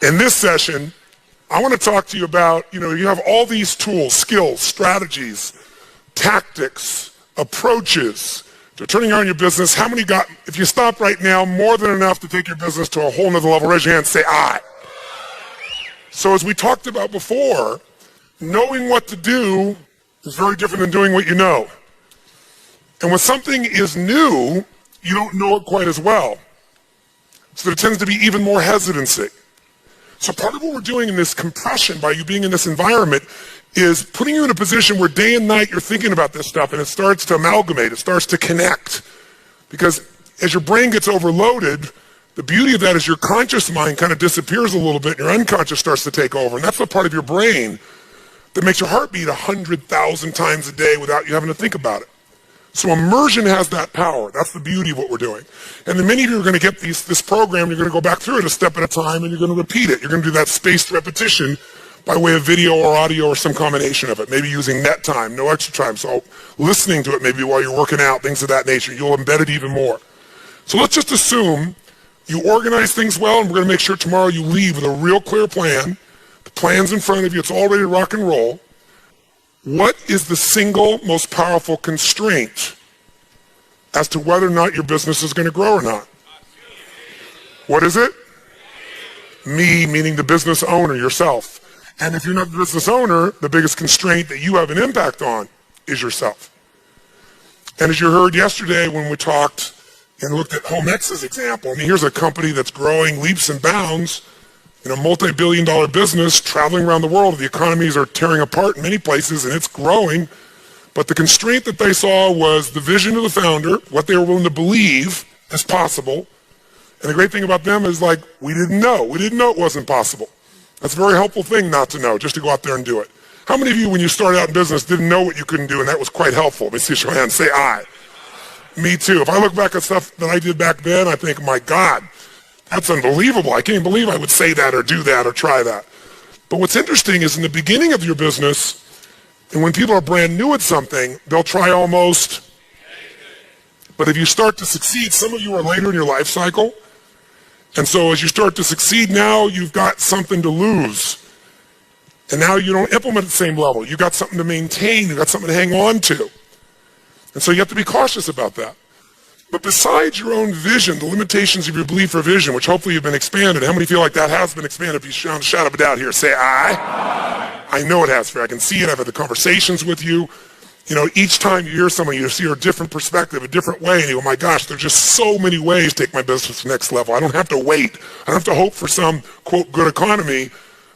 In this session, I want to talk to you about, you have all these tools, skills, strategies, tactics, approaches to turning on your business. How many got, if you stop right now, more than enough to take your business to a whole nother level? Raise your hand and say, I. So as we talked about before, knowing what to do is very different than doing what you know. And when something is new, you don't know it quite as well. So there tends to be even more hesitancy. So part of what we're doing in this compression, by you being in this environment, is putting you in a position where day and night you're thinking about this stuff, and it starts to amalgamate, it starts to connect. Because as your brain gets overloaded, the beauty of that is your conscious mind kind of disappears a little bit, and your unconscious starts to take over. And that's the part of your brain that makes your heart beat 100,000 times a day without you having to think about it. So immersion has that power. That's the beauty of what we're doing. And then many of you are going to get this program, you're going to go back through it a step at a time, and you're going to repeat it. You're going to do that spaced repetition by way of video or audio or some combination of it, maybe using net time, no extra time. So listening to it maybe while you're working out, things of that nature. You'll embed it even more. So let's just assume you organize things well, and we're going to make sure tomorrow you leave with a real clear plan. The plan's in front of you. It's all ready to rock and roll. What is the single most powerful constraint as to whether or not your business is going to grow or not? What is it? Me, meaning the business owner, yourself. And if you're not the business owner, the biggest constraint that you have an impact on is yourself. And as you heard yesterday when we talked and looked at HomeX's example, I mean, here's a company that's growing leaps and bounds in a multi-billion-dollar business, traveling around the world. The economies are tearing apart in many places, and it's growing. But the constraint that they saw was the vision of the founder, what they were willing to believe is possible. And the great thing about them is, we didn't know. We didn't know it wasn't possible. That's a very helpful thing not to know, just to go out there and do it. How many of you, when you started out in business, didn't know what you couldn't do, and that was quite helpful? Let me see your hand. Say I. Me too. If I look back at stuff that I did back then, I think, my God, that's unbelievable. I can't even believe I would say that or do that or try that. But what's interesting is in the beginning of your business, and when people are brand new at something, they'll try almost. But if you start to succeed, some of you are later in your life cycle. And so as you start to succeed now, you've got something to lose. And now you don't implement at the same level. You've got something to maintain. You've got something to hang on to. And so you have to be cautious about that. But besides your own vision, the limitations of your belief for vision, which hopefully have been expanded, how many feel like that has been expanded? If you shout of a doubt here, say I. I know it has, Fair. I can see it. I've had the conversations with you. Each time you hear someone, you see a different perspective, a different way, and you go, my gosh, there's just so many ways to take my business to the next level. I don't have to wait. I don't have to hope for some, quote, good economy.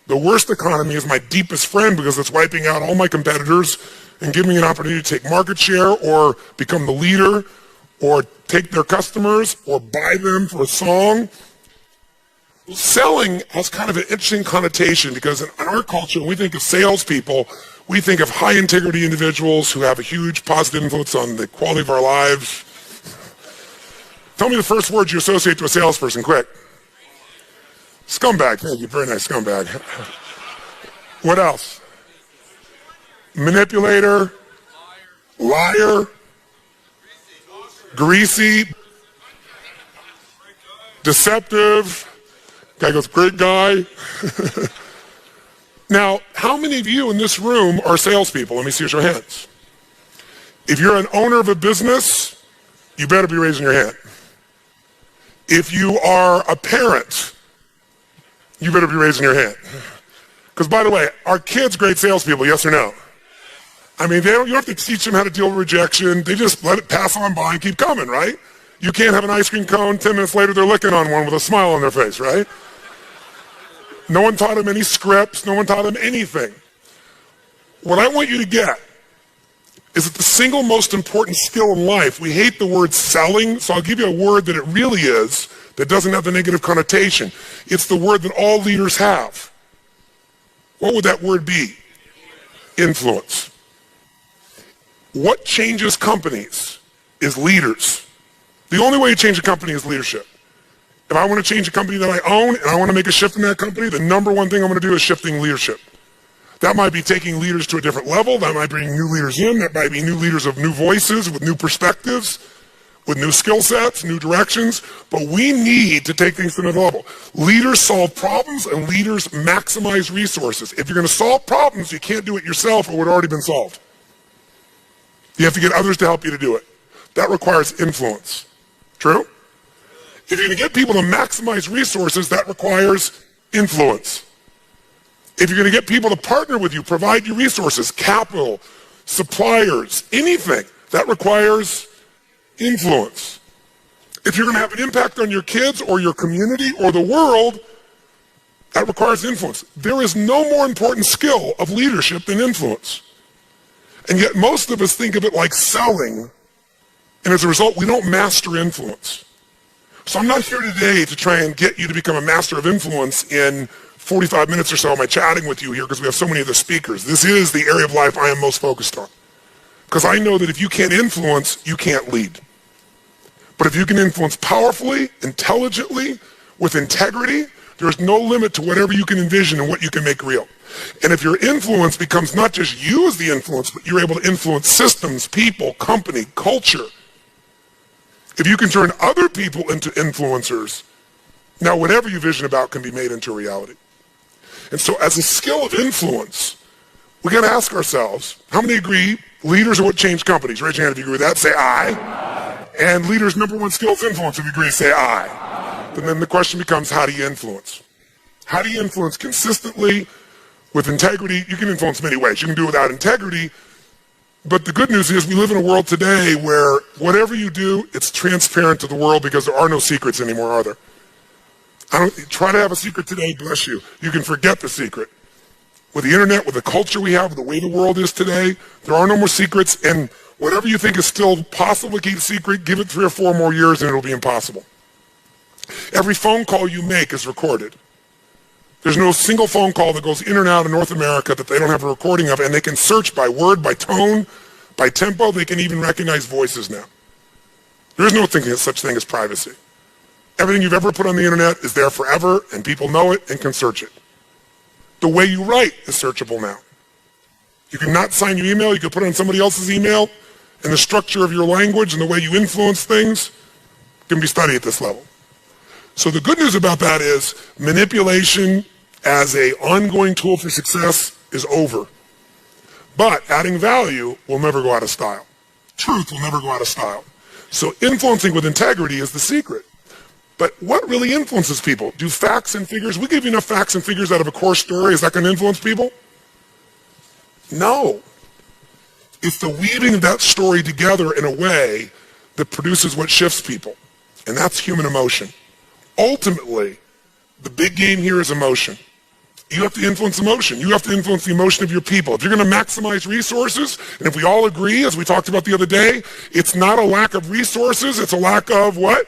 The worst economy is my deepest friend because it's wiping out all my competitors and giving me an opportunity to take market share or become the leader or take their customers or buy them for a song. Selling has kind of an interesting connotation because in our culture, when we think of salespeople, we think of high integrity individuals who have a huge positive influence on the quality of our lives. Tell me the first words you associate to a salesperson, quick. Scumbag. Thank you. Very nice, scumbag. What else? Manipulator. Liar. Greasy. Deceptive. Guy goes, great guy. Now, how many of you in this room are salespeople? Let me see your hands. If you're an owner of a business, you better be raising your hand. If you are a parent, you better be raising your hand. Because, by the way, are kids great salespeople, yes or no? I mean, you don't have to teach them how to deal with rejection. They just let it pass on by and keep coming, right? You can't have an ice cream cone, 10 minutes later they're licking on one with a smile on their face, right? No one taught them any scripts. No one taught them anything. What I want you to get is that the single most important skill in life, we hate the word selling, so I'll give you a word that it really is that doesn't have the negative connotation. It's the word that all leaders have. What would that word be? Influence. What changes companies is leaders. The only way to change a company is leadership. If I want to change a company that I own and I want to make a shift in that company, the number one thing I'm going to do is shifting leadership. That might be taking leaders to a different level. That might bring new leaders in. That might be new leaders of new voices with new perspectives. with new skill sets, new directions, but we need to take things to another level. Leaders solve problems and leaders maximize resources. If you're going to solve problems, you can't do it yourself or it would already been solved. You have to get others to help you to do it. That requires influence. True? If you're going to get people to maximize resources, that requires influence. If you're going to get people to partner with you, provide you resources, capital, suppliers, anything, that requires influence. If you're going to have an impact on your kids or your community or the world, that requires influence. There is no more important skill of leadership than influence. And yet most of us think of it like selling, and as a result, we don't master influence. So I'm not here today to try and get you to become a master of influence in 45 minutes or so. Am I chatting with you here because we have so many of the speakers? This is the area of life I am most focused on. Because I know that if you can't influence, you can't lead. But if you can influence powerfully, intelligently, with integrity, there's no limit to whatever you can envision and what you can make real. And if your influence becomes not just you as the influence, but you're able to influence systems, people, company, culture. If you can turn other people into influencers, now whatever you vision about can be made into reality. And so as a skill of influence, we got to ask ourselves, how many agree leaders are what change companies? Raise your hand if you agree with that. Say aye. And leaders' number one skill is influence. If you agree, say aye. And then the question becomes, how do you influence? How do you influence consistently with integrity? You can influence many ways. You can do it without integrity. But the good news is we live in a world today where whatever you do, it's transparent to the world because there are no secrets anymore, are there? Try to have a secret today, bless you. You can forget the secret. With the internet, with the culture we have, with the way the world is today, there are no more secrets, and whatever you think is still possible to keep secret, give it 3 or 4 more years and it'll be impossible. Every phone call you make is recorded. There's no single phone call that goes in or out of North America that they don't have a recording of, and they can search by word, by tone, by tempo. They can even recognize voices now. There is no such thing as privacy. Everything you've ever put on the internet is there forever, and people know it and can search it. The way you write is searchable now. You can not sign your email, you can put it on somebody else's email, and the structure of your language and the way you influence things can be studied at this level. So the good news about that is manipulation as an ongoing tool for success is over. But adding value will never go out of style. Truth will never go out of style. So influencing with integrity is the secret. But what really influences people? Do facts and figures, we give you enough facts and figures out of a core story, is that going to influence people? No. It's the weaving of that story together in a way that produces what shifts people. And that's human emotion. Ultimately, the big game here is emotion. You have to influence emotion. You have to influence the emotion of your people. If you're going to maximize resources, and if we all agree, as we talked about the other day, it's not a lack of resources, it's a lack of what?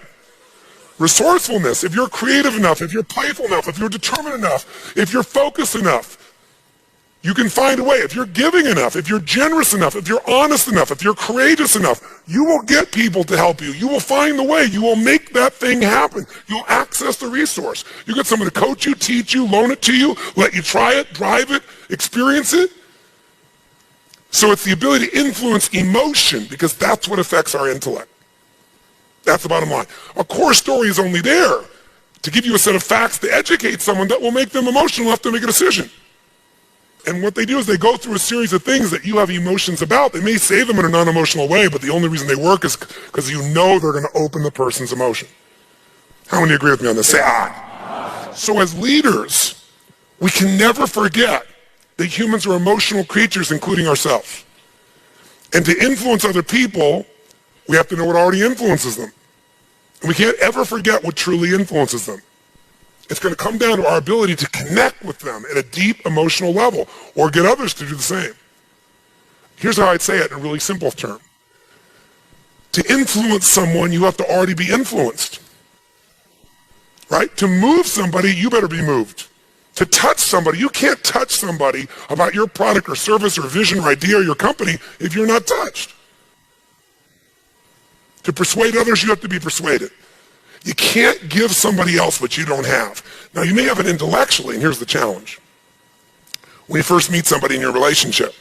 Resourcefulness. If you're creative enough, if you're playful enough, if you're determined enough, if you're focused enough, you can find a way. If you're giving enough, if you're generous enough, if you're honest enough, if you're courageous enough, you will get people to help you. You will find the way. You will make that thing happen. You'll access the resource. You get someone to coach you, teach you, loan it to you, let you try it, drive it, experience it. So it's the ability to influence emotion because that's what affects our intellect. That's the bottom line. A core story is only there to give you a set of facts to educate someone that will make them emotional enough to make a decision. And what they do is they go through a series of things that you have emotions about. They may say them in a non-emotional way, but the only reason they work is because you know they're going to open the person's emotion. How many agree with me on this? Say aye. So as leaders, we can never forget that humans are emotional creatures, including ourselves. And to influence other people, we have to know what already influences them. And we can't ever forget what truly influences them. It's going to come down to our ability to connect with them at a deep emotional level or get others to do the same. Here's how I'd say it in a really simple term. To influence someone, you have to already be influenced. Right? To move somebody, you better be moved. To touch somebody, you can't touch somebody about your product or service or vision or idea or your company if you're not touched. To persuade others, you have to be persuaded. You can't give somebody else what you don't have. Now, you may have it intellectually, and here's the challenge. When you first meet somebody in your relationship,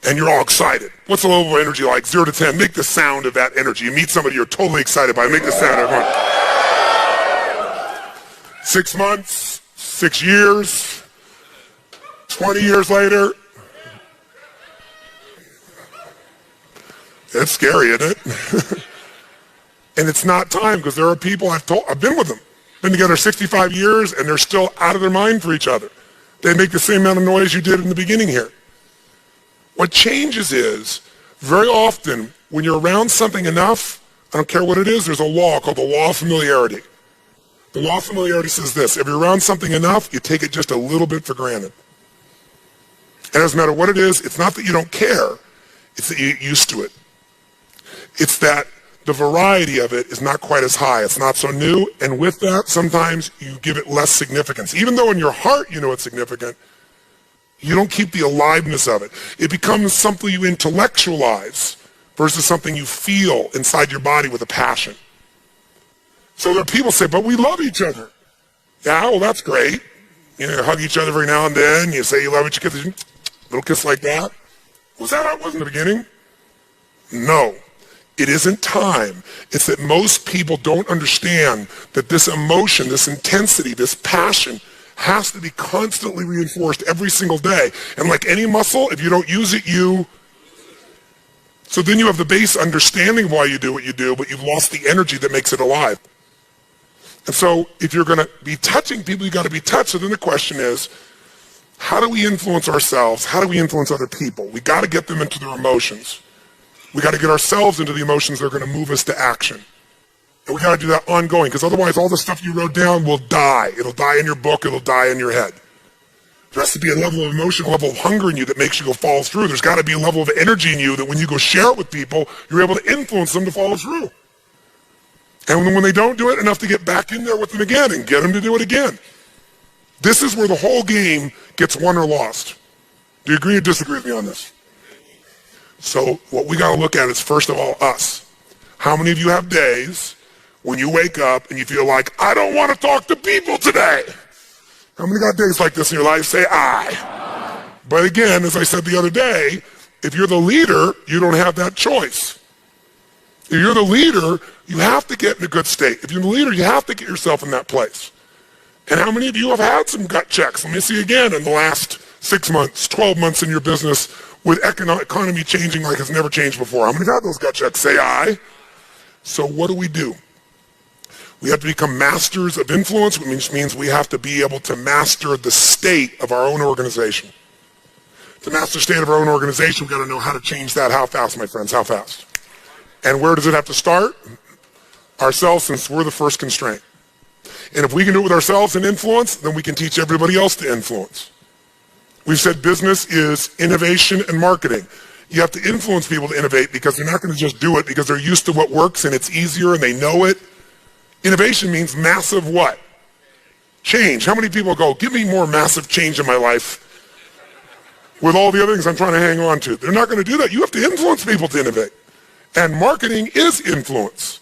and you're all excited. What's the level of energy like? 0 to 10. Make the sound of that energy. You meet somebody you're totally excited by. Make the sound, everyone. 6 months, 6 years, 20 years later. It's scary, isn't it? And it's not time, because there are people I've been with them, been together 65 years, and they're still out of their mind for each other. They make the same amount of noise you did in the beginning here. What changes is, very often, when you're around something enough, I don't care what it is, there's a law called the law of familiarity. The law of familiarity says this: if you're around something enough, you take it just a little bit for granted. And it doesn't matter what it is, it's not that you don't care, it's that you get used to it. It's that the variety of it is not quite as high. It's not so new, and with that, sometimes you give it less significance. Even though in your heart you know it's significant, you don't keep the aliveness of it. It becomes something you intellectualize versus something you feel inside your body with a passion. So there are people say, but we love each other. Yeah, well, that's great. You know, hug each other every now and then. You say you love each other, little kiss like that. Was that how it was in the beginning? No. It isn't time. It's that most people don't understand that this emotion, this intensity, this passion has to be constantly reinforced every single day. And like any muscle, if you don't use it, So then you have the base understanding of why you do what you do, but you've lost the energy that makes it alive. And so if you're going to be touching people, you got to be touched. So then the question is, how do we influence ourselves? How do we influence other people? We got to get them into their emotions. We got to get ourselves into the emotions that are going to move us to action. And we got to do that ongoing, because otherwise all the stuff you wrote down will die. It'll die in your book. It'll die in your head. There has to be a level of emotion, a level of hunger in you that makes you go follow through. There's got to be a level of energy in you that when you go share it with people, you're able to influence them to follow through. And when they don't do it, enough to get back in there with them again and get them to do it again. This is where the whole game gets won or lost. Do you agree or disagree with me on this? So what we got to look at is, first of all, us. How many of you have days when you wake up and you feel like, I don't want to talk to people today? How many got days like this in your life? Say I. But again, as I said the other day, if you're the leader, you don't have that choice. If you're the leader, you have to get in a good state. If you're the leader, you have to get yourself in that place. And how many of you have had some gut checks? Let me see again in the last 6 months, 12 months in your business with economy changing like it's never changed before. How many have had those gut checks? Say I. So what do? We have to become masters of influence, which means we have to be able to master the state of our own organization. To master the state of our own organization, we've got to know how to change that. How fast, my friends? How fast? And where does it have to start? Ourselves, since we're the first constraint. And if we can do it with ourselves and influence, then we can teach everybody else to influence. We've said business is innovation and marketing. You have to influence people to innovate, because they're not going to just do it because they're used to what works and it's easier and they know it. Innovation means massive what? Change. How many people go, give me more massive change in my life with all the other things I'm trying to hang on to? They're not going to do that. You have to influence people to innovate. And marketing is influence.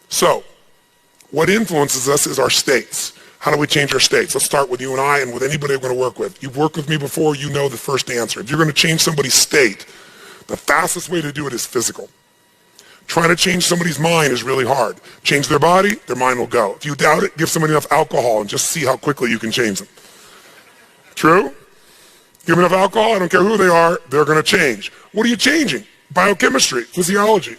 So, what influences us is our states. How do we change our states? Let's start with you and I and with anybody I'm going to work with. You've worked with me before, you know the first answer. If you're going to change somebody's state, the fastest way to do it is physical. Trying to change somebody's mind is really hard. Change their body, their mind will go. If you doubt it, give somebody enough alcohol and just see how quickly you can change them. True? Give them enough alcohol, I don't care who they are, they're going to change. What are you changing? Biochemistry, physiology,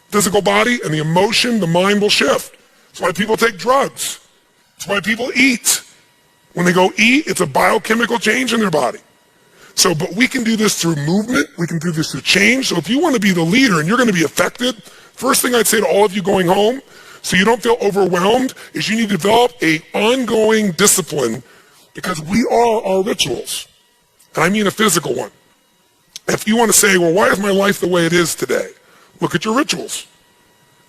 physical body, and the emotion, the mind will shift. That's why people take drugs. That's why people eat. When they go eat, it's a biochemical change in their body. So, but we can do this through movement. We can do this through change. So if you want to be the leader and you're going to be affected, first thing I'd say to all of you going home, so you don't feel overwhelmed, is you need to develop an ongoing discipline, because we are our rituals. And I mean a physical one. If you want to say, well, why is my life the way it is today? Look at your rituals.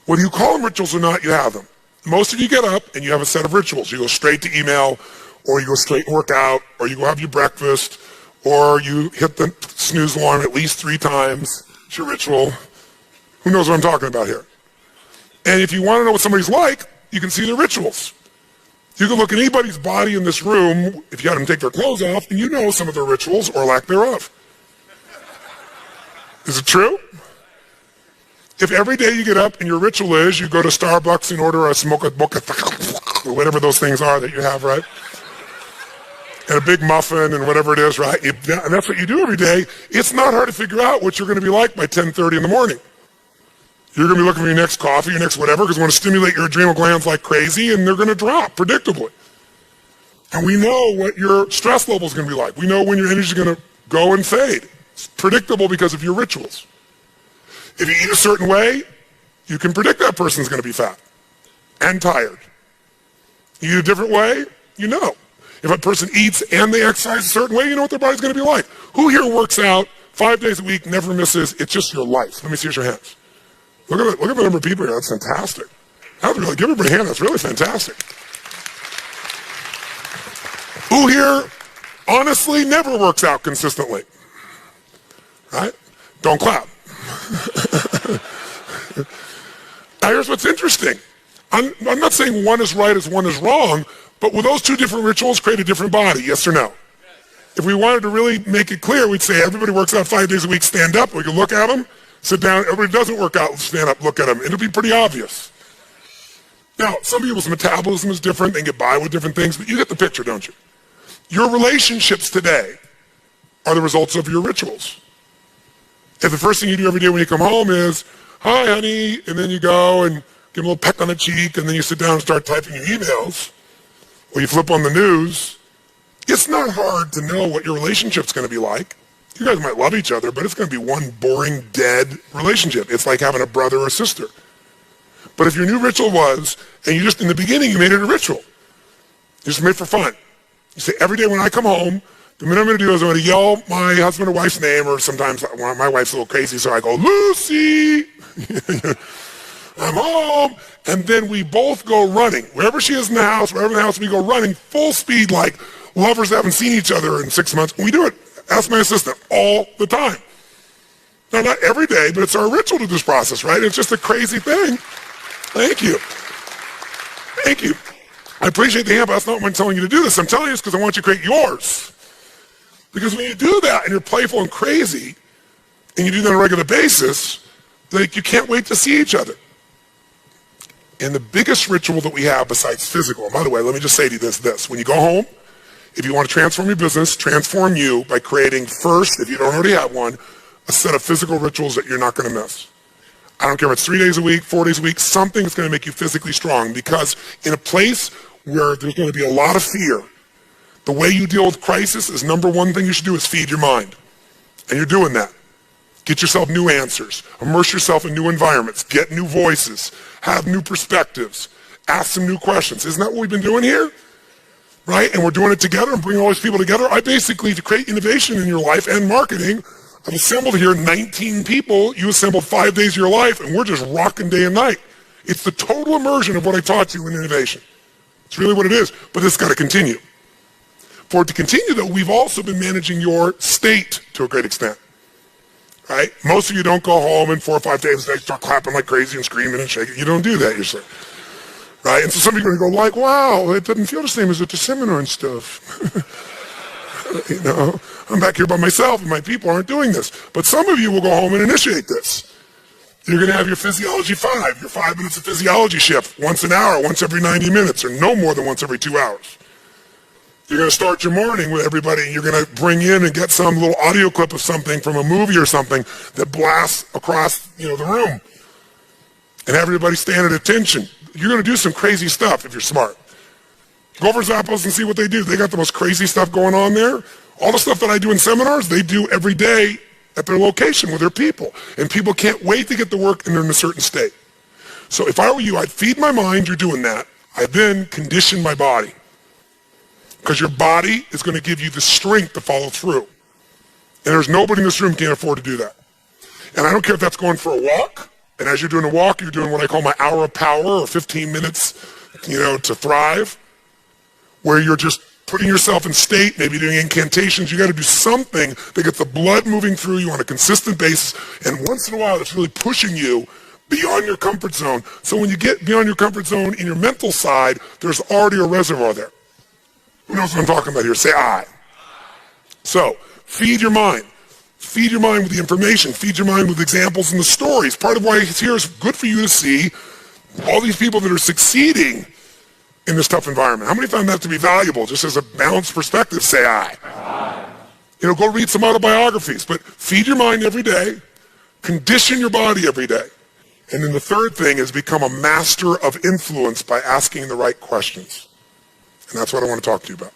Whether you call them rituals or not, you have them. Most of you get up and you have a set of rituals. You go straight to email, or you go straight and work out, or you go have your breakfast, or you hit the snooze alarm at least 3 times. It's your ritual. Who knows what I'm talking about here? And if you want to know what somebody's like, you can see their rituals. You can look at anybody's body in this room, if you had them take their clothes off, and you know some of their rituals or lack thereof. Is it true? If every day you get up and your ritual is you go to Starbucks and order a mocha, or whatever those things are that you have, right? And a big muffin and whatever it is, right? And that's what you do every day. It's not hard to figure out what you're going to be like by 10:30 in the morning. You're going to be looking for your next coffee, your next whatever, because we want to stimulate your adrenal glands like crazy, and they're going to drop predictably. And we know what your stress level is going to be like. We know when your energy is going to go and fade. It's predictable because of your rituals. If you eat a certain way, you can predict that person's going to be fat and tired. You eat a different way, you know. If a person eats and they exercise a certain way, you know what their body's going to be like. Who here works out 5 days a week, never misses? It's just your life. Let me see your hands. Look at the number of people here. That's fantastic. Give everybody a hand. That's really fantastic. Who here honestly never works out consistently? Right? Don't clap. Now here's what's interesting. I'm not saying one is right as one is wrong, but will those two different rituals create a different body, yes or no? If we wanted to really make it clear, we'd say everybody works out 5 days a week, stand up, we can look at them, sit down, everybody doesn't work out, stand up, look at them. It'll be pretty obvious. Now, some people's metabolism is different, they can get by with different things, but you get the picture, don't you? Your relationships today are the results of your rituals. If the first thing you do every day when you come home is, hi, honey, and then you go and give them a little peck on the cheek, and then you sit down and start typing your emails, or you flip on the news, it's not hard to know what your relationship's going to be like. You guys might love each other, but it's going to be one boring, dead relationship. It's like having a brother or sister. But if your new ritual was, and you just, in the beginning, you made it a ritual. You just made it for fun. You say, every day when I come home, the minute I'm going to do is I'm going to yell my husband or wife's name, or sometimes my wife's a little crazy, so I go, Lucy! I'm home. And then we both go running. Wherever she is in the house, wherever in the house, we go running full speed like lovers that haven't seen each other in 6 months. And we do it, ask my assistant, all the time. Now, not every day, but it's our ritual to this process, right? It's just a crazy thing. Thank you. Thank you. I appreciate the hand, but that's not why I'm telling you to do this. I'm telling you this because I want you to create yours. Because when you do that and you're playful and crazy, and you do that on a regular basis, like you can't wait to see each other. And the biggest ritual that we have besides physical, and by the way, let me just say to you this. When you go home, if you want to transform your business, transform you by creating first, if you don't already have one, a set of physical rituals that you're not going to miss. I don't care if it's 3 days a week, 4 days a week, something that's going to make you physically strong, because in a place where there's going to be a lot of fear, the way you deal with crisis is number one thing you should do is feed your mind. And you're doing that. Get yourself new answers. Immerse yourself in new environments. Get new voices. Have new perspectives. Ask some new questions. Isn't that what we've been doing here? Right? And we're doing it together and bringing all these people together. I basically, to create innovation in your life and marketing, I've assembled here 19 people. You assembled 5 days of your life, and we're just rocking day and night. It's the total immersion of what I taught you in innovation. It's really what it is. But it's got to continue. For it to continue, though, we've also been managing your state to a great extent. Right? Most of you don't go home in 4 or 5 days and start clapping like crazy and screaming and shaking. You don't do that usually. Right? And so some people are going to go like, wow, it doesn't feel the same as at the seminar and stuff. You know, I'm back here by myself and my people aren't doing this. But some of you will go home and initiate this. You're going to have your physiology 5, your 5 minutes of physiology shift, once an hour, once every 90 minutes, or no more than once every 2 hours. You're going to start your morning with everybody, and you're going to bring in and get some little audio clip of something from a movie or something that blasts across, the room. And have everybody stand at attention. You're going to do some crazy stuff if you're smart. Go over Zappos and see what they do. They got the most crazy stuff going on there. All the stuff that I do in seminars, they do every day at their location with their people. And people can't wait to get to work, and they're in a certain state. So if I were you, I'd feed my mind, you're doing that. I then condition my body. Because your body is going to give you the strength to follow through. And there's nobody in this room can't afford to do that. And I don't care if that's going for a walk. And as you're doing a walk, you're doing what I call my hour of power, or 15 minutes, to thrive, where you're just putting yourself in state, maybe doing incantations. You got to do something that gets the blood moving through you on a consistent basis. And once in a while, it's really pushing you beyond your comfort zone. So when you get beyond your comfort zone in your mental side, there's already a reservoir there. Who knows what I'm talking about here? Say I. So, feed your mind. Feed your mind with the information. Feed your mind with examples and the stories. Part of why it's here is good for you to see all these people that are succeeding in this tough environment. How many found that to be valuable? Just as a balanced perspective, say aye. Go read some autobiographies, but feed your mind every day, condition your body every day. And then the third thing is become a master of influence by asking the right questions. And that's what I want to talk to you about.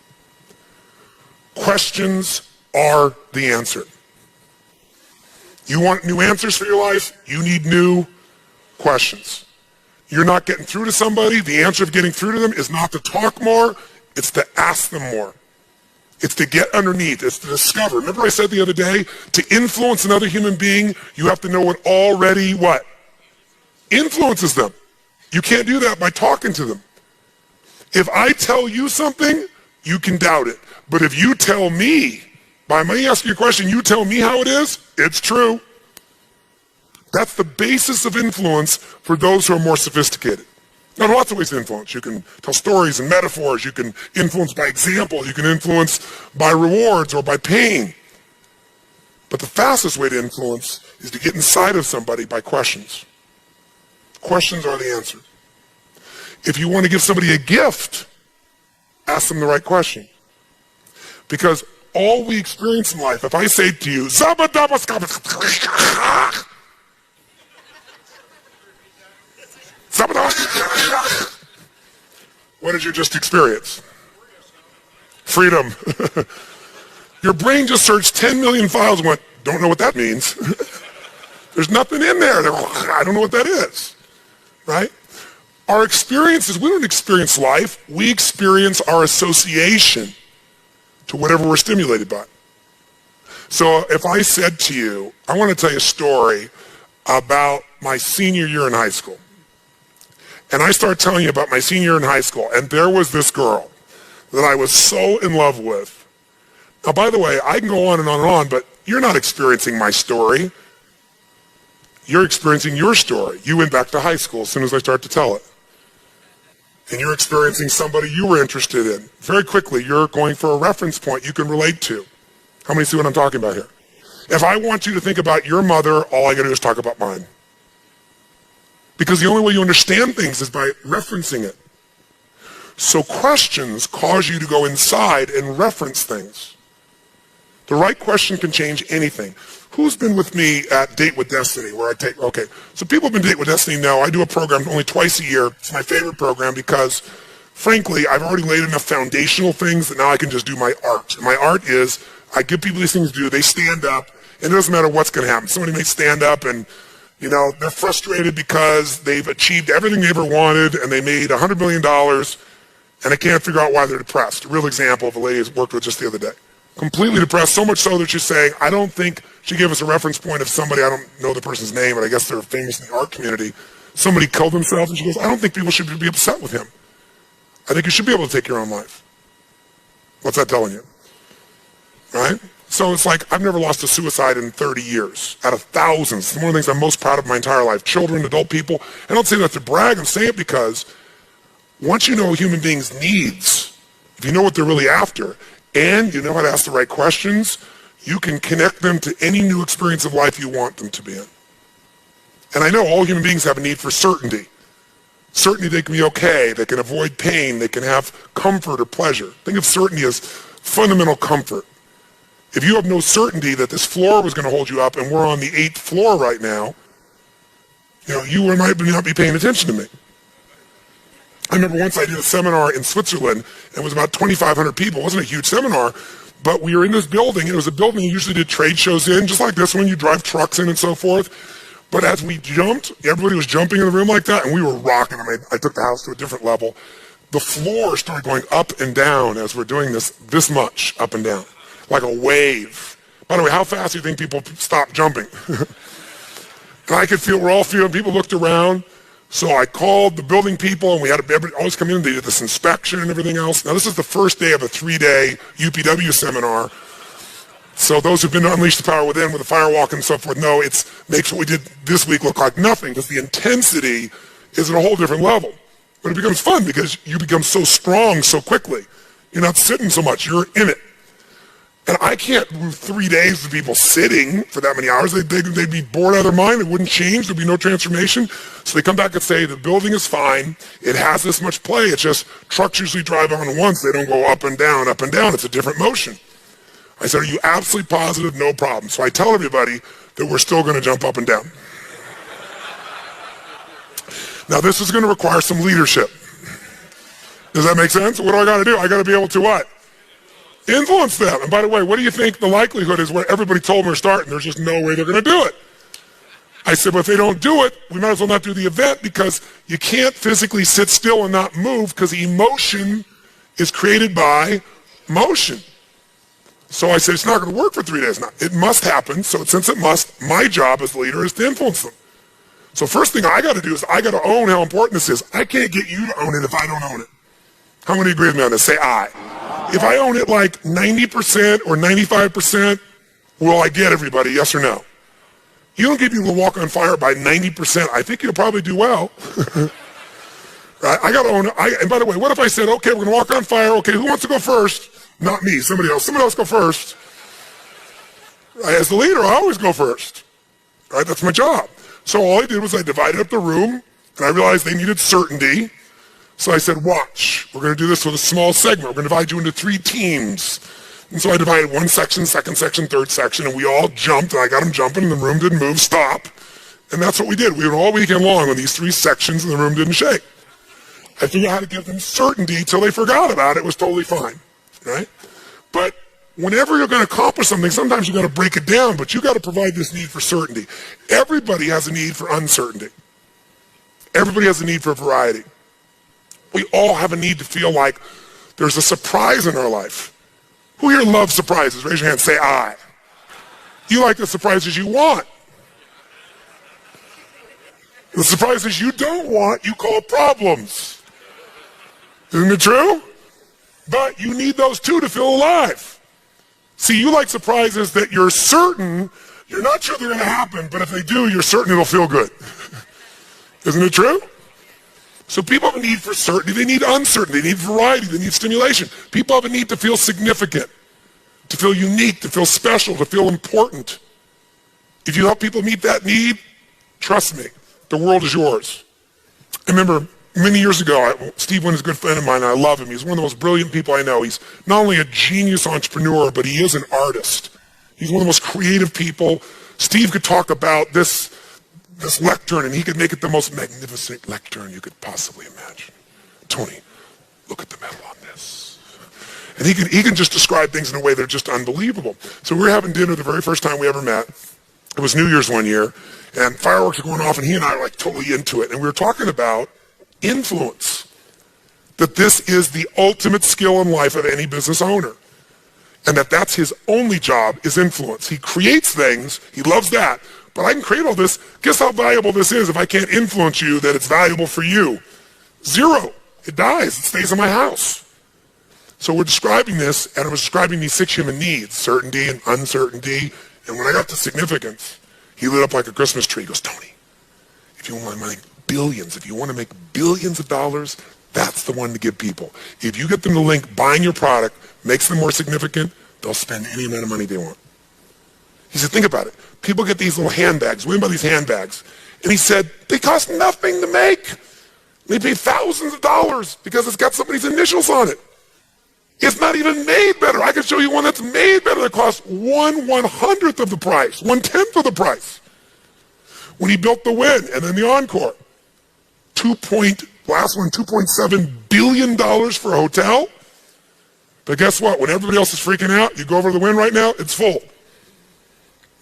Questions are the answer. You want new answers for your life? You need new questions. You're not getting through to somebody. The answer of getting through to them is not to talk more, it's to ask them more. It's to get underneath. It's to discover. Remember I said the other day, to influence another human being, you have to know what already what? Influences them. You can't do that by talking to them. If I tell you something, you can doubt it. But if you tell me, by me asking you a question, you tell me how it is, it's true. That's the basis of influence for those who are more sophisticated. Now, there are lots of ways to influence. You can tell stories and metaphors. You can influence by example. You can influence by rewards or by pain. But the fastest way to influence is to get inside of somebody by questions. Questions are the answer. If you want to give somebody a gift, ask them the right question. Because all we experience in life, if I say to you, what did you just experience? Freedom. Your brain just searched 10 million files and went, don't know what that means. There's nothing in there. I don't know what that is. Right? Our experiences, we don't experience life. We experience our association to whatever we're stimulated by. So if I said to you, I want to tell you a story about my senior year in high school. And I started telling you about my senior year in high school, and there was this girl that I was so in love with. Now, by the way, I can go on and on and on, but you're not experiencing my story. You're experiencing your story. You went back to high school as soon as I started to tell it. And you're experiencing somebody you were interested in. Very quickly, you're going for a reference point you can relate to. How many see what I'm talking about here? If I want you to think about your mother, all I got to do is talk about mine. Because the only way you understand things is by referencing it. So questions cause you to go inside and reference things. The right question can change anything. Who's been with me at Date with Destiny, where I take, okay, so people have been Date with Destiny know I do a program only twice a year. It's my favorite program because, frankly, I've already laid enough foundational things that now I can just do my art. And my art is I give people these things to do, they stand up, and it doesn't matter what's going to happen. Somebody may stand up and, they're frustrated because they've achieved everything they ever wanted and they made $100 million and they can't figure out why they're depressed. A real example of a lady I worked with just the other day. Completely depressed, so much so that she's saying, I don't think, she gave us a reference point of somebody, I don't know the person's name, but I guess they're famous in the art community. Somebody killed themselves, and she goes, I don't think people should be upset with him. I think you should be able to take your own life. What's that telling you? Right? So it's like, I've never lost a suicide in 30 years, out of thousands. It's one of the things I'm most proud of my entire life. Children, adult people. I don't say that to brag, I'm saying it because once you know a human being's needs, if you know what they're really after, and you know how to ask the right questions, you can connect them to any new experience of life you want them to be in. And I know all human beings have a need for certainty. Certainty they can be okay, they can avoid pain, they can have comfort or pleasure. Think of certainty as fundamental comfort. If you have no certainty that this floor was going to hold you up and we're on the 8th floor right now, you might not be paying attention to me. I remember once I did a seminar in Switzerland, and it was about 2,500 people. It wasn't a huge seminar, but we were in this building, and it was a building you usually did trade shows in, just like this one, you drive trucks in and so forth. But as we jumped, everybody was jumping in the room like that, and we were rocking. I took the house to a different level. The floor started going up and down as we're doing this much up and down, like a wave. By the way, how fast do you think people stop jumping? And I could feel, we're all feeling, people looked around. So I called the building people, and we had everybody always come in. They did this inspection and everything else. Now, this is the first day of a 3-day UPW seminar. So those who've been to Unleash the Power Within with the firewalk and so forth know it makes what we did this week look like nothing because the intensity is at a whole different level. But it becomes fun because you become so strong so quickly. You're not sitting so much. You're in it. And I I can't move 3 days of people sitting for that many hours. They'd be bored out of their mind. It wouldn't change. There'd be no transformation. So they come back and say, the building is fine. It has this much play. It's just trucks usually drive on once. They don't go up and down, up and down. It's a different motion. I said, are you absolutely positive? No problem. So I tell everybody that we're still going to jump up and down. Now, this is going to require some leadership. Does that make sense? What do I got to do? I got to be able to what? Influence them. And by the way, what do you think the likelihood is where everybody told them they're starting? There's just no way they're going to do it. I said, but if they don't do it, we might as well not do the event, because you can't physically sit still and not move, because emotion is created by motion. So I said, it's not going to work for 3 days now. It must happen. So since it must, my job as leader is to influence them. So first thing I got to do is I got to own how important this is. I can't get you to own it if I don't own it. How many agree with me on this? Say I. If I own it like 90% or 95%, will I get everybody, yes or no? You don't get people to walk on fire by 90%. I think you'll probably do well. Right? I got to own it. And by the way, what if I said, okay, we're going to walk on fire. Okay, who wants to go first? Not me, somebody else. Somebody else go first. Right? As the leader, I always go first. Right? That's my job. So all I did was I divided up the room, and I realized they needed certainty. So I said, watch, we're going to do this with a small segment. We're going to divide you into 3 teams. And so I divided one section, second section, third section, and we all jumped, and I got them jumping, and the room didn't move, stop. And that's what we did. We went all weekend long on these 3 sections, and the room didn't shake. I figured out how to give them certainty till they forgot about it. It was totally fine, right? But whenever you're going to accomplish something, sometimes you got to break it down, but you got to provide this need for certainty. Everybody has a need for uncertainty. Everybody has a need for variety. We all have a need to feel like there's a surprise in our life. Who here loves surprises? Raise your hand, say I. You like the surprises you want. The surprises you don't want, you call problems. Isn't it true? But you need those too to feel alive. See, you like surprises that you're certain, you're not sure they're going to happen, but if they do, you're certain it'll feel good. Isn't it true? So people have a need for certainty. They need uncertainty. They need variety. They need stimulation. People have a need to feel significant, to feel unique, to feel special, to feel important. If you help people meet that need, trust me, the world is yours. I remember many years ago, Steve Wynn is a good friend of mine, and I love him. He's one of the most brilliant people I know. He's not only a genius entrepreneur, but he is an artist. He's one of the most creative people. Steve could talk about this lectern, and he could make it the most magnificent lectern you could possibly imagine. Tony, look at the metal on this. And he can just describe things in a way that are just unbelievable. So we were having dinner the very first time we ever met. It was New Year's one year, and fireworks were going off, and he and I were like totally into it. And we were talking about influence, that this is the ultimate skill in life of any business owner, and that's his only job is influence. He creates things, he loves that, but I can create all this. Guess how valuable this is if I can't influence you that it's valuable for you? 0. It dies. It stays in my house. So we're describing this, and I was describing these 6 human needs, certainty and uncertainty. And when I got to significance, he lit up like a Christmas tree. He goes, Tony, if you want to make billions, if you want to make billions of dollars, that's the one to give people. If you get them to link buying your product makes them more significant, they'll spend any amount of money they want. He said, think about it. People get these little handbags. We buy these handbags. And he said, they cost nothing to make. They pay thousands of dollars because it's got somebody's initials on it. It's not even made better. I can show you one that's made better that costs 1/100th of the price, 1/10 of the price. When he built the Win and then the Encore, $2.7 billion for a hotel. But guess what? When everybody else is freaking out, you go over to the Win right now, it's full.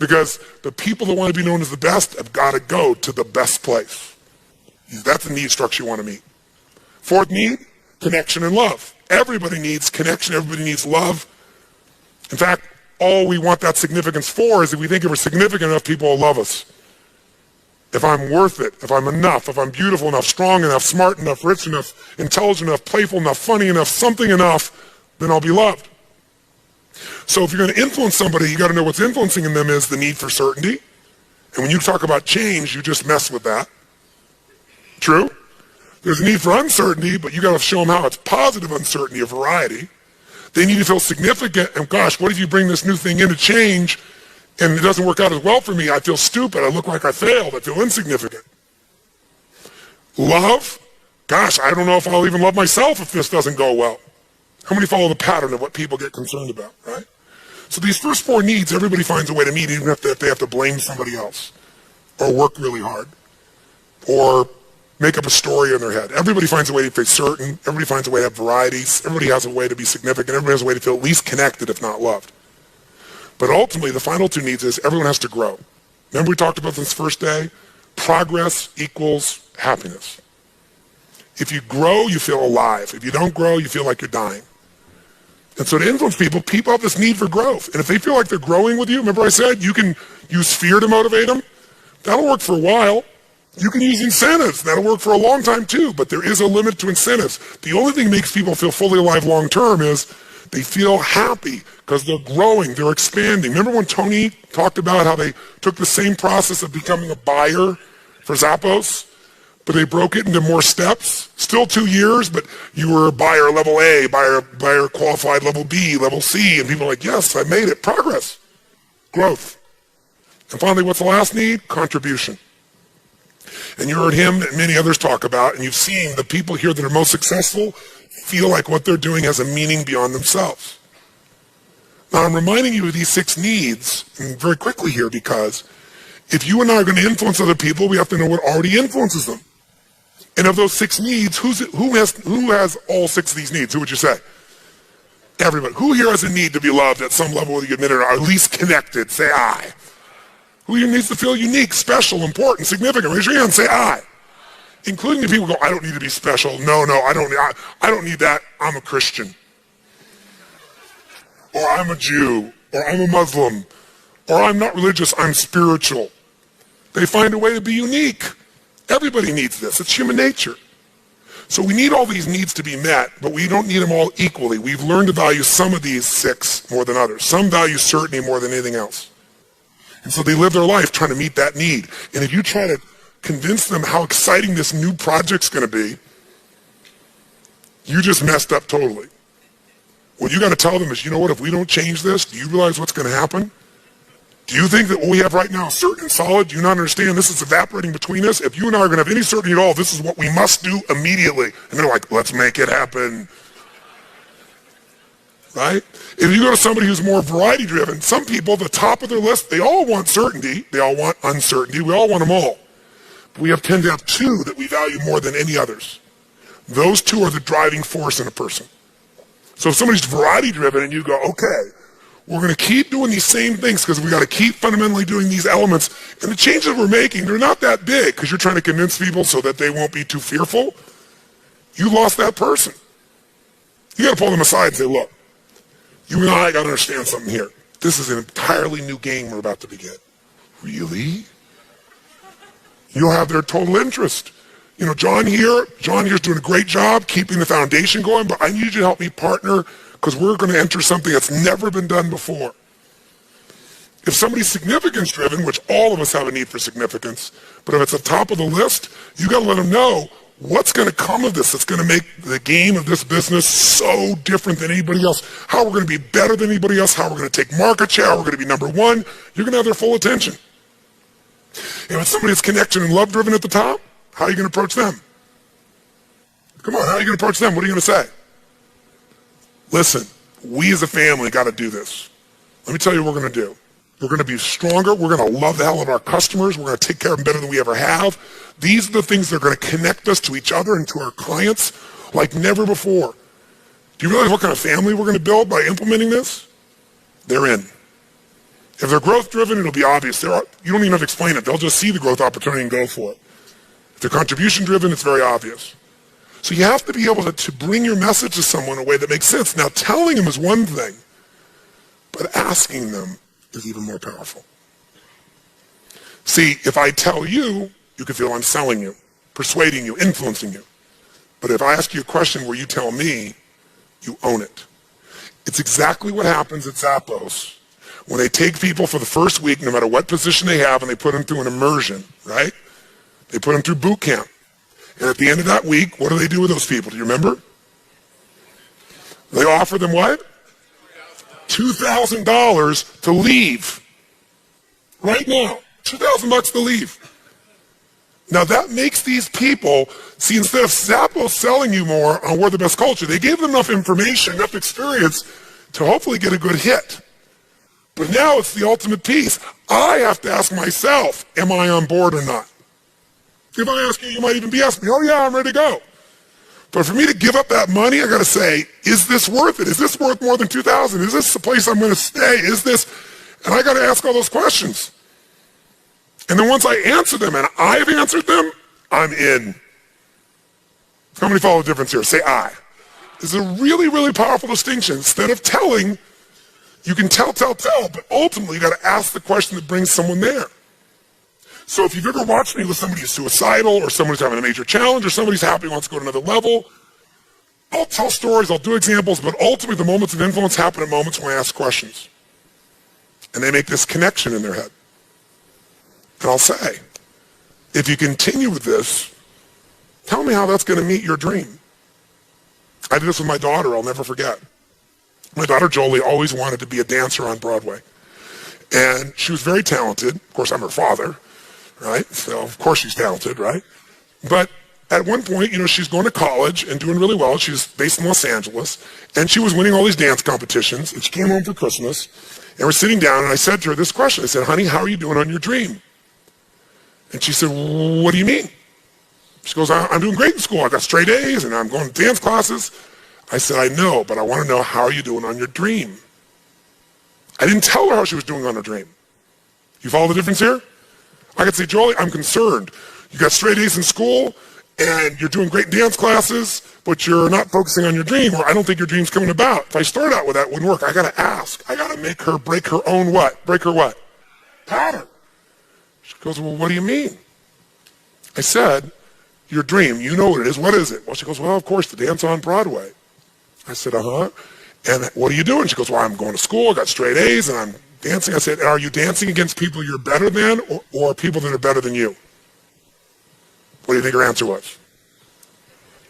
Because the people that want to be known as the best have got to go to the best place. That's the need structure you want to meet. 4th need, connection and love. Everybody needs connection. Everybody needs love. In fact, all we want that significance for is if we think if we're significant enough, people will love us. If I'm worth it, if I'm enough, if I'm beautiful enough, strong enough, smart enough, rich enough, intelligent enough, playful enough, funny enough, something enough, then I'll be loved. So if you're going to influence somebody, you got to know what's influencing in them is the need for certainty. And when you talk about change, you just mess with that. True? There's a need for uncertainty, but you got to show them how it's positive uncertainty, a variety. They need to feel significant, and gosh, what if you bring this new thing in to change and it doesn't work out as well for me? I feel stupid. I look like I failed. I feel insignificant. Love, gosh, I don't know if I'll even love myself if this doesn't go well. How many follow the pattern of what people get concerned about, right? So these first four needs, everybody finds a way to meet, even if they have to blame somebody else or work really hard or make up a story in their head. Everybody finds a way to be certain. Everybody finds a way to have varieties. Everybody has a way to be significant. Everybody has a way to feel at least connected, if not loved. But ultimately, the final two needs is everyone has to grow. Remember we talked about this first day? Progress equals happiness. If you grow, you feel alive. If you don't grow, you feel like you're dying. And so to influence people, people have this need for growth. And if they feel like they're growing with you, remember I said you can use fear to motivate them? That'll work for a while. You can use incentives. That'll work for a long time too, but there is a limit to incentives. The only thing that makes people feel fully alive long term is they feel happy because they're growing, they're expanding. Remember when Tony talked about how they took the same process of becoming a buyer for Zappos, but they broke it into more steps? Still 2 years, but you were a buyer level A, buyer qualified level B, level C, and people are like, yes, I made it. Progress, growth. And finally, what's the last need? Contribution. And you heard him and many others talk about, and you've seen the people here that are most successful feel like what they're doing has a meaning beyond themselves. Now, I'm reminding you of these 6 needs and very quickly here because if you and I are going to influence other people, we have to know what already influences them. And of those 6 needs, who has all 6 of these needs? Who would you say? Everybody. Who here has a need to be loved at some level, whether you admit it or at least connected? Say I. Who here needs to feel unique, special, important, significant? Raise your hand, say I. Including the people who go, I don't need to be special. No, I don't need that. I'm a Christian. Or I'm a Jew. Or I'm a Muslim. Or I'm not religious, I'm spiritual. They find a way to be unique. Everybody needs this. It's human nature. So we need all these needs to be met, but we don't need them all equally. We've learned to value some of these 6 more than others. Some value certainty more than anything else. And so they live their life trying to meet that need. And if you try to convince them how exciting this new project's going to be, you just messed up totally. What you got to tell them is, you know what, if we don't change this, do you realize what's going to happen? Do you think that what we have right now is certain and solid? Do you not understand this is evaporating between us? If you and I are going to have any certainty at all, this is what we must do immediately. And they're like, let's make it happen. Right? If you go to somebody who's more variety driven, some people, the top of their list, they all want certainty. They all want uncertainty. We all want them all. But we tend to have 2 that we value more than any others. Those 2 are the driving force in a person. So if somebody's variety driven and you go, okay, we're going to keep doing these same things because we got to keep fundamentally doing these elements. And the changes we're making, they're not that big because you're trying to convince people so that they won't be too fearful. You lost that person. You got to pull them aside and say, look, you and I got to understand something here. This is an entirely new game we're about to begin. Really? You'll have their total interest. You know, John here's doing a great job keeping the foundation going, but I need you to help me partner because we're going to enter something that's never been done before. If somebody's significance driven, which all of us have a need for significance, but if it's at the top of the list, you got to let them know what's going to come of this that's going to make the game of this business so different than anybody else, how we're going to be better than anybody else, how we're going to take market share, how we're going to be number 1. You're going to have their full attention. If it's somebody that's connection and love driven at the top, how are you going to approach them? Come on, how are you going to approach them? What are you going to say? Listen, we as a family got to do this. Let me tell you what we're going to do. We're going to be stronger. We're going to love the hell out of our customers. We're going to take care of them better than we ever have. These are the things that are going to connect us to each other and to our clients like never before. Do you realize what kind of family we're going to build by implementing this? They're in. If they're growth driven, it'll be obvious. You don't even have to explain it. They'll just see the growth opportunity and go for it. If they're contribution driven, it's very obvious. So you have to be able to bring your message to someone in a way that makes sense. Now, telling them is one thing, but asking them is even more powerful. See, if I tell you, you can feel I'm selling you, persuading you, influencing you. But if I ask you a question where you tell me, you own it. It's exactly what happens at Zappos when they take people for the first week, no matter what position they have, and they put them through an immersion, right? They put them through boot camp. And at the end of that week, what do they do with those people? Do you remember? They offer them what? $2,000 to leave. Right now, $2,000 to leave. Now that makes these people, see, instead of Zappos selling you more on we're the best culture, they gave them enough information, enough experience to hopefully get a good hit. But now it's the ultimate piece. I have to ask myself, am I on board or not? If I ask you, you might even be asking me, oh yeah, I'm ready to go. But for me to give up that money, I gotta say, is this worth it? Is this worth more than $2,000? Is this the place I'm gonna stay? Is this, and I gotta ask all those questions. And then once I answer them, and I've answered them, I'm in. How many follow the difference here? Say I. This is a really, really powerful distinction. Instead of telling, you can tell, but ultimately you got to ask the question that brings someone there. So if you've ever watched me with somebody who's suicidal, or somebody's having a major challenge, or somebody's happy and wants to go to another level, I'll tell stories, I'll do examples, but ultimately the moments of influence happen at moments when I ask questions. And they make this connection in their head. And I'll say, if you continue with this, tell me how that's going to meet your dream. I did this with my daughter, I'll never forget. My daughter Jolie always wanted to be a dancer on Broadway. And she was very talented. Of course, I'm her father, right? So, of course she's talented, right? But at one point, she's going to college and doing really well. She's based in Los Angeles. And she was winning all these dance competitions. And she came home for Christmas. And we're sitting down, and I said to her this question. I said, honey, how are you doing on your dream? And she said, what do you mean? She goes, I'm doing great in school. I got straight A's, and I'm going to dance classes. I said, I know, but I want to know, how are you doing on your dream? I didn't tell her how she was doing on her dream. You follow the difference here? I could say, Jolie, I'm concerned. You got straight A's in school, and you're doing great in dance classes, but you're not focusing on your dream, or I don't think your dream's coming about. If I start out with that, it wouldn't work. I got to ask. I got to make her break her own what? Break her what? Pattern. She goes, well, what do you mean? I said, your dream, you know what it is. What is it? Well, she goes, well, of course, the dance on Broadway. I said, uh-huh. And what are you doing? She goes, well, I'm going to school. I got straight A's, and I'm dancing. I said, are you dancing against people you're better than, or people that are better than you? What do you think her answer was?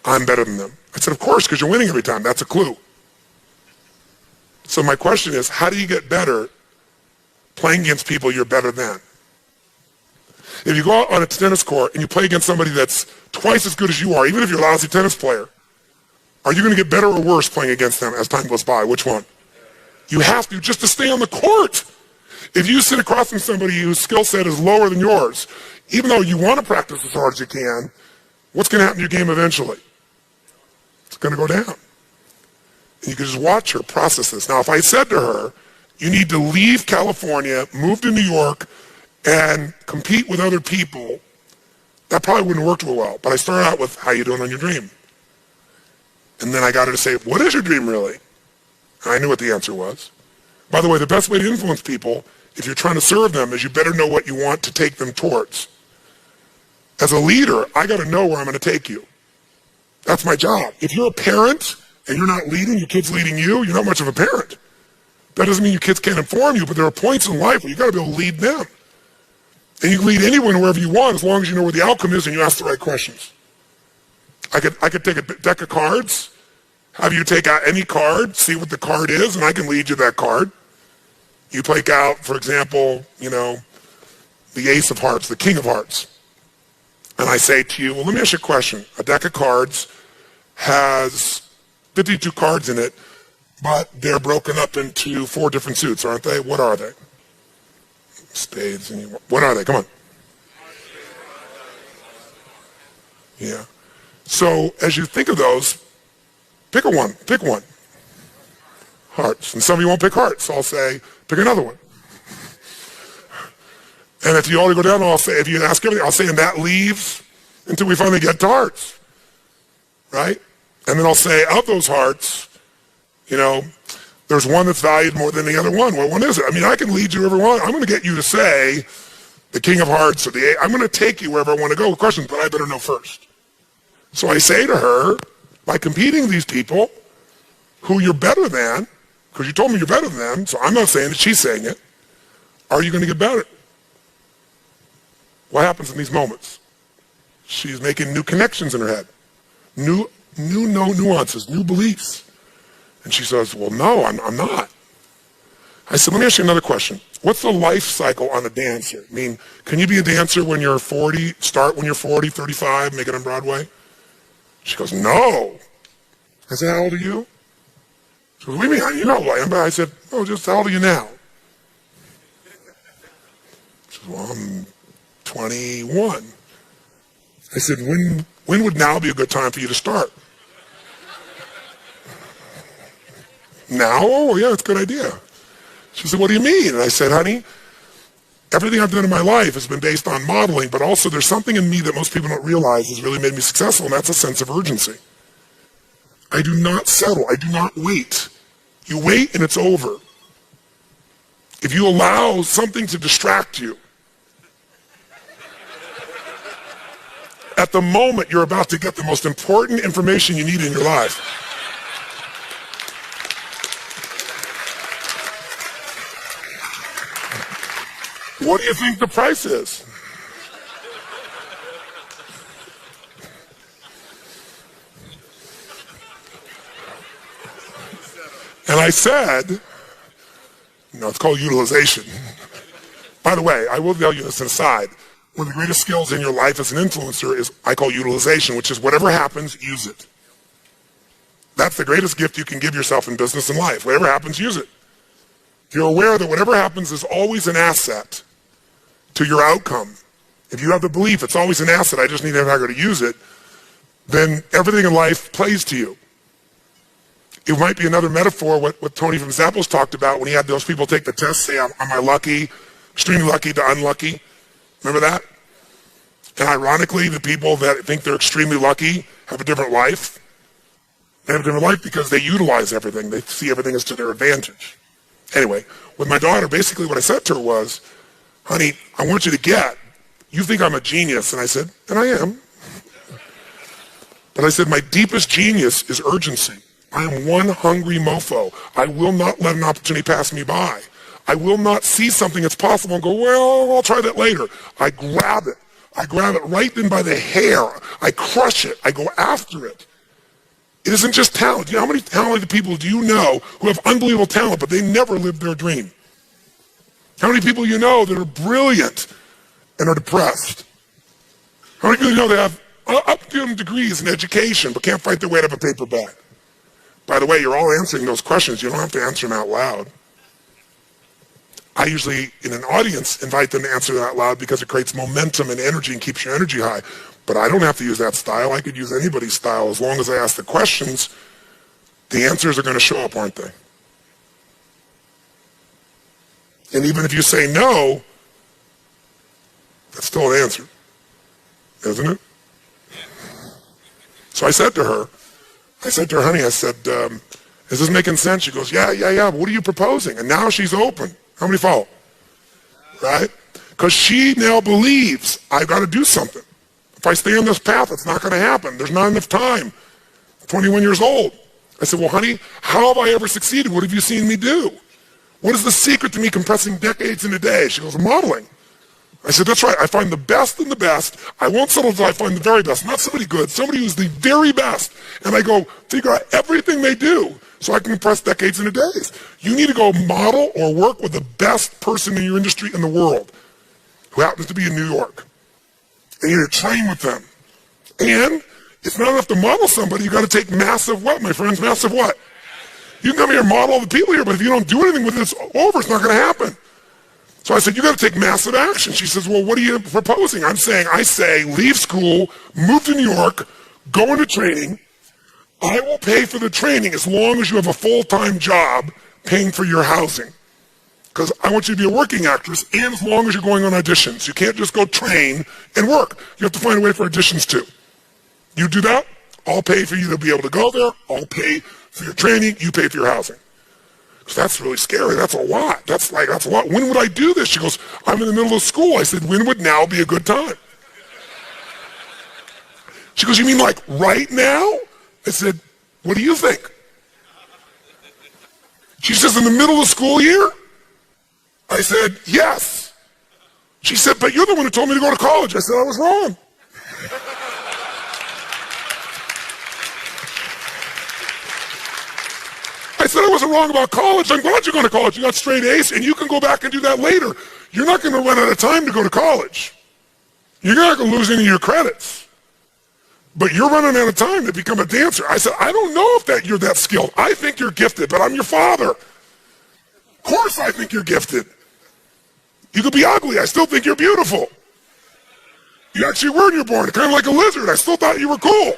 I'm better than them. I said, of course, because you're winning every time. That's a clue. So my question is, how do you get better playing against people you're better than? If you go out on a tennis court and you play against somebody that's twice as good as you are, even if you're a lousy tennis player, are you going to get better or worse playing against them as time goes by? Which one? You have to, just to stay on the court. If you sit across from somebody whose skill set is lower than yours, even though you want to practice as hard as you can, what's going to happen to your game eventually? It's going to go down. And you can just watch her process this. Now, if I said to her, you need to leave California, move to New York, and compete with other people, that probably wouldn't work too well. But I started out with, how you doing on your dream? And then I got her to say, what is your dream really? And I knew what the answer was. By the way, the best way to influence people, if you're trying to serve them, is you better know what you want to take them towards. As a leader, I got to know where I'm going to take you. That's my job. If you're a parent and you're not leading, your kid's leading you, you're not much of a parent. That doesn't mean your kids can't inform you, but there are points in life where you got to be able to lead them. And you can lead anyone wherever you want, as long as you know where the outcome is and you ask the right questions. I could take a deck of cards, have you take out any card, see what the card is, and I can lead you that card. You take out, for example, the Ace of Hearts, the King of Hearts. And I say to you, well, let me ask you a question. A deck of cards has 52 cards in it, but they're broken up into 4 different suits, aren't they? What are they? Spades. What are they? Come on. Yeah. So as you think of those, pick one. Pick one. Hearts. And some of you won't pick hearts, so I'll say, pick another one. And if you only go down, I'll say, if you ask everything, I'll say, and that leaves until we finally get to hearts. Right? And then I'll say, of those hearts, there's one that's valued more than the other one. What one is it? I mean, I can lead you everyone. I'm going to get you to say the King of Hearts or I'm going to take you wherever I want to go with questions, but I better know first. So I say to her, by competing with these people who you're better than, because you told me you're better than them, so I'm not saying it, she's saying it, are you going to get better? What happens in these moments? She's making new connections in her head, new nuances, new beliefs. And she says, well, no, I'm not. I said, let me ask you another question. What's the life cycle on a dancer? I mean, can you be a dancer when you're 40, start when you're 40, 35, make it on Broadway? She goes, no. I said, how old are you? She goes, what do you mean? You know who I am. But I said, oh, just how old are you now? She said, well, I'm 21. I said, when would now be a good time for you to start? Now? Oh, yeah, it's a good idea. She said, what do you mean? And I said, honey, everything I've done in my life has been based on modeling, but also there's something in me that most people don't realize has really made me successful, and that's a sense of urgency. I do not settle. I do not wait. You wait and it's over. If you allow something to distract you, at the moment you're about to get the most important information you need in your life. What do you think the price is? And I said, no, it's called utilization. By the way, I will tell you this aside. One of the greatest skills in your life as an influencer is I call utilization, which is whatever happens, use it. That's the greatest gift you can give yourself in business and life. Whatever happens, use it. If you're aware that whatever happens is always an asset to your outcome, if you have the belief it's always an asset, I just need to know how to use it, then everything in life plays to you. It might be another metaphor, what Tony from Zappos talked about when he had those people take the test, say, am I lucky, extremely lucky to unlucky? Remember that? And ironically, the people that think they're extremely lucky have a different life. They have a different life because they utilize everything. They see everything as to their advantage. Anyway, with my daughter, basically what I said to her was, honey, I want you to get, you think I'm a genius. And I said, and I am. But I said, my deepest genius is urgency. I am one hungry mofo. I will not let an opportunity pass me by. I will not see something that's possible and go, well, I'll try that later. I grab it. I grab it right then by the hair. I crush it. I go after it. It isn't just talent. You know, how many talented people do you know who have unbelievable talent, but they never lived their dream? How many people you know that are brilliant and are depressed? How many people you know that have up-to degrees in education but can't fight their way out of a paper bag? By the way, you're all answering those questions. You don't have to answer them out loud. I usually, in an audience, invite them to answer them out loud because it creates momentum and energy and keeps your energy high. But I don't have to use that style. I could use anybody's style as long as I ask the questions. The answers are going to show up, aren't they? And even if you say no, that's still an answer, isn't it? So I said to her, honey, I said, is this making sense? She goes, yeah. What are you proposing? And now she's open. How many follow? Right? Because she now believes I've got to do something. If I stay on this path, it's not going to happen. There's not enough time. I'm 21 years old. I said, well, honey, how have I ever succeeded? What have you seen me do? What is the secret to me compressing decades in a day? She goes, modeling. I said, that's right. I find the best in the best. I won't settle until I find the very best. Not somebody good, somebody who's the very best. And I go, figure out everything they do so I can compress decades into days. You need to go model or work with the best person in your industry in the world who happens to be in New York. And you need to train with them. And it's not enough to model somebody. You got to take massive what, my friends? Massive what? You can come here and model all the people here, but if you don't do anything with it, it's over. It's not going to happen. So I said, you got to take massive action. She says, well, what are you proposing? I say, leave school, move to New York, go into training. I will pay for the training as long as you have a full-time job paying for your housing. Because I want you to be a working actress, and as long as you're going on auditions. You can't just go train and work. You have to find a way for auditions too. You do that, I'll pay for you to be able to go there. I'll pay for your training. You pay for your housing. So that's really scary. That's a lot. That's a lot. When would I do this? She goes, I'm in the middle of school. I said, when would now be a good time? She goes, you mean like right now? I said, what do you think? She says, in the middle of the school year? I said, yes. She said, but you're the one who told me to go to college. I said, I was wrong. I said I wasn't wrong about college. I'm glad you're going to college. You got straight A's, and you can go back and do that later. You're not going to run out of time to go to college. You're not going to lose any of your credits. But you're running out of time to become a dancer. I said, I don't know if you're that skilled. I think you're gifted, but I'm your father. Of course I think you're gifted. You could be ugly. I still think you're beautiful. You actually were when you were born, kind of like a lizard. I still thought you were cool.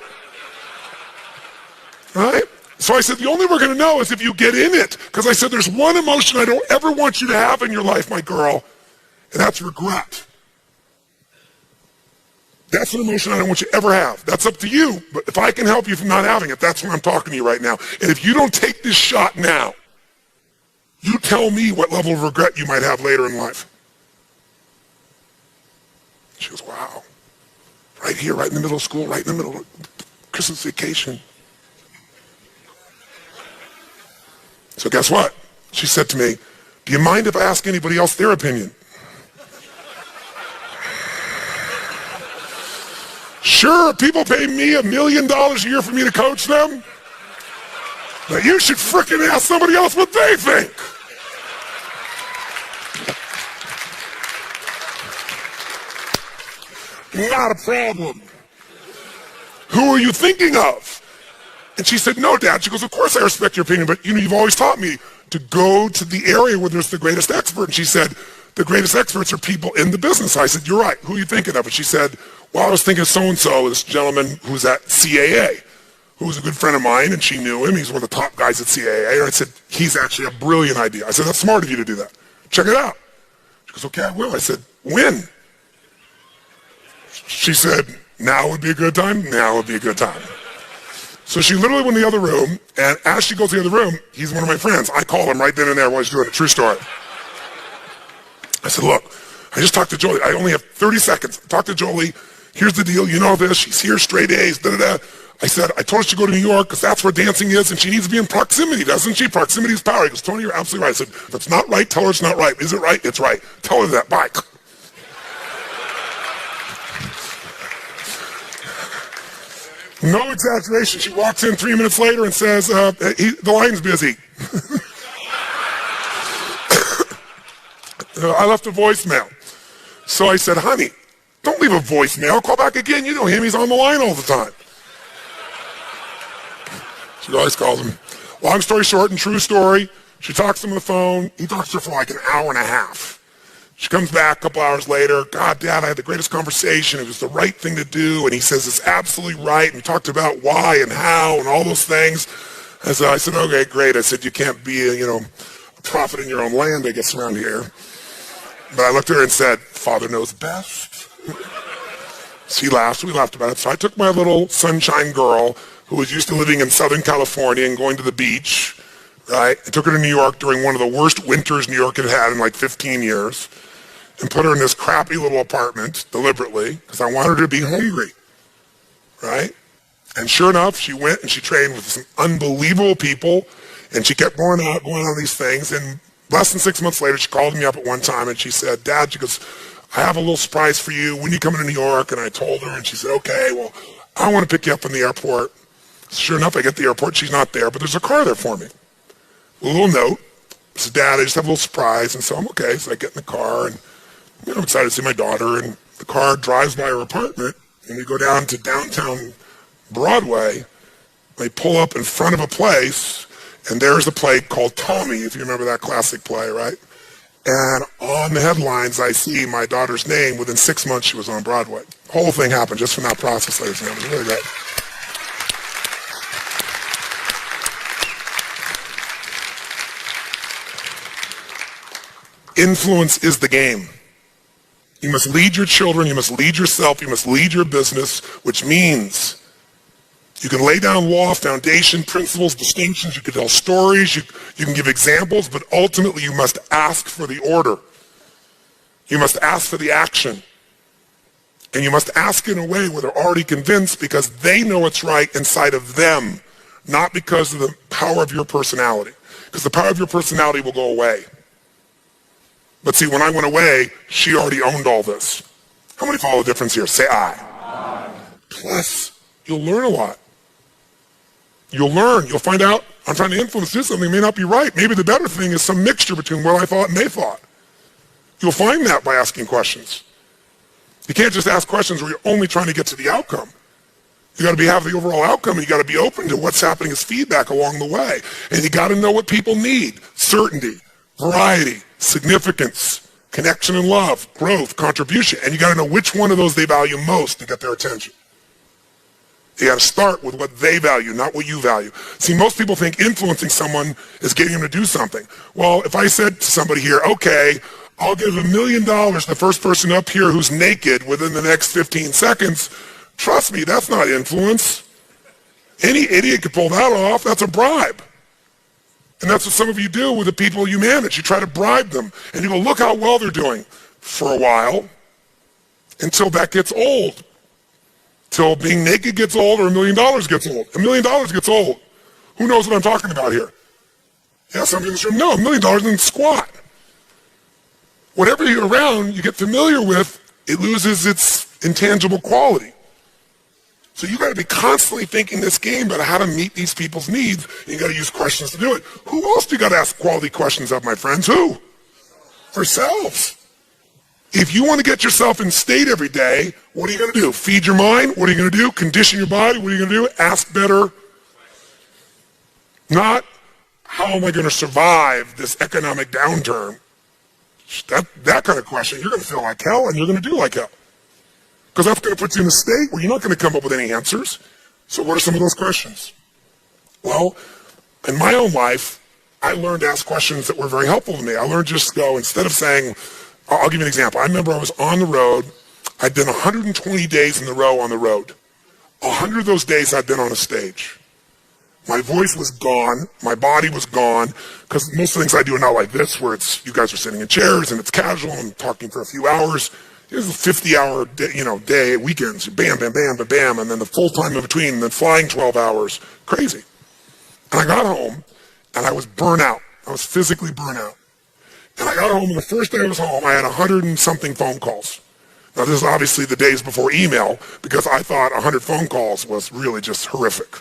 Right? So I said, the only way we're going to know is if you get in it. Because I said, there's one emotion I don't ever want you to have in your life, my girl, and that's regret. That's an emotion I don't want you to ever have. That's up to you. But if I can help you from not having it, that's what I'm talking to you right now. And if you don't take this shot now, you tell me what level of regret you might have later in life. She goes, wow. Right here, right in the middle of school, right in the middle of Christmas vacation. So guess what? She said to me, do you mind if I ask anybody else their opinion? Sure, people pay me $1 million a year for me to coach them. But you should frickin' ask somebody else what they think. Not a problem. Who are you thinking of? And she said, no, Dad. She goes, of course I respect your opinion, but you've always taught me to go to the area where there's the greatest expert. And she said, the greatest experts are people in the business. I said, you're right. Who are you thinking of? And she said, well, I was thinking of so-and-so, this gentleman who's at CAA, who was a good friend of mine, and she knew him. He's one of the top guys at CAA. And I said, he's actually a brilliant idea. I said, that's smart of you to do that. Check it out. She goes, okay, I will. I said, when? She said, now would be a good time? Now would be a good time. So she literally went in the other room, and as she goes to the other room, he's one of my friends. I called him right then and there while he's doing a true story. I said, look, I just talked to Jolie. I only have 30 seconds. I talked to Jolie. Here's the deal. You know this. She's here, straight A's, da-da-da. I said, I told her to go to New York because that's where dancing is, and she needs to be in proximity, doesn't she? Proximity is power. He goes, Tony, you're absolutely right. I said, if it's not right, tell her it's not right. Is it right? It's right. Tell her that. Bye. No exaggeration. She walks in 3 minutes later and says, the line's busy. I left a voicemail. So I said, honey, don't leave a voicemail. Call back again. You know him. He's on the line all the time. She always calls him. Long story short and true story, she talks to him on the phone. He talks to her for like an hour and a half. She comes back a couple hours later. God, Dad, I had the greatest conversation. It was the right thing to do. And he says it's absolutely right. And we talked about why and how and all those things. And so I said, okay, great. I said, you can't be a prophet in your own land, I guess, around here. But I looked at her and said, Father knows best. She laughed. We laughed about it. So I took my little sunshine girl who was used to living in Southern California and going to the beach, right? I took her to New York during one of the worst winters New York had had in like 15 years and put her in this crappy little apartment deliberately because I wanted her to be hungry, right? And sure enough, she went and she trained with some unbelievable people, and she kept going on these things. And less than 6 months later, she called me up at one time and she said, Dad, she goes, I have a little surprise for you. When you come to New York? And I told her, and she said, okay, well, I want to pick you up from the airport. Sure enough, I get to the airport. She's not there, but there's a car there for me. A little note. I said, Dad, I just have a little surprise. And so I'm okay. So I get in the car, and I'm excited to see my daughter. And the car drives by her apartment, and we go down to downtown Broadway. They pull up in front of a place, and there's a play called Tommy, if you remember that classic play, right? And on the headlines, I see my daughter's name. Within 6 months, she was on Broadway. The whole thing happened just from that process, ladies and gentlemen. It was really great. Influence is the game. You must lead your children, you must lead yourself, you must lead your business, which means you can lay down law, foundation, principles, distinctions, you can tell stories, you can give examples, but ultimately you must ask for the order. You must ask for the action. And you must ask in a way where they're already convinced because they know it's right inside of them, not because of the power of your personality. Because the power of your personality will go away. But see, when I went away, she already owned all this. How many follow the difference here? Say aye. Plus, you'll learn a lot. You'll learn. You'll find out I'm trying to influence do something may not be right. Maybe the better thing is some mixture between what I thought and they thought. You'll find that by asking questions. You can't just ask questions where you're only trying to get to the outcome. You got to have the overall outcome, and you got to be open to what's happening as feedback along the way. And you got to know what people need: certainty, variety, significance, connection and love, growth, contribution. And you got to know which one of those they value most to get their attention. You got to start with what they value, not what you value. See, most people think influencing someone is getting them to do something. Well, if I said to somebody here, okay, I'll give $1 million to the first person up here who's naked within the next 15 seconds, trust me, that's not influence. Any idiot could pull that off. That's a bribe. And that's what some of you do with the people you manage. You try to bribe them, and you go, look how well they're doing for a while until that gets old. Till being naked gets old or $1 million gets old. $1 million gets old. Who knows what I'm talking about here? Yeah, some people say, no, $1 million isn't squat. Whatever you're around, you get familiar with, it loses its intangible quality. So you got to be constantly thinking this game about how to meet these people's needs. You got to use questions to do it. Who else do you got to ask quality questions of, my friends? Who? Ourselves. If you want to get yourself in state every day, what are you going to do? Feed your mind? What are you going to do? Condition your body? What are you going to do? Ask better. Not, how am I going to survive this economic downturn? That kind of question, you're going to feel like hell and you're going to do like hell. Because that's going to put you in a state where you're not going to come up with any answers. So what are some of those questions? Well, in my own life, I learned to ask questions that were very helpful to me. I learned just to go, instead of saying, I'll give you an example. I remember I was on the road. I'd done 120 days in a row on the road. 100 of those days I'd been on a stage. My voice was gone. My body was gone. Because most of the things I do are not like this, where it's you guys are sitting in chairs and it's casual and talking for a few hours. Here's a 50-hour day, weekends. Bam, bam, bam, bam, bam. And then the full time in between, and then flying 12 hours. Crazy. And I got home, and I was burnt out. I was physically burnt out. And I got home, and the first day I was home, I had 100 and something phone calls. Now, this is obviously the days before email, because I thought 100 phone calls was really just horrific.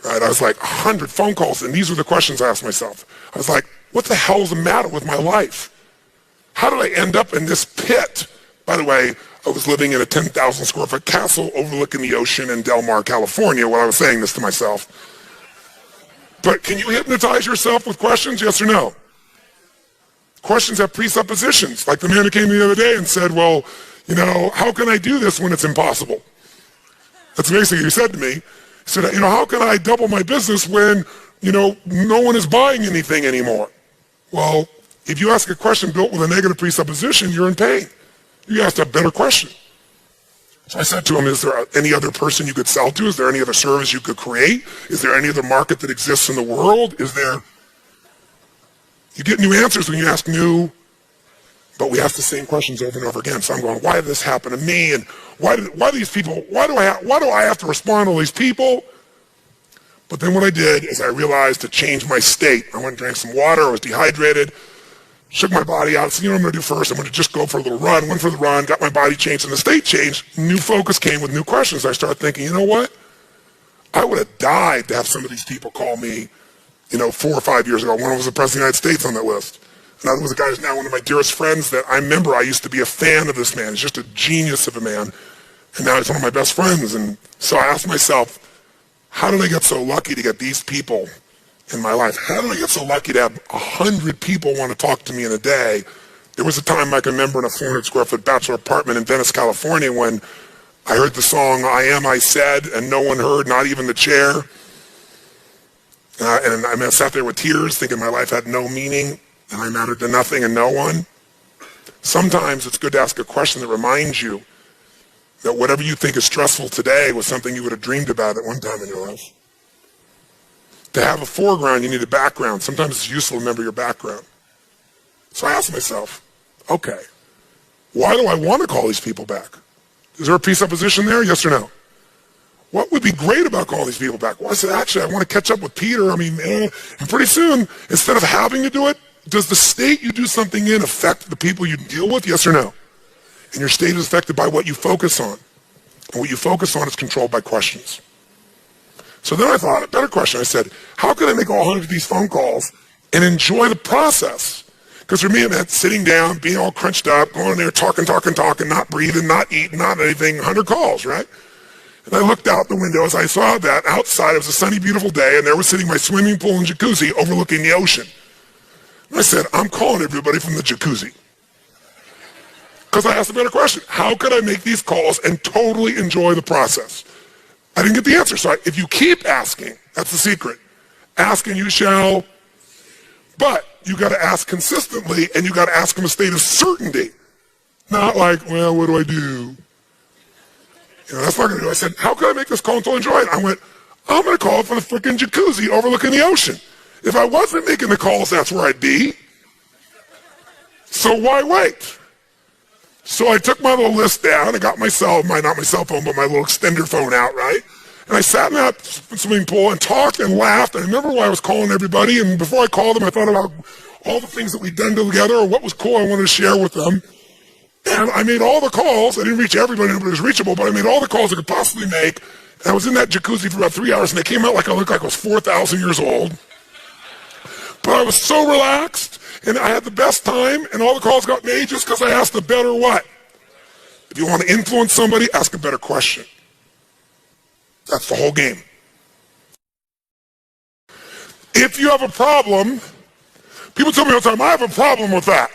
Right? I was like, 100 phone calls, and these were the questions I asked myself. I was like, what the hell is the matter with my life? How did I end up in this pit? By the way, I was living in a 10,000 square foot castle overlooking the ocean in Del Mar, California, when I was saying this to myself. But can you hypnotize yourself with questions, yes or no? Questions have presuppositions, like the man who came the other day and said, well, how can I do this when it's impossible? That's basically what he said to me. He said, how can I double my business when, no one is buying anything anymore? Well, if you ask a question built with a negative presupposition, you're in pain. You asked a better question. So I said to him, is there any other person you could sell to? Is there any other service you could create? Is there any other market that exists in the world? You get new answers when you ask new, but we ask the same questions over and over again. So I'm going, why did this happen to me? And why do I have to respond to all these people? But then what I did is I realized to change my state. I went and drank some water. I was dehydrated. Shook my body out. So what I'm going to do first? I'm going to just go for a little run. Went for the run, got my body changed, and the state changed. New focus came with new questions. I started thinking, you know what? I would have died to have some of these people call me 4 or 5 years ago. One was the President of the United States on that list. Another was a guy who's now one of my dearest friends that I remember I used to be a fan of this man. He's just a genius of a man. And now he's one of my best friends. And so I asked myself, how did I get so lucky to get these people in my life? How did I get so lucky to have 100 people want to talk to me in a day? There was a time I can remember in a 400 square foot bachelor apartment in Venice, California, when I heard the song, I Am, I Said, and no one heard, not even the chair. And I sat there with tears thinking my life had no meaning and I mattered to nothing and no one. Sometimes it's good to ask a question that reminds you that whatever you think is stressful today was something you would have dreamed about at one time in your life. To have a foreground, you need a background. Sometimes it's useful to remember your background. So I asked myself, okay, why do I want to call these people back? Is there a presupposition there, yes or no? What would be great about calling these people back? Well, I said, actually, I want to catch up with Peter. And pretty soon, instead of having to do it, does the state you do something in affect the people you deal with, yes or no? And your state is affected by what you focus on. And what you focus on is controlled by questions. So then I thought, a better question. I said, how can I make all 100 of these phone calls and enjoy the process? Because for me, it meant sitting down, being all crunched up, going in there, talking, not breathing, not eating, not anything, 100 calls, right? And I looked out the window as I saw that outside. It was a sunny, beautiful day, and there was sitting my swimming pool and jacuzzi overlooking the ocean. And I said, I'm calling everybody from the jacuzzi. Because I asked a better question. How could I make these calls and totally enjoy the process? I didn't get the answer. So if you keep asking, that's the secret. Ask and you shall. But you got to ask consistently, and you got to ask from a state of certainty. Not like, well, what do I do? That's not going to do. I said, how can I make this call and totally enjoy it? I went, I'm going to call for the freaking jacuzzi overlooking the ocean. If I wasn't making the calls, that's where I'd be. So why wait? So I took my little list down and got not my cell phone, but my little extender phone out, right? And I sat in that swimming pool and talked and laughed. And I remember why I was calling everybody. And before I called them, I thought about all the things that we'd done together or what was cool I wanted to share with them. And I made all the calls. I didn't reach everybody, nobody was reachable, but I made all the calls I could possibly make. And I was in that jacuzzi for about 3 hours, and they came out like I looked like I was 4,000 years old. But I was so relaxed, and I had the best time, and all the calls got made just because I asked a better what? If you want to influence somebody, ask a better question. That's the whole game. If you have a problem, people tell me all the time, I have a problem with that.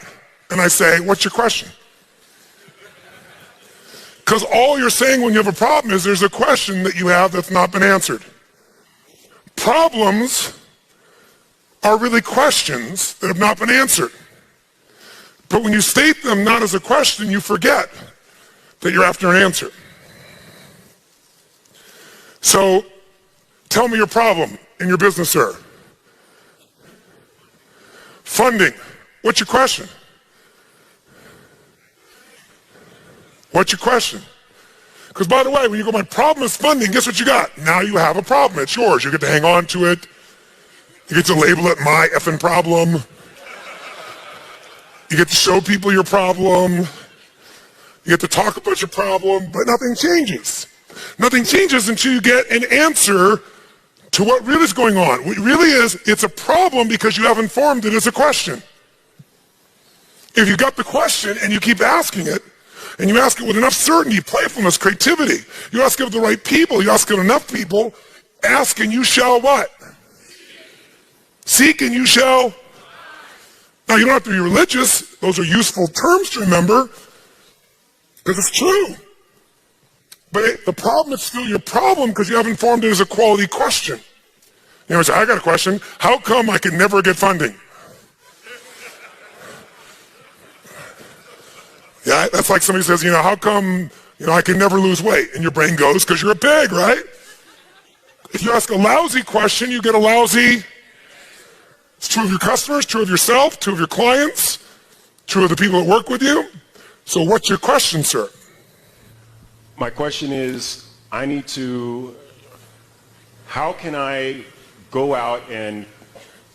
And I say, what's your question? Because all you're saying when you have a problem is there's a question that you have that's not been answered. Problems are really questions that have not been answered. But when you state them not as a question, you forget that you're after an answer. So, tell me your problem in your business, sir. Funding. What's your question? What's your question? Because by the way, when you go, my problem is funding, guess what you got? Now you have a problem. It's yours. You get to hang on to it. You get to label it my effing problem. You get to show people your problem. You get to talk about your problem, but nothing changes. Nothing changes until you get an answer to what really is going on. What really is, it's a problem because you haven't formed it as a question. If you got the question and you keep asking it, and you ask it with enough certainty, playfulness, creativity, you ask it of the right people, you ask it of enough people, ask and you shall what? Seek and you shall. Now you don't have to be religious. Those are useful terms to remember because it's true. But the problem is still your problem because you haven't formed it as a quality question. You know, say, I got a question. How come I can never get funding? Yeah, that's like somebody says, how come, I can never lose weight? And your brain goes, because you're a pig, right? If you ask a lousy question, you get a lousy. It's true of your customers, true of yourself, true of your clients, true of the people that work with you. So what's your question, sir? My question is, how can I go out and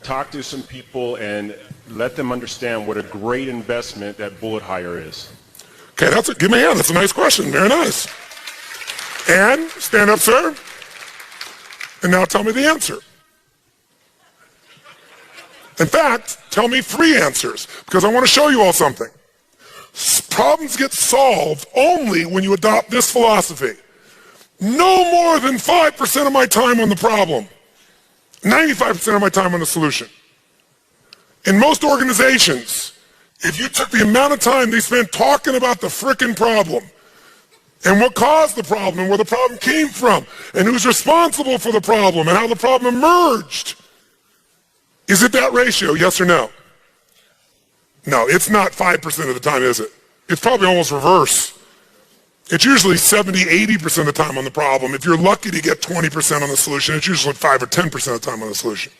talk to some people and let them understand what a great investment that bullet hire is? Okay, give me a hand. That's a nice question. Very nice. And stand up, sir. And now tell me the answer. In fact, tell me 3 answers because I want to show you all something. Problems get solved only when you adopt this philosophy. No more than 5% of my time on the problem. 95% of my time on the solution. In most organizations, if you took the amount of time they spent talking about the frickin' problem and what caused the problem and where the problem came from and who's responsible for the problem and how the problem emerged, is it that ratio, yes or no? No, it's not 5% of the time, is it? It's probably almost reverse. It's usually 70, 80% of the time on the problem. If you're lucky to get 20% on the solution, it's usually 5 or 10% of the time on the solution.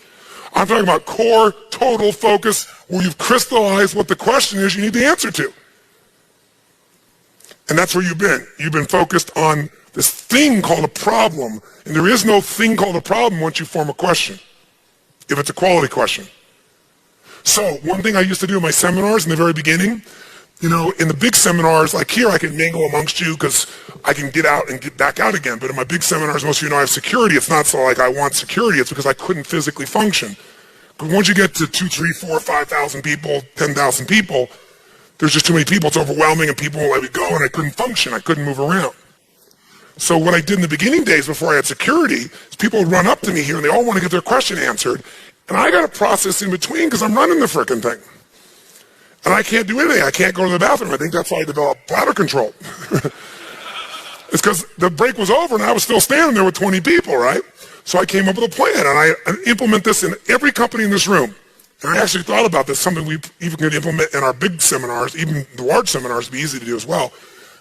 I'm talking about core, total focus, where you've crystallized what the question is you need the answer to. And that's where you've been. You've been focused on this thing called a problem, and there is no thing called a problem once you form a question, if it's a quality question. So one thing I used to do in my seminars in the very beginning You know, in the big seminars, like here, I can mingle amongst you because I can get out and get back out again. But in my big seminars, most of you know I have security. It's not so like I want security. It's because I couldn't physically function. Because once you get to 2, 3, 4, 5,000 people, 10,000 people, there's just too many people. It's overwhelming, and people won't let me go, and I couldn't function. I couldn't move around. So what I did in the beginning days before I had security is people would run up to me here, and they all want to get their question answered. And I got a process in between because I'm running the frickin' thing. And I can't do anything. I can't go to the bathroom. I think that's why I developed bladder control. It's because the break was over and I was still standing there with 20 people, right? So I came up with a plan, and I implement this in every company in this room. And I actually thought about this, something we even could implement in our big seminars, even the large seminars would be easy to do as well.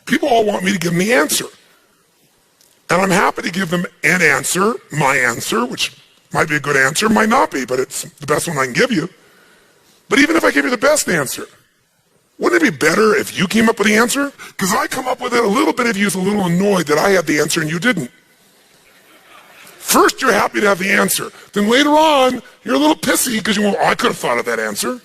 People all want me to give them the answer. And I'm happy to give them an answer, my answer, which might be a good answer, might not be, but it's the best one I can give you. But even if I give you the best answer, wouldn't it be better if you came up with the answer? Because I come up with it, a little bit of you is a little annoyed that I had the answer and you didn't. First, you're happy to have the answer. Then later on, you're a little pissy because you went, oh, I could have thought of that answer.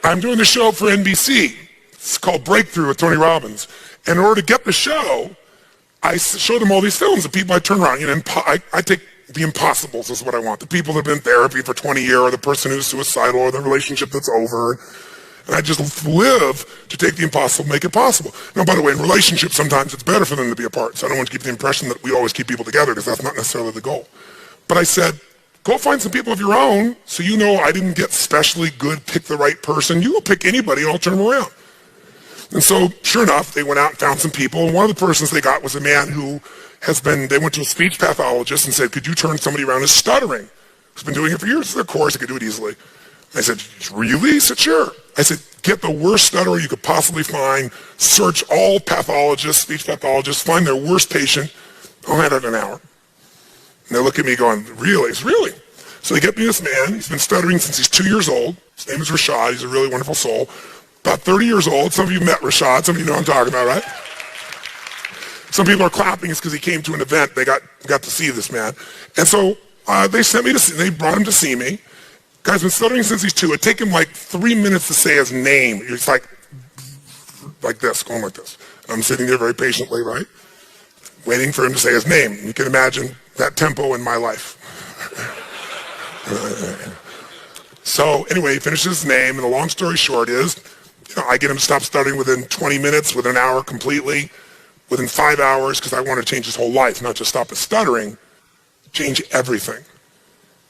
I'm doing the show for NBC. It's called Breakthrough with Tony Robbins. And in order to get the show, I show them all these films of people I turn around. You know, I take the impossibles is what I want. The people that have been in therapy for 20 years, or the person who's suicidal, or the relationship that's over. And I just live to take the impossible, make it possible. Now, by the way, in relationships, sometimes it's better for them to be apart. So I don't want to keep the impression that we always keep people together, because that's not necessarily the goal. But I said, go find some people of your own, so you know I didn't get specially good, pick the right person. You will pick anybody, and I'll turn them around. And so, sure enough, they went out and found some people. And one of the persons they got was a man who they went to a speech pathologist and said, could you turn somebody around who's stuttering? He's been doing it for years. He said, of course, I could do it easily. I said, really? He said, sure. I said, get the worst stutterer you could possibly find, search all pathologists, speech pathologists, find their worst patient. I'll have it in an hour. And they look at me going, really? It's really? So they get me this man. He's been stuttering since he's 2 years old. His name is Rashad. He's a really wonderful soul. About 30 years old. Some of you met Rashad. Some of you know what I'm talking about, right? Some people are clapping. It's because he came to an event. They got to see this man. And so they sent me to see, they brought him to see me. Guy's been stuttering since he's 2. It'd take him like 3 minutes to say his name. It's like this, going like this. I'm sitting there very patiently, right? Waiting for him to say his name. You can imagine that tempo in my life. So anyway, he finishes his name, and the long story short is, I get him to stop stuttering within 20 minutes, within an hour completely, within 5 hours, because I want to change his whole life, not just stop his stuttering, change everything.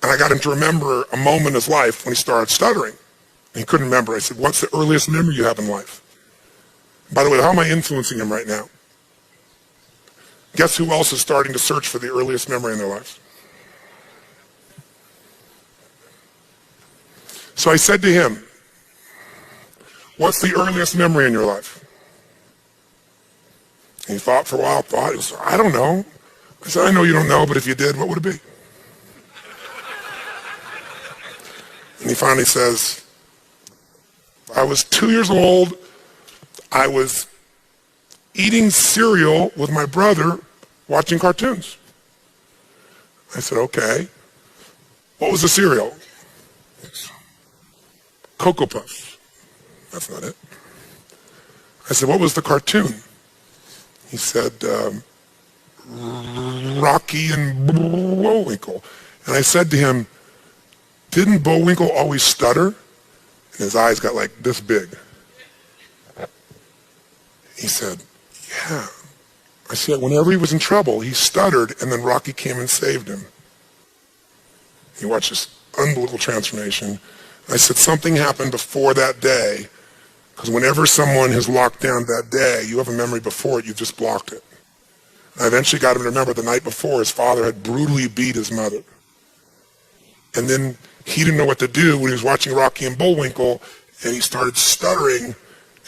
And I got him to remember a moment in his life when he started stuttering. And he couldn't remember. I said, what's the earliest memory you have in life? By the way, how am I influencing him right now? Guess who else is starting to search for the earliest memory in their life? So I said to him, what's the earliest memory in your life? And he thought for a while, he said, I don't know. I said, I know you don't know, but if you did, what would it be? And he finally says, I was 2 years old. I was eating cereal with my brother watching cartoons. I said, okay. What was the cereal? Cocoa Puffs. That's not it. I said, what was the cartoon? He said, Rocky and Bullwinkle. And I said to him, didn't Bullwinkle always stutter? And his eyes got like this big. He said, yeah. I said, whenever he was in trouble, he stuttered, and then Rocky came and saved him. He watched this unbelievable transformation. I said, something happened before that day, because whenever someone has locked down that day, you have a memory before it, you've just blocked it. I eventually got him to remember the night before his father had brutally beat his mother. And then he didn't know what to do when he was watching Rocky and Bullwinkle, and he started stuttering.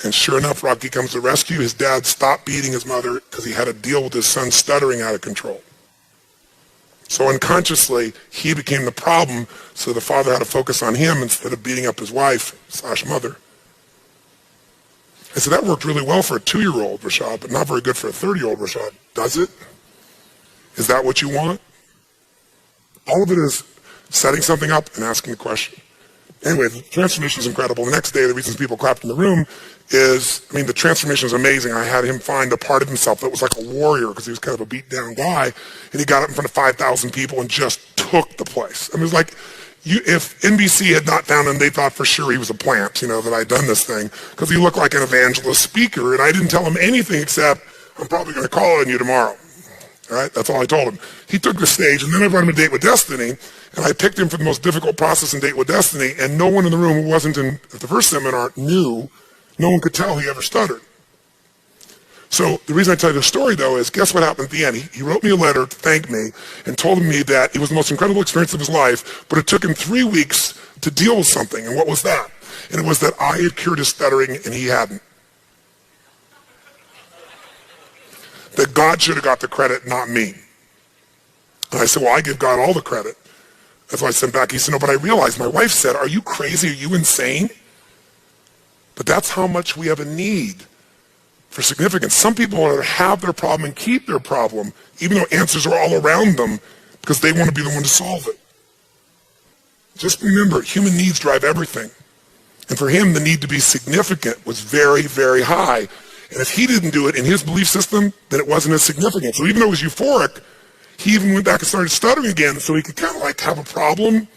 And sure enough, Rocky comes to rescue. His dad stopped beating his mother because he had to deal with his son stuttering out of control. So unconsciously, he became the problem, so the father had to focus on him instead of beating up his wife/mother. I said, that worked really well for a 2-year-old, Rashad, but not very good for a 30-year-old, Rashad. Does it? Is that what you want? All of it is setting something up and asking the question. Anyway, the transformation is incredible. The next day, the reasons people clapped in the room is, I mean, the transformation is amazing. I had him find a part of himself that was like a warrior because he was kind of a beat down guy, and he got up in front of 5,000 people and just took the place. I mean, it was like, if NBC had not found him, they thought for sure he was a plant, that I'd done this thing, because he looked like an evangelist speaker, and I didn't tell him anything except, I'm probably going to call on you tomorrow. All right, that's all I told him. He took the stage, and then I brought him a Date with Destiny, and I picked him for the most difficult process in Date with Destiny, and no one in the room who wasn't in the first seminar knew, no one could tell he ever stuttered. So the reason I tell you the story, though, is guess what happened at the end? He wrote me a letter to thank me and told me that it was the most incredible experience of his life, but it took him 3 weeks to deal with something. And what was that? And it was that I had cured his stuttering and he hadn't. That God should have got the credit, not me. And I said, well, I give God all the credit. That's why I sent back. He said, no, but I realized, my wife said, are you crazy? Are you insane? But that's how much we have a need for significance. Some people have their problem and keep their problem, even though answers are all around them, because they want to be the one to solve it. Just remember, human needs drive everything. And for him, the need to be significant was very, very high. And if he didn't do it in his belief system, then it wasn't as significant. So even though it was euphoric, he even went back and started stuttering again so he could kind of like have a problem.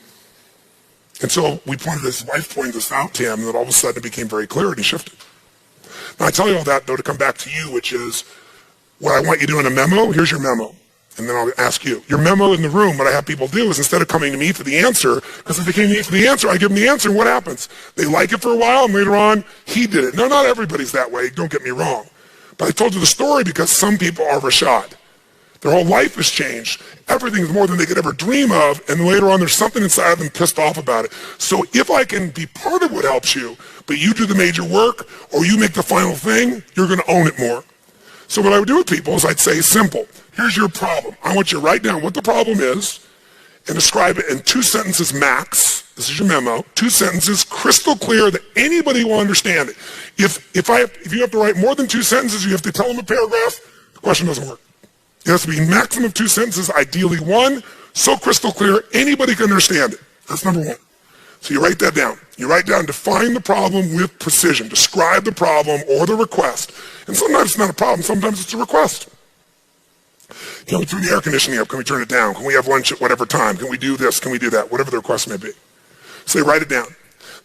And so his wife pointed this out to him, and then all of a sudden it became very clear and he shifted. Now I tell you all that, though, to come back to you, which is what I want you to do in a memo. Here's your memo. And then I'll ask you. Your memo in the room, what I have people do is instead of coming to me for the answer, because if they came to me for the answer, I give them the answer, and what happens? They like it for a while, and later on, he did it. No, not everybody's that way, don't get me wrong. But I told you the story because some people are Rashad. Their whole life has changed. Everything is more than they could ever dream of, and later on, there's something inside of them pissed off about it. So if I can be part of what helps you, but you do the major work, or you make the final thing, you're going to own it more. So what I would do with people is I'd say, simple. Here's your problem. I want you to write down what the problem is and describe it in 2 sentences max. This is your memo. 2 sentences, crystal clear that anybody will understand it. If you have to write more than 2 sentences, you have to tell them a paragraph, the question doesn't work. It has to be maximum 2 sentences, ideally 1, so crystal clear anybody can understand it. That's number 1. So you write that down. You write down, define the problem with precision. Describe the problem or the request. And sometimes it's not a problem, sometimes it's a request. Can we turn the air conditioning up? Can we turn it down? Can we have lunch at whatever time? Can we do this? Can we do that? Whatever the request may be. So they write it down.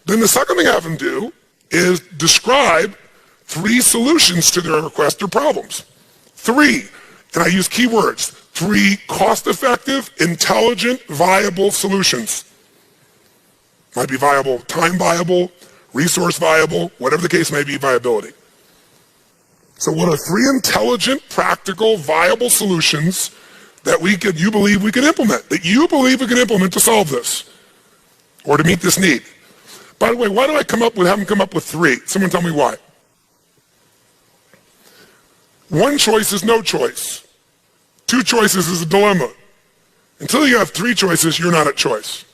Then the second thing I have them do is describe 3 solutions to their request or problems. 3, and I use keywords, 3 cost-effective, intelligent, viable solutions. Might be viable, time viable, resource viable, whatever the case may be, viability. So what are 3 intelligent, practical, viable solutions that you believe we can implement, to solve this, or to meet this need? By the way, why do I have them come up with 3? Someone tell me why. 1 choice is no choice. 2 choices is a dilemma. Until you have 3 choices, you're not at choice.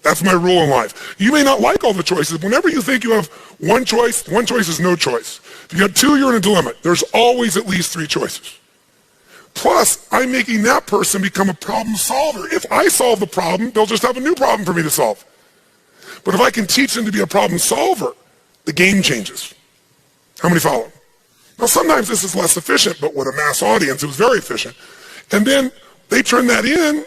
That's my rule in life. You may not like all the choices. Whenever you think you have 1 choice is no choice. If you have 2, you're in a dilemma. There's always at least 3 choices. Plus, I'm making that person become a problem solver. If I solve the problem, they'll just have a new problem for me to solve. But if I can teach them to be a problem solver, the game changes. How many follow? Now, sometimes this is less efficient, but with a mass audience, it was very efficient. And then they turn that in,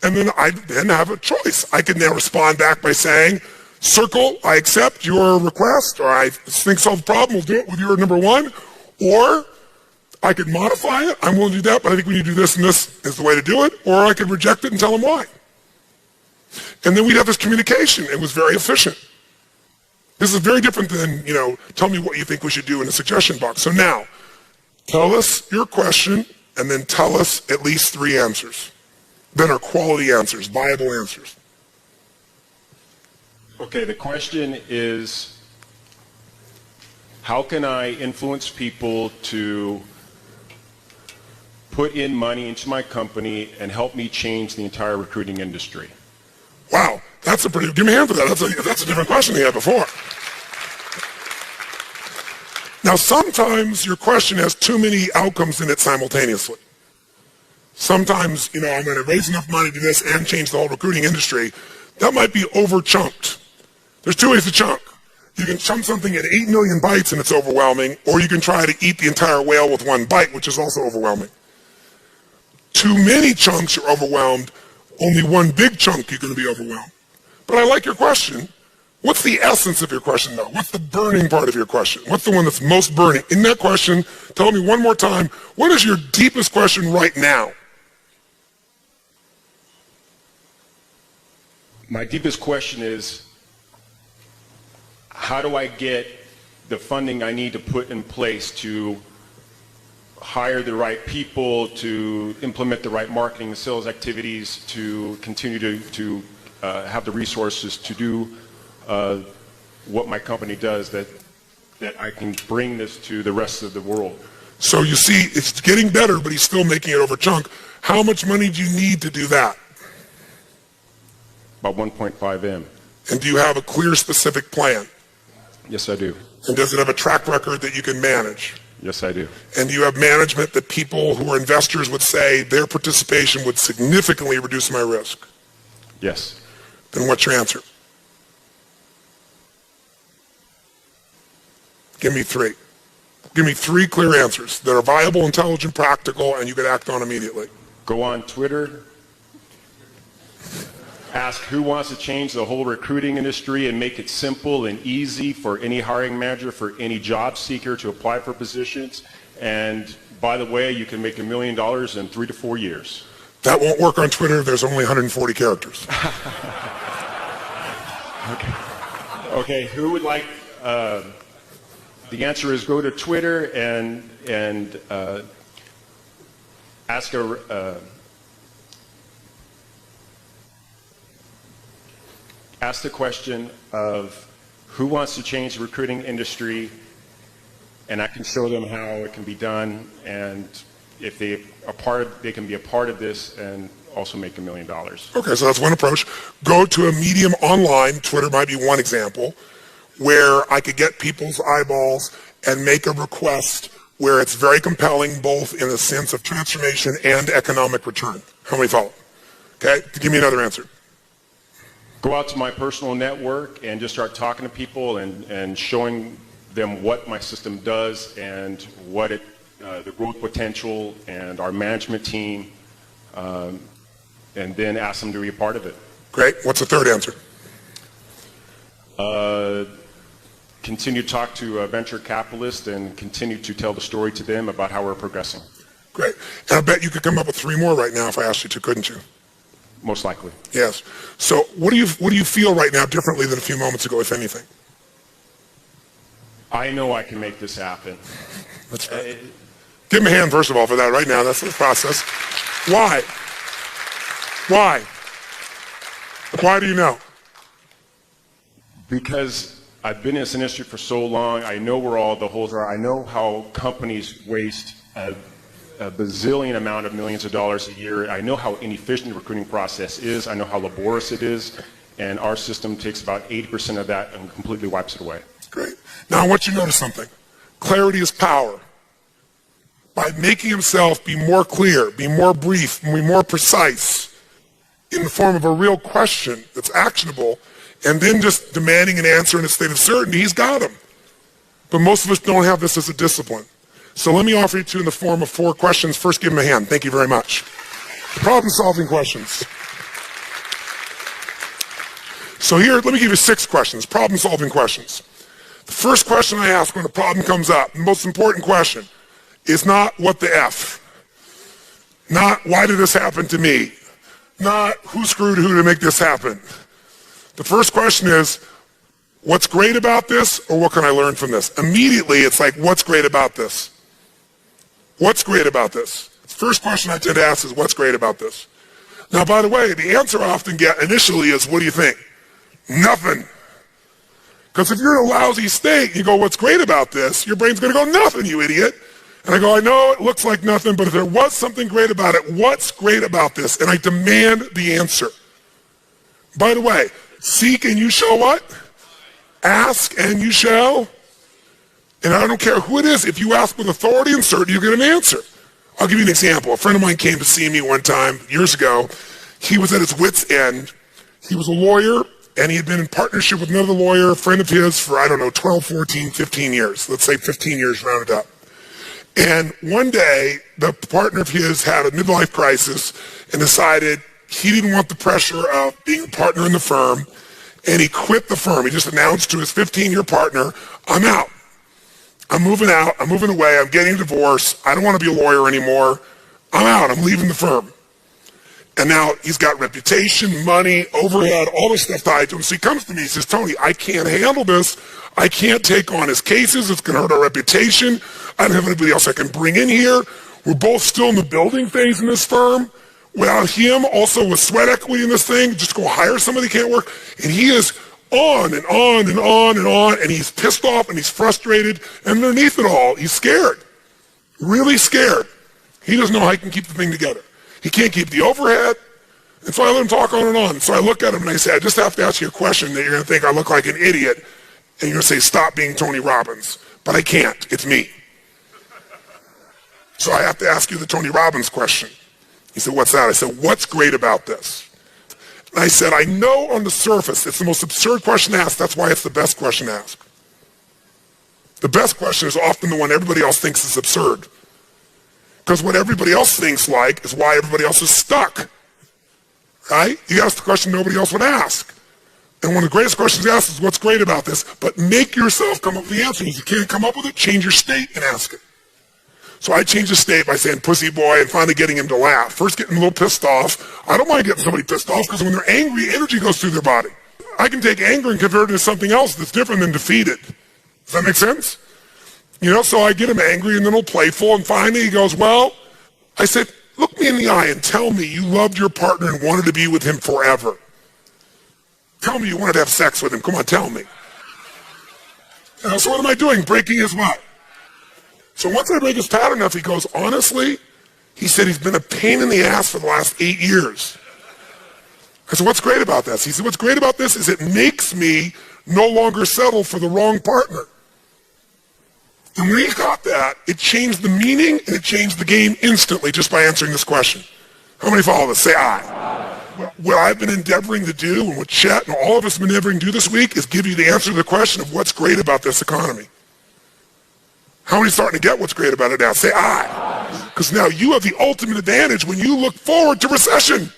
and then I have a choice. I can now respond back by saying, circle, I accept your request, or I think solve the problem, we'll do it with your number 1. Or I could modify it, I'm willing to do that, but I think we need to do this, and this is the way to do it. Or I could reject it and tell them why. And then we'd have this communication. It was very efficient. This is very different than, tell me what you think we should do in a suggestion box. So now, tell us your question, and then tell us at least 3 answers. Then are quality answers, viable answers. Okay, the question is, how can I influence people to put in money into my company and help me change the entire recruiting industry? Wow, give me a hand for that. That's a different question than you had before. Now, sometimes your question has too many outcomes in it simultaneously. Sometimes, I'm going to raise enough money to do this and change the whole recruiting industry. That might be over-chunked. There's two ways to chunk. You can chunk something at 8 million bites and it's overwhelming, or you can try to eat the entire whale with one bite, which is also overwhelming. Too many chunks, you're overwhelmed. Only one big chunk, you're going to be overwhelmed. But I like your question. What's the essence of your question, though? What's the burning part of your question? What's the one that's most burning? In that question, tell me one more time, what is your deepest question right now? My deepest question is, how do I get the funding I need to put in place to hire the right people, to implement the right marketing and sales activities, to continue to have the resources to do what my company does, that I can bring this to the rest of the world. So you see, it's getting better, but he's still making it over chunk. How much money do you need to do that? About 1.5 M. And do you have a clear, specific plan? Yes, I do. And does it have a track record that you can manage? Yes, I do. And do you have management that people who are investors would say their participation would significantly reduce my risk? Yes. Then what's your answer? Give me three. Give me three clear answers that are viable, intelligent, practical, and you could act on immediately. Go on Twitter. Ask who wants to change the whole recruiting industry and make it simple and easy for any hiring manager, for any job seeker to apply for positions. And by the way, you can make $1 million in 3 to 4 years. That won't work on Twitter. There's only 140 characters. Okay. Who would like? The answer is go to Twitter and ask ask the question of who wants to change the recruiting industry, and I can show them how it can be done, and if they can be a part of this and also make $1 million. Okay, so that's one approach. Go to a medium online, Twitter might be one example, where I could get people's eyeballs and make a request where it's very compelling both in the sense of transformation and economic return. How many follow? Okay, give me another answer. Go out to my personal network and just start talking to people and showing them what my system does and what the growth potential and our management team, and then ask them to be a part of it. Great. What's the third answer? Continue to talk to venture capitalists and continue to tell the story to them about how we're progressing. Great. And I bet you could come up with 3 more right now if I asked you to, couldn't you? Most likely. Yes. So what do you feel right now differently than a few moments ago, if anything? I know I can make this happen. That's right. Give him a hand, first of all, for that right now. That's the process. Why? Why? Why do you know? Because I've been in this industry for so long. I know where all the holes are. I know how companies waste a bazillion amount of millions of dollars a year. I know how inefficient the recruiting process is. I know how laborious it is. And our system takes about 80% of that and completely wipes it away. Great. Now I want you to notice something. Clarity is power. By making himself be more clear, be more brief, be more precise in the form of a real question that's actionable, and then just demanding an answer in a state of certainty, he's got them. But most of us don't have this as a discipline. So let me offer you 2 in the form of 4 questions. First, give him a hand. Thank you very much. Problem-solving questions. So here, let me give you 6 questions, problem-solving questions. The first question I ask when a problem comes up, the most important question, is not what the F, not why did this happen to me, not who screwed who to make this happen. The first question is, what's great about this, or what can I learn from this? Immediately, it's like, what's great about this? What's great about this? The first question I tend to ask is, what's great about this? Now, by the way, the answer I often get initially is, what do you think? Nothing. Because if you're in a lousy state, you go, what's great about this? Your brain's going to go, nothing, you idiot. And I go, I know it looks like nothing, but if there was something great about it, what's great about this? And I demand the answer. By the way, seek and you shall what? Ask and you shall. And I don't care who it is, if you ask with authority and certainty, you get an answer. I'll give you an example. A friend of mine came to see me one time, years ago. He was at his wit's end. He was a lawyer, And he had been in partnership with another lawyer, a friend of his, for, 12, 14, 15 years. Let's say 15 years rounded up. And one day, the partner of his had a midlife crisis and decided he didn't want the pressure of being a partner in the firm, and he quit the firm. He just announced to his 15-year partner, I'm out. I'm moving out. I'm moving away. I'm getting a divorce. I don't want to be a lawyer anymore. I'm out. I'm leaving the firm. And now he's got reputation, money, overhead, all this stuff tied to him. So he comes to me, he says, Tony, I can't handle this. I can't take on his cases. It's going to hurt our reputation. I don't have anybody else I can bring in here. We're both still in the building phase in this firm. Without him, also with sweat equity in this thing, just go hire somebody who can't work. And he is on and on and on and on, and he's pissed off and he's frustrated. And underneath it all, he's scared, really scared. He doesn't know how he can keep the thing together. He can't keep the overhead. And so I let him talk on and on. So I look at him and I say, I just have to ask you a question that you're going to think I look like an idiot. And you're going to say, stop being Tony Robbins. But I can't. It's me. So I have to ask you the Tony Robbins question. He said, what's that? I said, what's great about this? And I said, I know on the surface it's the most absurd question to ask. That's why it's the best question to ask. The best question is often the one everybody else thinks is absurd. Because what everybody else thinks like is why everybody else is stuck. Right? You ask the question nobody else would ask. And one of the greatest questions to ask is what's great about this? But make yourself come up with the answer. If you can't come up with it, change your state and ask it. So I changed the state by saying pussy boy and finally getting him to laugh. First getting him a little pissed off. I don't mind getting somebody pissed off because when they're angry, energy goes through their body. I can take anger and convert it into something else that's different than defeated. Does that make sense? So I get him angry and then a little playful, and finally he goes, well, I said, look me in the eye and tell me you loved your partner and wanted to be with him forever. Tell me you wanted to have sex with him. Come on, tell me. So what am I doing? Breaking his what? So once I break his pattern enough, he goes, honestly, he said he's been a pain in the ass for the last 8 years. I said, what's great about this? He said, what's great about this is it makes me no longer settle for the wrong partner. And when he got that, it changed the meaning and it changed the game instantly just by answering this question. How many follow this? Say aye. What I've been endeavoring to do, and what Chet and all of us have been endeavoring to do this week, is give you the answer to the question of what's great about this economy. How many starting to get what's great about it now? Say aye. Because now you have the ultimate advantage when you look forward to recession.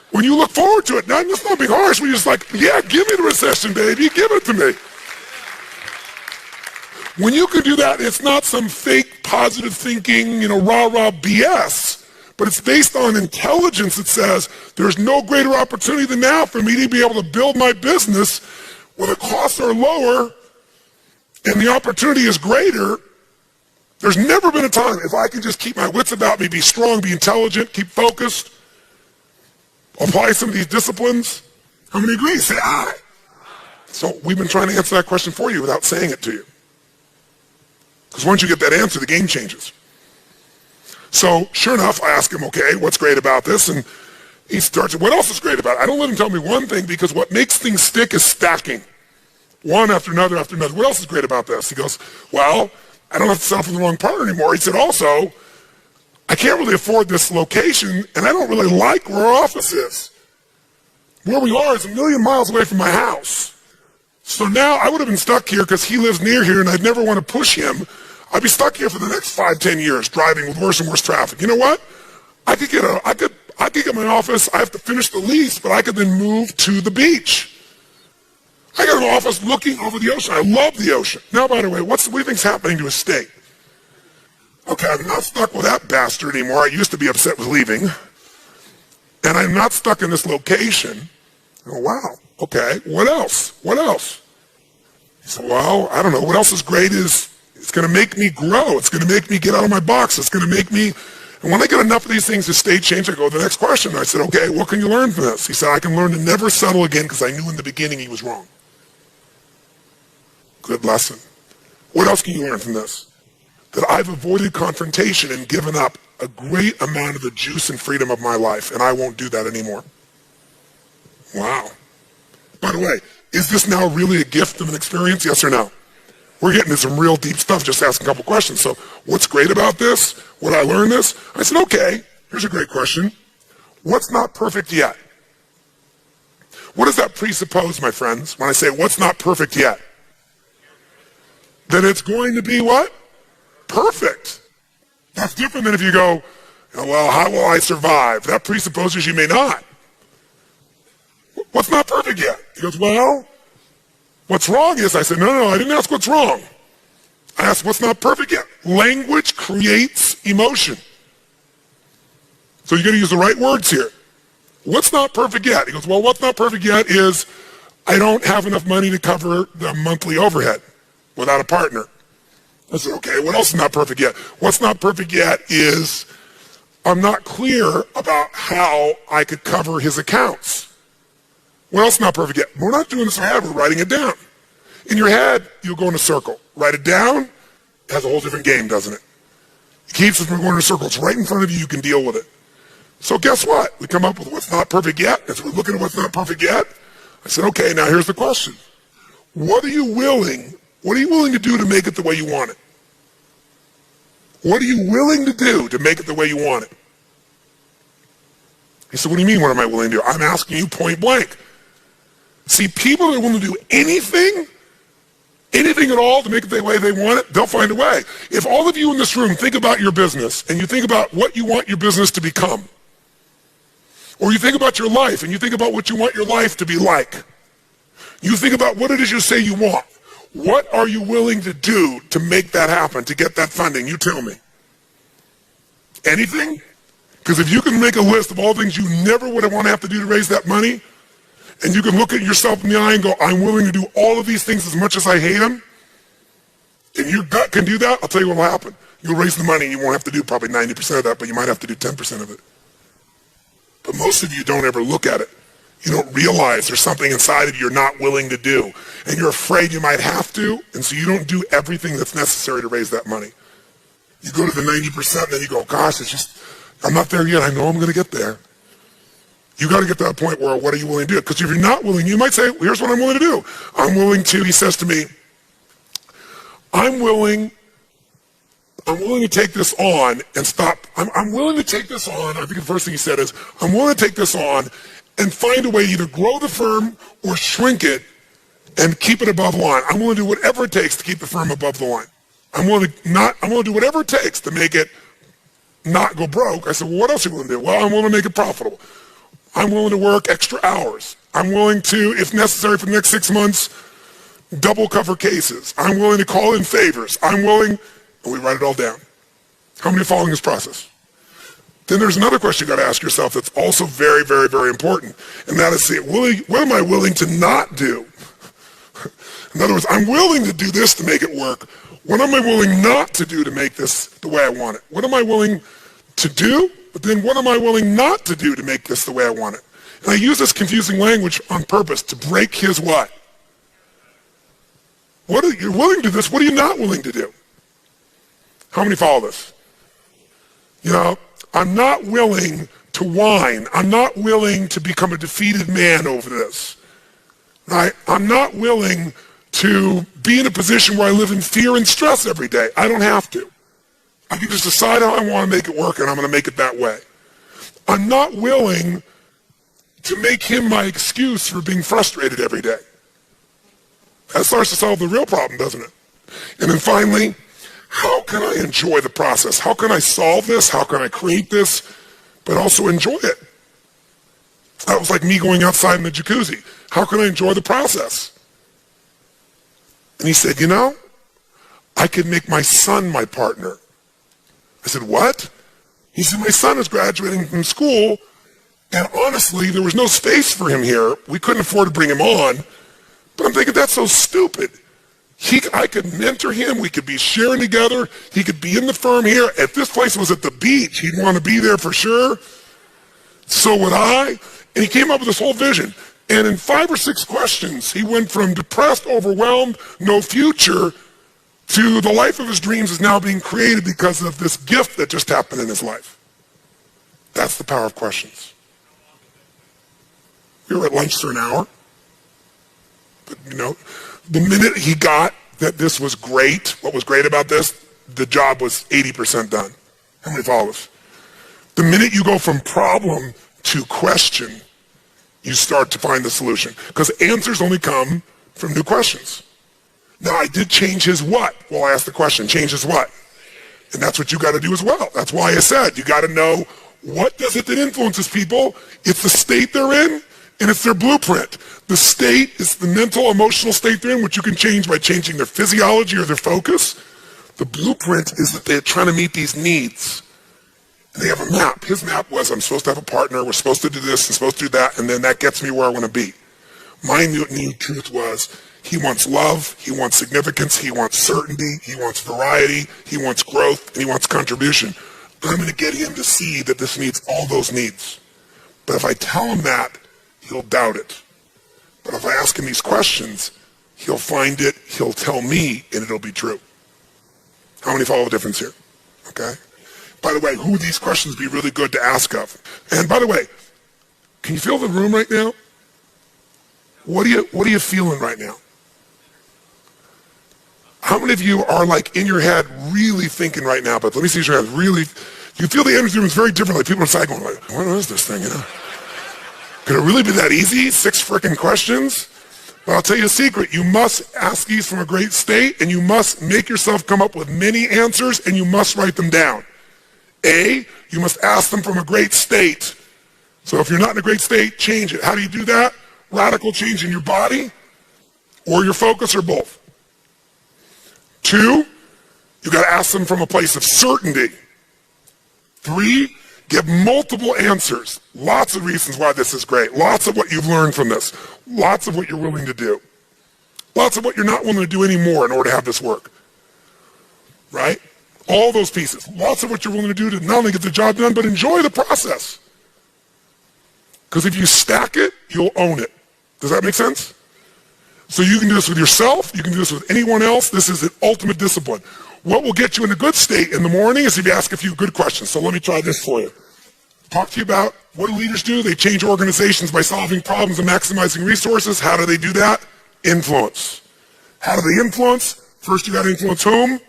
When you look forward to it, now it's not being harsh. We're just like, yeah, give me the recession, baby. Give it to me. When you can do that, it's not some fake positive thinking, rah-rah BS, but it's based on intelligence that says there's no greater opportunity than now for me to be able to build my business where the costs are lower and the opportunity is greater. There's never been a time, if I can just keep my wits about me, be strong, be intelligent, keep focused, apply some of these disciplines. How many agree? Say aye. So we've been trying to answer that question for you without saying it to you. Because once you get that answer, the game changes. So sure enough, I ask him, okay, what's great about this? And he starts, what else is great about it? I don't let him tell me one thing, because what makes things stick is stacking. One after another after another. What else is great about this? He goes, well, I don't have to settle for the wrong partner anymore. He said, also, I can't really afford this location, and I don't really like where our office is. Where we are is 1 million miles away from my house. So now I would have been stuck here because he lives near here and I'd never want to push him. I'd be stuck here for the next 5-10 years driving with worse and worse traffic. You know what? I could get my office. I have to finish the lease, but I could then move to the beach. I got an office looking over the ocean. I love the ocean. Now, by the way, what do you think's happening to a state? Okay, I'm not stuck with that bastard anymore. I used to be upset with leaving. And I'm not stuck in this location. Oh, wow. Okay, what else? What else? He said, well, I don't know. What else is great is it's going to make me grow. It's going to make me get out of my box. It's going to make me, and when I get enough of these things to state change, I go to the next question. I said, okay, what can you learn from this? He said, I can learn to never settle again because I knew in the beginning he was wrong. Good lesson. What else can you learn from this? That I've avoided confrontation and given up a great amount of the juice and freedom of my life, and I won't do that anymore. Wow. By the way, is this now really a gift of an experience? Yes or no? We're getting into some real deep stuff, just asking a couple questions. So what's great about this? Would I learn this? I said, okay, here's a great question. What's not perfect yet? What does that presuppose, my friends, when I say what's not perfect yet? That it's going to be what? Perfect. That's different than if you go, well, how will I survive? That presupposes you may not. What's not perfect yet? He goes, well, what's wrong is, I said, no, I didn't ask what's wrong. I asked what's not perfect yet. Language creates emotion. So you got to use the right words here. What's not perfect yet? He goes, well, what's not perfect yet is I don't have enough money to cover the monthly overhead without a partner. I said, okay, what else is not perfect yet? What's not perfect yet is I'm not clear about how I could cover his accounts. What else is not perfect yet? We're not doing this right, we're writing it down. In your head, you'll go in a circle. Write it down, it has a whole different game, doesn't it? It keeps us from going in a circle. It's right in front of you, you can deal with it. So guess what? We come up with what's not perfect yet. As we're looking at what's not perfect yet, I said, okay, now here's the question. What are you willing to do to make it the way you want it? What are you willing to do to make it the way you want it? He said, what do you mean, what am I willing to do? I'm asking you point blank. See, people that are willing to do anything at all to make it the way they want it, they'll find a way. If all of you in this room think about your business and you think about what you want your business to become, or you think about your life and you think about what you want your life to be like, you think about what it is you say you want, what are you willing to do to make that happen, to get that funding? You tell me. Anything? Because if you can make a list of all things you never would want to have to do to raise that money, and you can look at yourself in the eye and go, I'm willing to do all of these things as much as I hate them, and your gut can do that, I'll tell you what will happen. You'll raise the money and you won't have to do probably 90% of that, but you might have to do 10% of it. But most of you don't ever look at it. You don't realize there's something inside of you you're not willing to do, and you're afraid you might have to, and so you don't do everything that's necessary to raise that money. You go to the 90%, and then you go, gosh, I'm not there yet. I know I'm going to get there. You got to get to that point where what are you willing to do? Because if you're not willing, you might say, here's what I'm willing to do. I'm willing to, he says to me, I'm willing to take this on and stop. I'm willing to take this on. I think the first thing he said is, I'm willing to take this on and find a way to either grow the firm or shrink it and keep it above the line. I'm willing to do whatever it takes to keep the firm above the line. I'm willing to do whatever it takes to make it not go broke. I said, well, what else are you willing to do? Well, I'm willing to make it profitable. I'm willing to work extra hours. I'm willing to, if necessary for the next 6 months, double cover cases. I'm willing to call in favors. I'm willing, and we write it all down. How many are following this process? Then there's another question you got to ask yourself that's also very, very, very important, and that is, what am I willing to not do? In other words, I'm willing to do this to make it work. What am I willing not to do to make this the way I want it? What am I willing to do? But then what am I willing not to do to make this the way I want it? And I use this confusing language on purpose to break his what? What are you willing to do this? What are you not willing to do? How many follow this? I'm not willing to whine. I'm not willing to become a defeated man over this. Right? I'm not willing to be in a position where I live in fear and stress every day. I don't have to. I can just decide how I want to make it work, and I'm going to make it that way. I'm not willing to make him my excuse for being frustrated every day. That starts to solve the real problem, doesn't it? And then finally, how can I enjoy the process? How can I solve this? How can I create this, but also enjoy it? That was like me going outside in the jacuzzi. How can I enjoy the process? And he said, I could make my son my partner. I said, what? He said, my son is graduating from school, and honestly, there was no space for him here. We couldn't afford to bring him on. But I'm thinking, that's so stupid. I could mentor him. We could be sharing together. He could be in the firm here. If this place was at the beach, he'd want to be there for sure. So would I. And he came up with this whole vision. And in 5 or 6 questions, he went from depressed, overwhelmed, no future, to the life of his dreams is now being created because of this gift that just happened in his life. That's the power of questions. We were at lunch for an hour. But, the minute he got that this was great, what was great about this, the job was 80% done. How many follow us? The minute you go from problem to question, you start to find the solution. Because answers only come from new questions. Now, I did change his what? Well, I asked the question, change his what? And that's what you got to do as well. That's why I said you got to know what does it that influences people. It's the state they're in, and it's their blueprint. The state is the mental, emotional state they're in, which you can change by changing their physiology or their focus. The blueprint is that they're trying to meet these needs. And they have a map. His map was, I'm supposed to have a partner, we're supposed to do this, I'm supposed to do that, and then that gets me where I want to be. My new truth was, he wants love, he wants significance, he wants certainty, he wants variety, he wants growth, and he wants contribution. I'm going to get him to see that this meets all those needs. But if I tell him that, he'll doubt it. But if I ask him these questions, he'll find it, he'll tell me, and it'll be true. How many follow the difference here? Okay? By the way, who would these questions be really good to ask of? And by the way, can you feel the room right now? What are you feeling right now? How many of you are like in your head really thinking right now, but let me see your head really, you feel the energy room is very different. Like people inside going like, what is this thing, you know? Could it really be that easy? 6 freaking questions? But I'll tell you a secret. You must ask these from a great state, and you must make yourself come up with many answers, and you must write them down. A, you must ask them from a great state. So if you're not in a great state, change it. How do you do that? Radical change in your body or your focus or both. 2, you got to ask them from a place of certainty. 3, give multiple answers. Lots of reasons why this is great. Lots of what you've learned from this. Lots of what you're willing to do. Lots of what you're not willing to do anymore in order to have this work. Right? All those pieces. Lots of what you're willing to do to not only get the job done, but enjoy the process. Because if you stack it, you'll own it. Does that make sense? So you can do this with yourself. You can do this with anyone else. This is an ultimate discipline. What will get you in a good state in the morning is if you ask a few good questions. So let me try this for you. Talk to you about what do leaders do? They change organizations by solving problems and maximizing resources. How do they do that? Influence. How do they influence? First, you got to influence whom?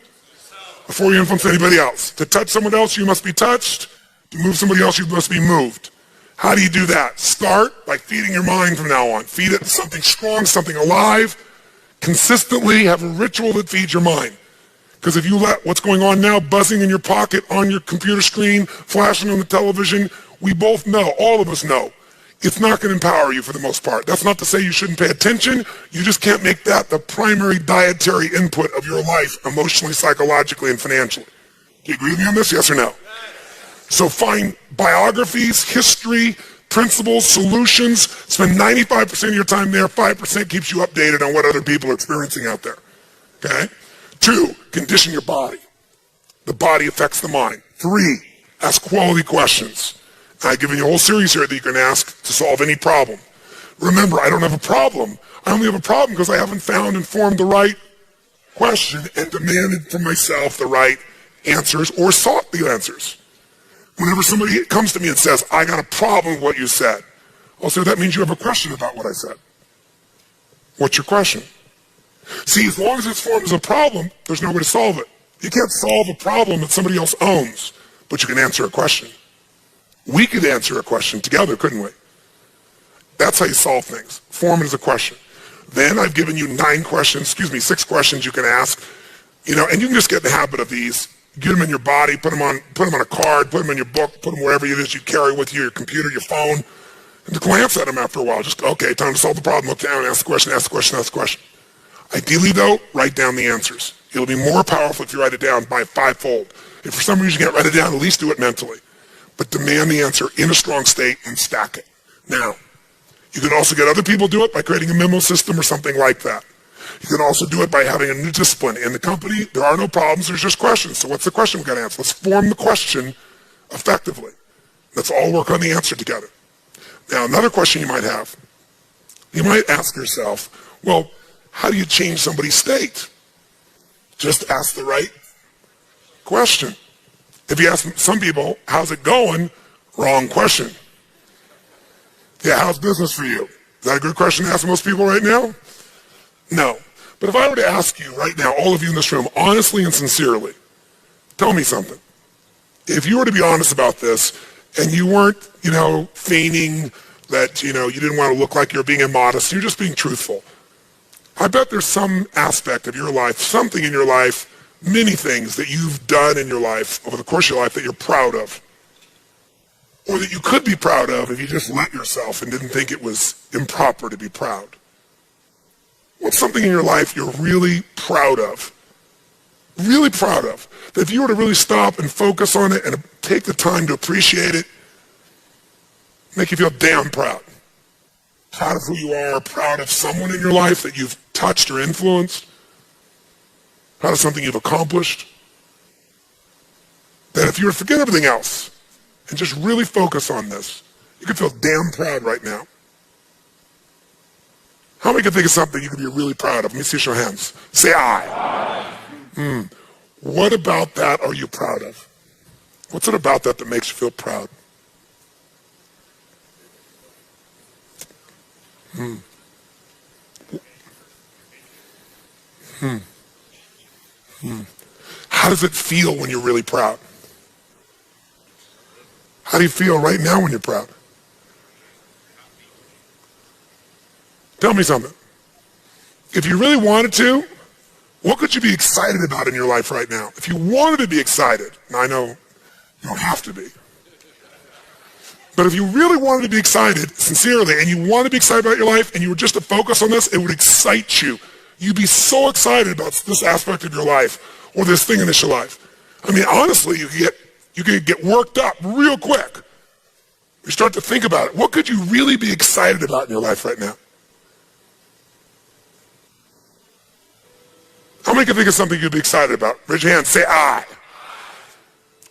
Before you influence anybody else. To touch someone else, you must be touched. To move somebody else, you must be moved. How do you do that? Start by feeding your mind from now on. Feed it something strong, something alive. Consistently have a ritual that feeds your mind. Because if you let what's going on now buzzing in your pocket, on your computer screen, flashing on the television, we both know, all of us know, it's not going to empower you for the most part. That's not to say you shouldn't pay attention. You just can't make that the primary dietary input of your life, emotionally, psychologically, and financially. Do you agree with me on this? Yes or no? So find biographies, history, principles, solutions. Spend 95% of your time there. 5% keeps you updated on what other people are experiencing out there. Okay? 2, condition your body. The body affects the mind. 3, ask quality questions. I've given you a whole series here that you can ask to solve any problem. Remember, I don't have a problem. I only have a problem because I haven't found and formed the right question and demanded from myself the right answers or sought the answers. Whenever somebody comes to me and says, I got a problem with what you said, I'll say, that means you have a question about what I said. What's your question? See, as long as it's formed as a problem, there's no way to solve it. You can't solve a problem that somebody else owns, but you can answer a question. We could answer a question together, couldn't we? That's how you solve things. Form it as a question. Then I've given you 6 questions you can ask, and you can just get in the habit of these. Get them in your body, put them on a card, put them in your book, put them wherever it is you carry with you, your computer, your phone, and to glance at them after a while. Just, okay, time to solve the problem. Look down, ask the question, ask the question, ask the question. Ideally, though, write down the answers. It'll be more powerful if you write it down by 5-fold. If for some reason you can't write it down, at least do it mentally. But demand the answer in a strong state and stack it. Now, you can also get other people to do it by creating a memo system or something like that. You can also do it by having a new discipline. In the company, there are no problems, there's just questions. So what's the question we've got to answer? Let's form the question effectively. Let's all work on the answer together. Now, another question you might have. You might ask yourself, well, how do you change somebody's state? Just ask the right question. If you ask some people, how's it going? Wrong question. Yeah, how's business for you? Is that a good question to ask most people right now? No. But if I were to ask you right now, all of you in this room, honestly and sincerely, tell me something. If you were to be honest about this, and you weren't, feigning that, you didn't want to look like you're being immodest. You're just being truthful. I bet there's some aspect of your life, something in your life, many things that you've done in your life over the course of your life that you're proud of. Or that you could be proud of if you just let yourself and didn't think it was improper to be proud. What's something in your life you're really proud of? Really proud of. That if you were to really stop and focus on it and take the time to appreciate it, make you feel damn proud. Proud of who you are, proud of someone in your life that you've touched or influenced, proud of something you've accomplished. That if you were to forget everything else and just really focus on this, you could feel damn proud right now. How many can think of something you could be really proud of? Let me see your hands. Say I. What about that are you proud of? What's it about that that makes you feel proud? How does it feel when you're really proud? How do you feel right now when you're proud? Tell me something. If you really wanted to, what could you be excited about in your life right now? If you wanted to be excited, now I know you don't have to be, but if you really wanted to be excited, sincerely, and you want to be excited about your life, and you were just to focus on this, it would excite you. You'd be so excited about this aspect of your life, or this thing in your life. I mean, honestly, you could get worked up real quick. You start to think about it. What could you really be excited about in your life right now? How many can think of something you'd be excited about? Raise your hand. Say I.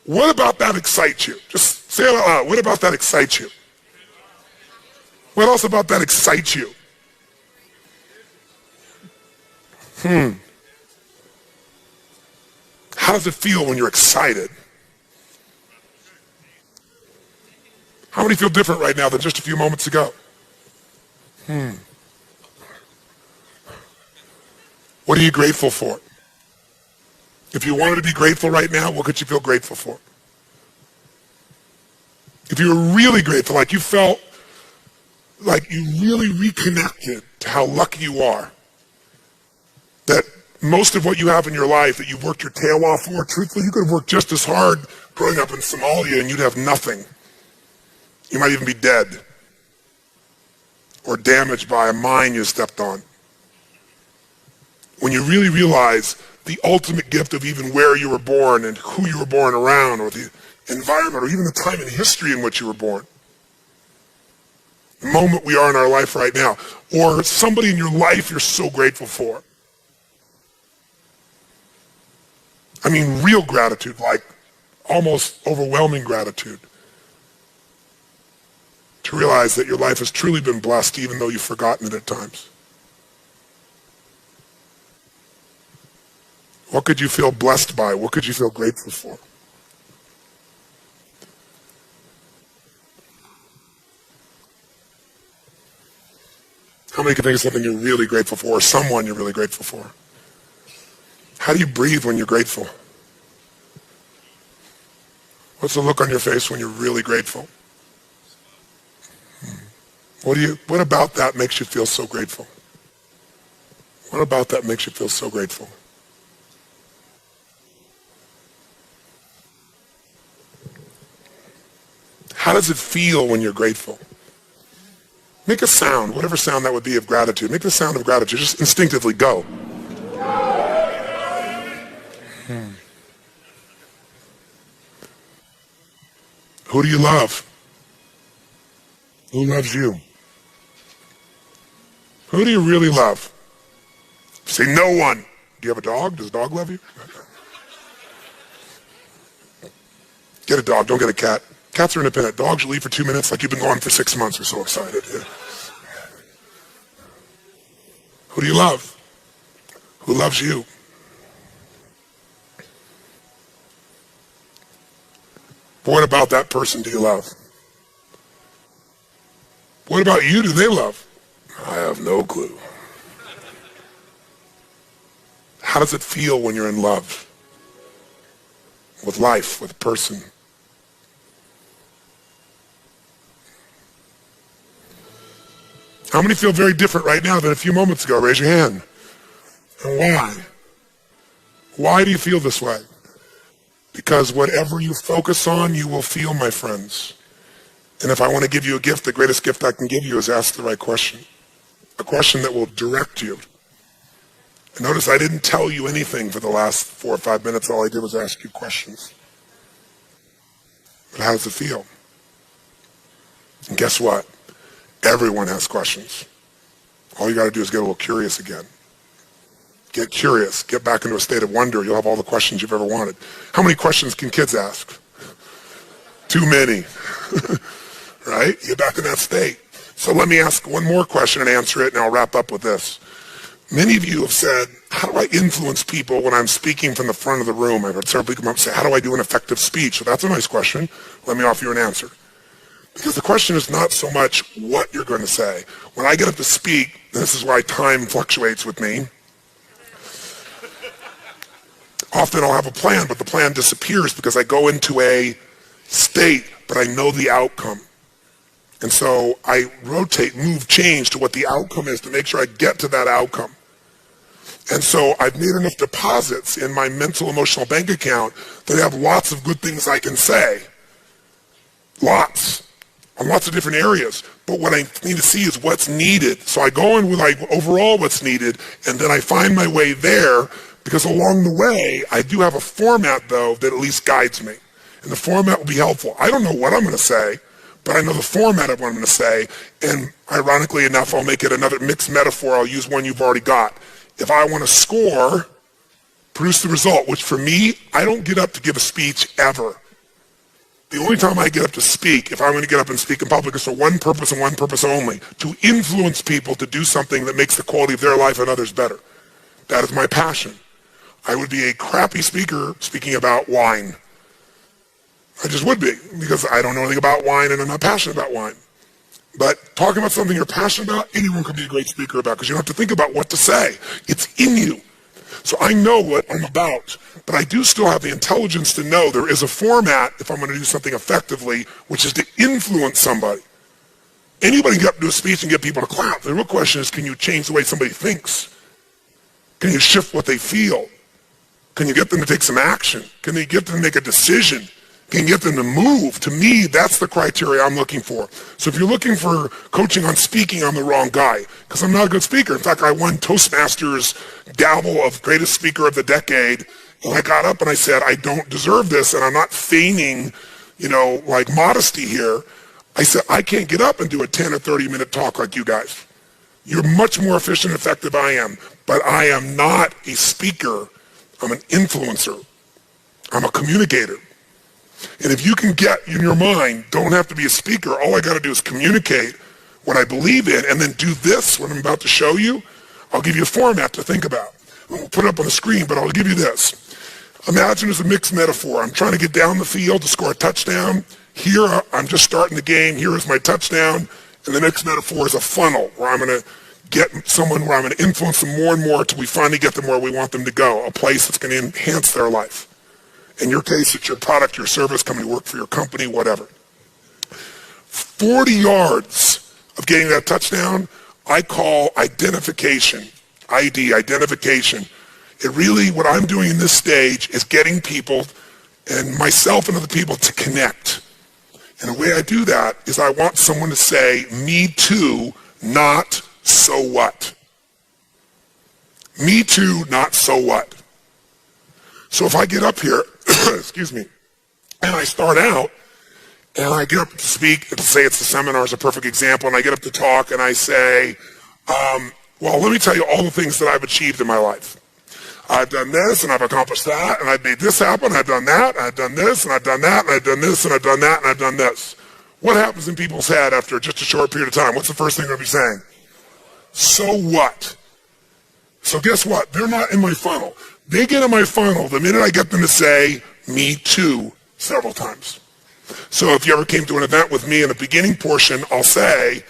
What about that excites you? Just say it out loud. What about that excites you? What else about that excites you? How does it feel when you're excited? How many feel different right now than just a few moments ago? What are you grateful for? If you wanted to be grateful right now, what could you feel grateful for? If you were really grateful, like you felt like you really reconnected to how lucky you are, that most of what you have in your life that you've worked your tail off for, truthfully, you could have worked just as hard growing up in Somalia and you'd have nothing. You might even be dead or damaged by a mine you stepped on. When you really realize the ultimate gift of even where you were born and who you were born around, or the environment, or even the time in history in which you were born, the moment we are in our life right now, or somebody in your life you're so grateful for. I mean, real gratitude, like almost overwhelming gratitude. To realize that your life has truly been blessed even though you've forgotten it at times. What could you feel blessed by? What could you feel grateful for? How many can think of something you're really grateful for, or someone you're really grateful for? How do you breathe when you're grateful? What's the look on your face when you're really grateful? What about that makes you feel so grateful? What about that makes you feel so grateful? How does it feel when you're grateful? Make a sound, whatever sound that would be of gratitude. Make the sound of gratitude. Just instinctively go. Who do you love? Who loves you? Who do you really love? Say no one. Do you have a dog? Does a dog love you? Get a dog, don't get a cat. Cats are independent. Dogs you leave for 2 minutes like you've been gone for 6 months. You're so excited. Yeah. Who do you love? Who loves you? What about that person do you love? What about you do they love? I have no clue. How does it feel when you're in love? With life, with a person? How many feel very different right now than a few moments ago? Raise your hand. And why? Why do you feel this way? Because whatever you focus on, you will feel, my friends. And if I want to give you a gift, the greatest gift I can give you is ask the right question. A question that will direct you. And notice I didn't tell you anything for the last 4 or 5 minutes. All I did was ask you questions. But how does it feel? And guess what? Everyone has questions. All you got to do is get a little curious again. Get curious. Get back into a state of wonder. You'll have all the questions you've ever wanted. How many questions can kids ask? Too many. Right? Get back in that state. So let me ask one more question and answer it, and I'll wrap up with this. Many of you have said, how do I influence people when I'm speaking from the front of the room? I've heard several people come up and say, how do I do an effective speech? So that's a nice question. Let me offer you an answer. Because the question is not so much what you're going to say. When I get up to speak, and this is why time fluctuates with me, often I'll have a plan, but the plan disappears because I go into a state, but I know the outcome. And so I rotate, move, change to what the outcome is to make sure I get to that outcome. And so I've made enough deposits in my mental, emotional bank account that I have lots of good things I can say. Lots. On lots of different areas. But what I need to see is what's needed. So I go in with like overall what's needed, and then I find my way there, because along the way, I do have a format, though, that at least guides me. And the format will be helpful. I don't know what I'm going to say, but I know the format of what I'm going to say. And ironically enough, I'll make it another mixed metaphor. I'll use one you've already got. If I want to score, produce the result, which for me, I don't get up to give a speech ever. The only time I get up to speak, if I'm going to get up and speak in public, is for one purpose and one purpose only, to influence people to do something that makes the quality of their life and others better. That is my passion. I would be a crappy speaker speaking about wine. I just would be, because I don't know anything about wine and I'm not passionate about wine. But talking about something you're passionate about, anyone can be a great speaker about, because you don't have to think about what to say. It's in you. So I know what I'm about, but I do still have the intelligence to know there is a format if I'm going to do something effectively, which is to influence somebody. Anybody can get up and do a speech and get people to clap. The real question is, can you change the way somebody thinks? Can you shift what they feel? Can you get them to take some action? Can you get them to make a decision? Can you get them to move? To me, that's the criteria I'm looking for. So if you're looking for coaching on speaking, I'm the wrong guy, because I'm not a good speaker. In fact, I won Toastmasters gavel of greatest speaker of the decade, and I got up and I said, I don't deserve this, and I'm not feigning, like modesty here. I said, I can't get up and do a 10 or 30-minute talk like you guys. You're much more efficient and effective than I am, but I am not a speaker. I'm an influencer. I'm a communicator. And if you can get in your mind, don't have to be a speaker, all I got to do is communicate what I believe in, and then do this, what I'm about to show you. I'll give you a format to think about. I won't put it up on the screen, but I'll give you this. Imagine it's a mixed metaphor. I'm trying to get down the field to score a touchdown. Here, I'm just starting the game. Here is my touchdown. And the mixed metaphor is a funnel where I'm going to get someone, where I'm going to influence them more and more until we finally get them where we want them to go, a place that's going to enhance their life. In your case, it's your product, your service, coming to work for your company, whatever. 40 yards of getting that touchdown, I call identification. ID, identification. It really, what I'm doing in this stage is getting people, and myself and other people, to connect. And the way I do that is I want someone to say, me too, not so what. Me too, not so what. So if I get up here, excuse me, and I start out, and I get up to speak, and say it's the seminar is a perfect example, and I get up to talk, and I say, well, let me tell you all the things that I've achieved in my life. I've done this, and I've accomplished that, and I've made this happen, I've done that, and I've done this, and I've done that, and I've done this, and I've done that, and I've done this. What happens in people's head after just a short period of time? What's the first thing they're going to be saying? So what? So guess what? They're not in my funnel. They get in my funnel the minute I get them to say, me too, several times. So if you ever came to an event with me in the beginning portion, I'll say,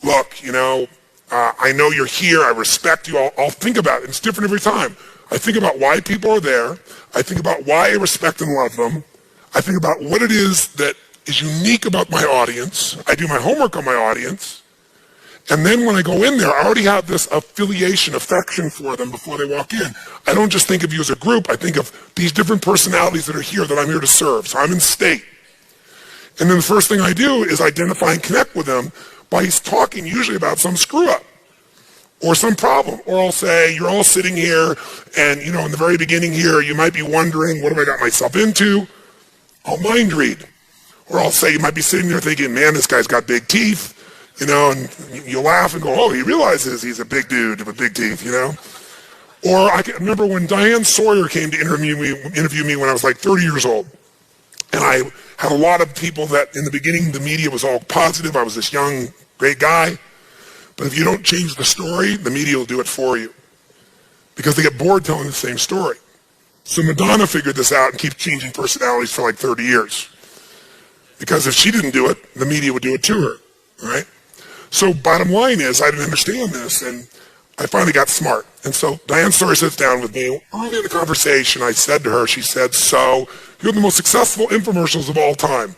look, I know you're here. I respect you. I'll think about it. It's different every time. I think about why people are there. I think about why I respect and love them. I think about what it is that is unique about my audience. I do my homework on my audience. And then when I go in there, I already have this affection for them before they walk in. I don't just think of you as a group. I think of these different personalities that are here that I'm here to serve. So I'm in state. And then the first thing I do is identify and connect with them by talking usually about some screw up or some problem. Or I'll say, you're all sitting here and, in the very beginning here, you might be wondering, what have I got myself into? I'll mind read. Or I'll say, you might be sitting there thinking, man, this guy's got big teeth. And you laugh and go, oh, he realizes he's a big dude with big teeth, Or I can remember when Diane Sawyer came to interview me when I was like 30 years old. And I had a lot of people that in the beginning, the media was all positive. I was this young, great guy. But if you don't change the story, the media will do it for you. Because they get bored telling the same story. So Madonna figured this out and keeps changing personalities for like 30 years. Because if she didn't do it, the media would do it to her, right? So bottom line is, I didn't understand this, and I finally got smart. And so Diane Sawyer sits down with me. Early in the conversation, I said to her, she said, so you have the most successful infomercials of all time.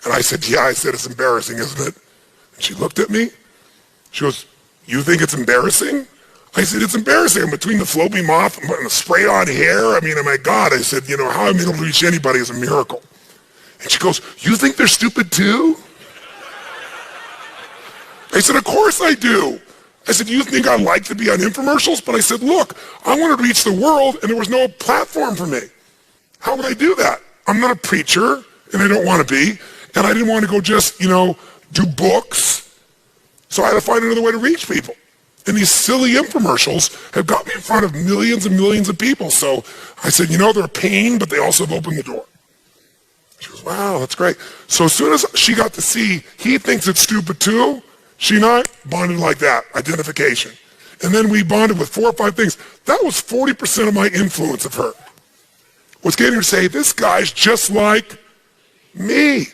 And I said, yeah. I said, it's embarrassing, isn't it? And she looked at me. She goes, you think it's embarrassing? I said, it's embarrassing. I'm between the Floby moth and the spray-on hair. I mean, oh my God. I said, how I'm able to reach anybody is a miracle. And she goes, you think they're stupid too? I said, of course I do. I said, you think I like to be on infomercials? But I said, look, I wanted to reach the world and there was no platform for me. How would I do that? I'm not a preacher and I don't want to be. And I didn't want to go just, do books. So I had to find another way to reach people. And these silly infomercials have got me in front of millions and millions of people. So I said, they're a pain, but they also have opened the door. She goes, wow, that's great. So as soon as she got to see he thinks it's stupid too, she and I bonded like that, identification. And then we bonded with 4 or 5 things. That was 40% of my influence of her. Was getting her to say, this guy's just like me.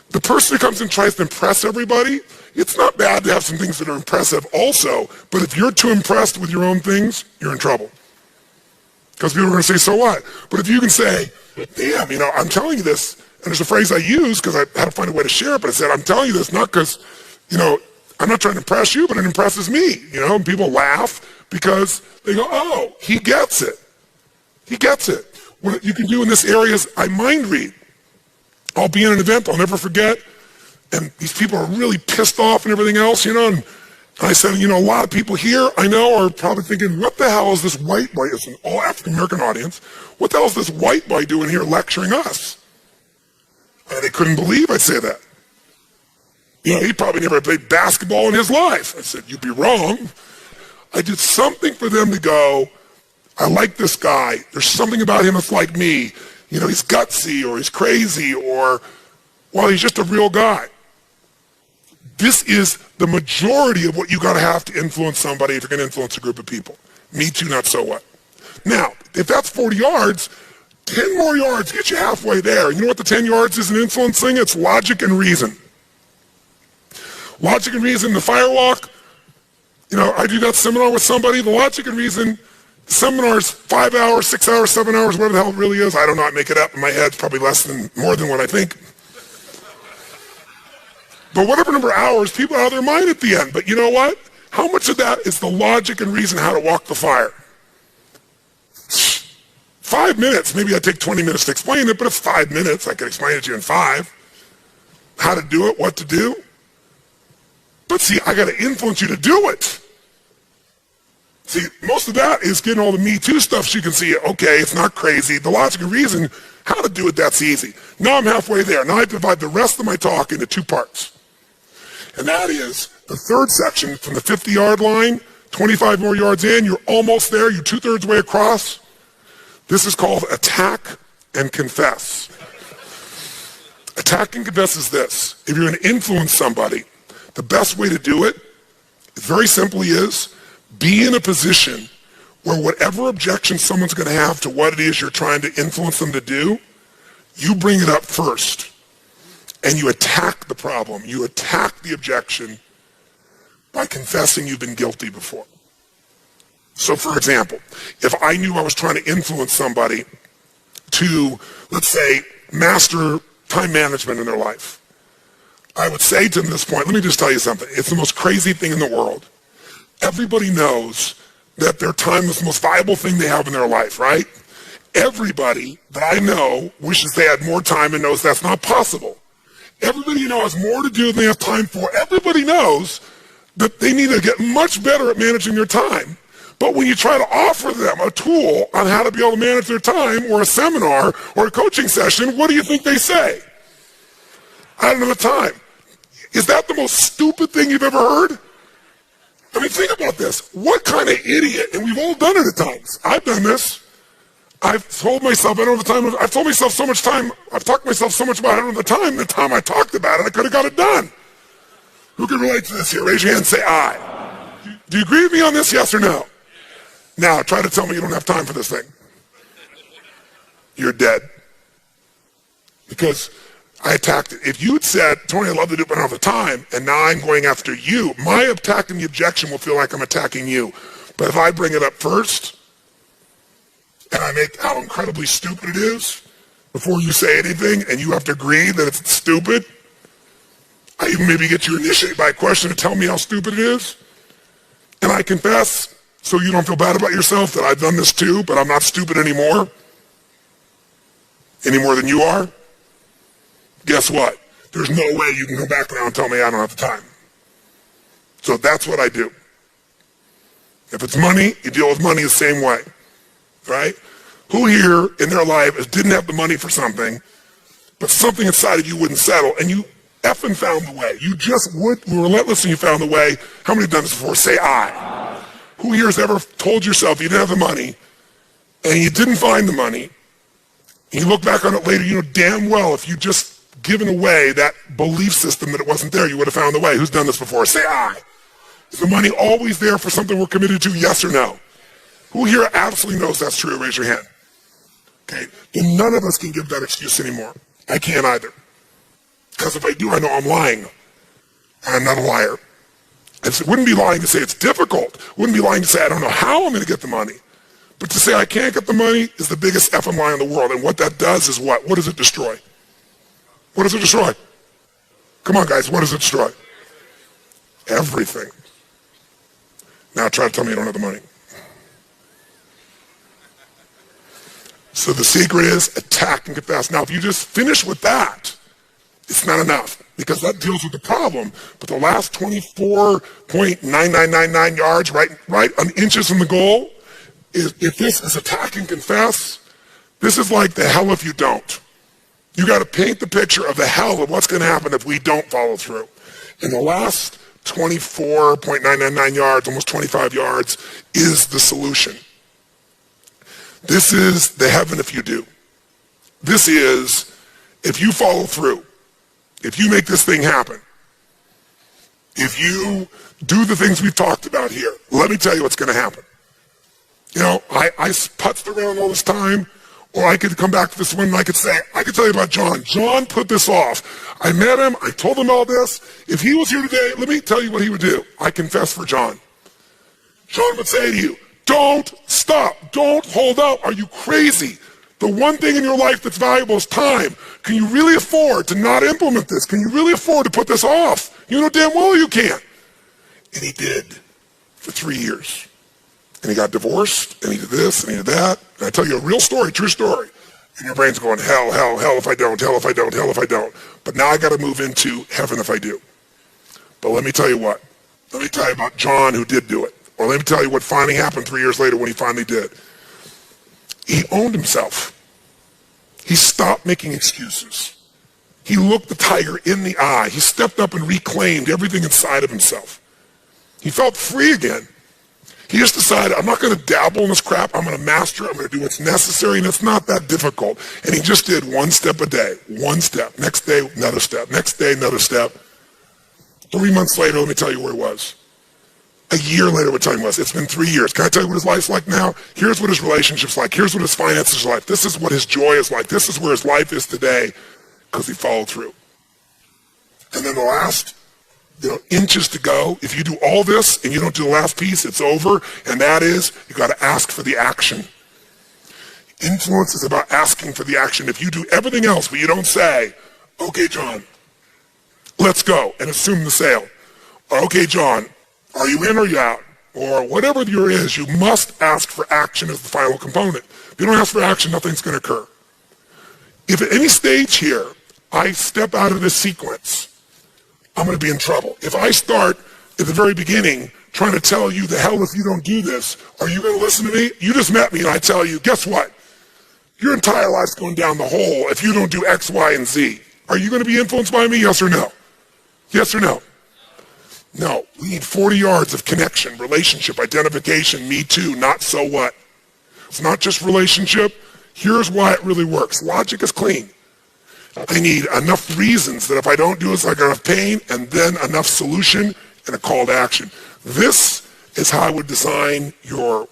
The person who comes and tries to impress everybody, it's not bad to have some things that are impressive also, but if you're too impressed with your own things, you're in trouble. Because people are going to say, so what? But if you can say, damn, I'm telling you this, and there's a phrase I use because I had to find a way to share it, but I said, I'm telling you this not because, I'm not trying to impress you, but it impresses me, and people laugh because they go, oh, he gets it. He gets it. What you can do in this area is I mind read. I'll be in an event I'll never forget, and these people are really pissed off and everything else, and I said, a lot of people here I know are probably thinking, what the hell is this white boy? It's an all African-American audience. What the hell is this white boy doing here lecturing us? And they couldn't believe I'd say that. He probably never played basketball in his life. I said, you'd be wrong. I did something for them to go, I like this guy. There's something about him that's like me. He's gutsy or he's crazy or, well, he's just a real guy. This is the majority of what you got to have to influence somebody if you're going to influence a group of people. Me too, not so what. Now, if that's 40 yards, 10 more yards get you halfway there. You know what the 10 yards is in influencing? It's logic and reason. Logic and reason, the firewalk, I do that seminar with somebody, the logic and reason, the seminar's 5 hours, 6 hours, 7 hours, whatever the hell it really is. I don't know, I make it up in my head, it's probably more than what I think. But whatever number of hours, people are out of their mind at the end. But you know what? How much of that is the logic and reason how to walk the fire? 5 minutes. Maybe I take 20 minutes to explain it, but it's 5 minutes. I can explain it to you in 5. How to do it, what to do. But see, I got to influence you to do it. See, most of that is getting all the Me Too stuff so you can see, okay, it's not crazy. The logic and reason, how to do it, that's easy. Now I'm halfway there. Now I divide the rest of my talk into 2 parts. And that is the third section from the 50-yard line, 25 more yards in, you're almost there, you're 2/3 way across. This is called attack and confess. Attack and confess is this. If you're going to influence somebody, the best way to do it, very simply is, be in a position where whatever objection someone's going to have to what it is you're trying to influence them to do, you bring it up first. And you attack the problem. You attack the objection by confessing you've been guilty before. So for example, if I knew I was trying to influence somebody to, let's say, master time management in their life, I would say to this point, let me just tell you something. It's the most crazy thing in the world. Everybody knows that their time is the most valuable thing they have in their life, right? Everybody that I know wishes they had more time and knows that's not possible. Everybody you know has more to do than they have time for. Everybody knows that they need to get much better at managing their time. But when you try to offer them a tool on how to be able to manage their time, or a seminar or a coaching session, what do you think they say? I don't have time. Is that the most stupid thing you've ever heard? I mean, think about this. What kind of idiot, and we've all done it at times. I've done this. I've told myself, I don't have the time. I've told myself so much time. I've talked to myself so much about it. I don't have the time. The time I talked about it, I could have got it done. Who can relate to this here? Raise your hand and say aye. Do you agree with me on this, yes or no? Now, try to tell me you don't have time for this thing. You're dead. Because I attacked it. If you had said, Tony, I'd love to do it, but I don't have the time, and now I'm going after you, my attack and the objection will feel like I'm attacking you. But if I bring it up first, and I make how incredibly stupid it is, before you say anything, and you have to agree that it's stupid, I even maybe get you initiated by a question to tell me how stupid it is, and I confess, so you don't feel bad about yourself that I've done this too, but I'm not stupid anymore, any more than you are. Guess what? There's no way you can come back around and tell me I don't have the time. So that's what I do. If it's money, you deal with money the same way, right? Who here in their life didn't have the money for something, but something inside of you wouldn't settle, and you effing found the way. You just were relentless and you found the way. How many have done this before? Say aye. Who here has ever told yourself you didn't have the money, and you didn't find the money, and you look back on it later, you know damn well if you just given away that belief system that it wasn't there, you would have found the way. Who's done this before? Say aye. Is the money always there for something we're committed to, yes or no? Who here absolutely knows that's true? Raise your hand. Okay, then none of us can give that excuse anymore. I can't either. Because if I do, I know I'm lying. I'm not a liar. It wouldn't be lying to say it's difficult. It wouldn't be lying to say I don't know how I'm going to get the money. But to say I can't get the money is the biggest effing lie in the world. And what that does is what? What does it destroy? What does it destroy? Come on, guys, what does it destroy? Everything. Now try to tell me you don't have the money. So the secret is attack and confess. Now, if you just finish with that, it's not enough because that deals with the problem. But the last 24.9999 yards, right on inches from the goal, if this is attack and confess, this is like the hell if you don't. You got to paint the picture of the hell of what's going to happen if we don't follow through. And the last 24.999 yards, almost 25 yards, is the solution. This is the heaven if you do. This is if you follow through, if you make this thing happen, if you do the things we've talked about here, let me tell you what's going to happen. You know, I putzed around all this time, or I could come back to this one and I could tell you about John. John put this off. I met him. I told him all this. If he was here today, let me tell you what he would do. I confess for John. John would say to you, don't stop. Don't hold out. Are you crazy? The one thing in your life that's valuable is time. Can you really afford to not implement this? Can you really afford to put this off? You know damn well you can't. And he did for 3 years. And he got divorced, and he did this, and he did that. And I tell you a real story, true story. And your brain's going, hell, hell, hell if I don't, hell if I don't, hell if I don't. But now I got to move into heaven if I do. But let me tell you what. Let me tell you about John who did do it. Or let me tell you what finally happened 3 years later when he finally did. He owned himself. He stopped making excuses. He looked the tiger in the eye. He stepped up and reclaimed everything inside of himself. He felt free again. He just decided, I'm not going to dabble in this crap. I'm going to master it. I'm going to do what's necessary, and it's not that difficult. And he just did one step a day, one step. Next day, another step. Next day, another step. 3 months later, let me tell you where he was. A year later, what time was. It's been 3 years. Can I tell you what his life's like now? Here's what his relationship's like. Here's what his finances are like. This is what his joy is like. This is where his life is today because he followed through. And then the last inches to go. If you do all this and you don't do the last piece, it's over. And that is, you got to ask for the action. Influence is about asking for the action. If you do everything else, but you don't say, okay, John, Let's go, and assume the sale. Okay, John, are you in or you out? Or whatever your is, you must ask for action as the final component. If you don't ask for action, nothing's going to occur. If at any stage here, I step out of this sequence, I'm going to be in trouble. If I start at the very beginning trying to tell you the hell if you don't do this, are you going to listen to me? You just met me and I tell you, guess what? Your entire life's going down the hole if you don't do X, Y, and Z. Are you going to be influenced by me? Yes or no? Yes or no? No. We need 40 yards of connection, relationship, identification, me too, not so what. It's not just relationship. Here's why it really works. Logic is clean. I need enough reasons that if I don't do this, I got enough pain, and then enough solution and a call to action. This is how I would design your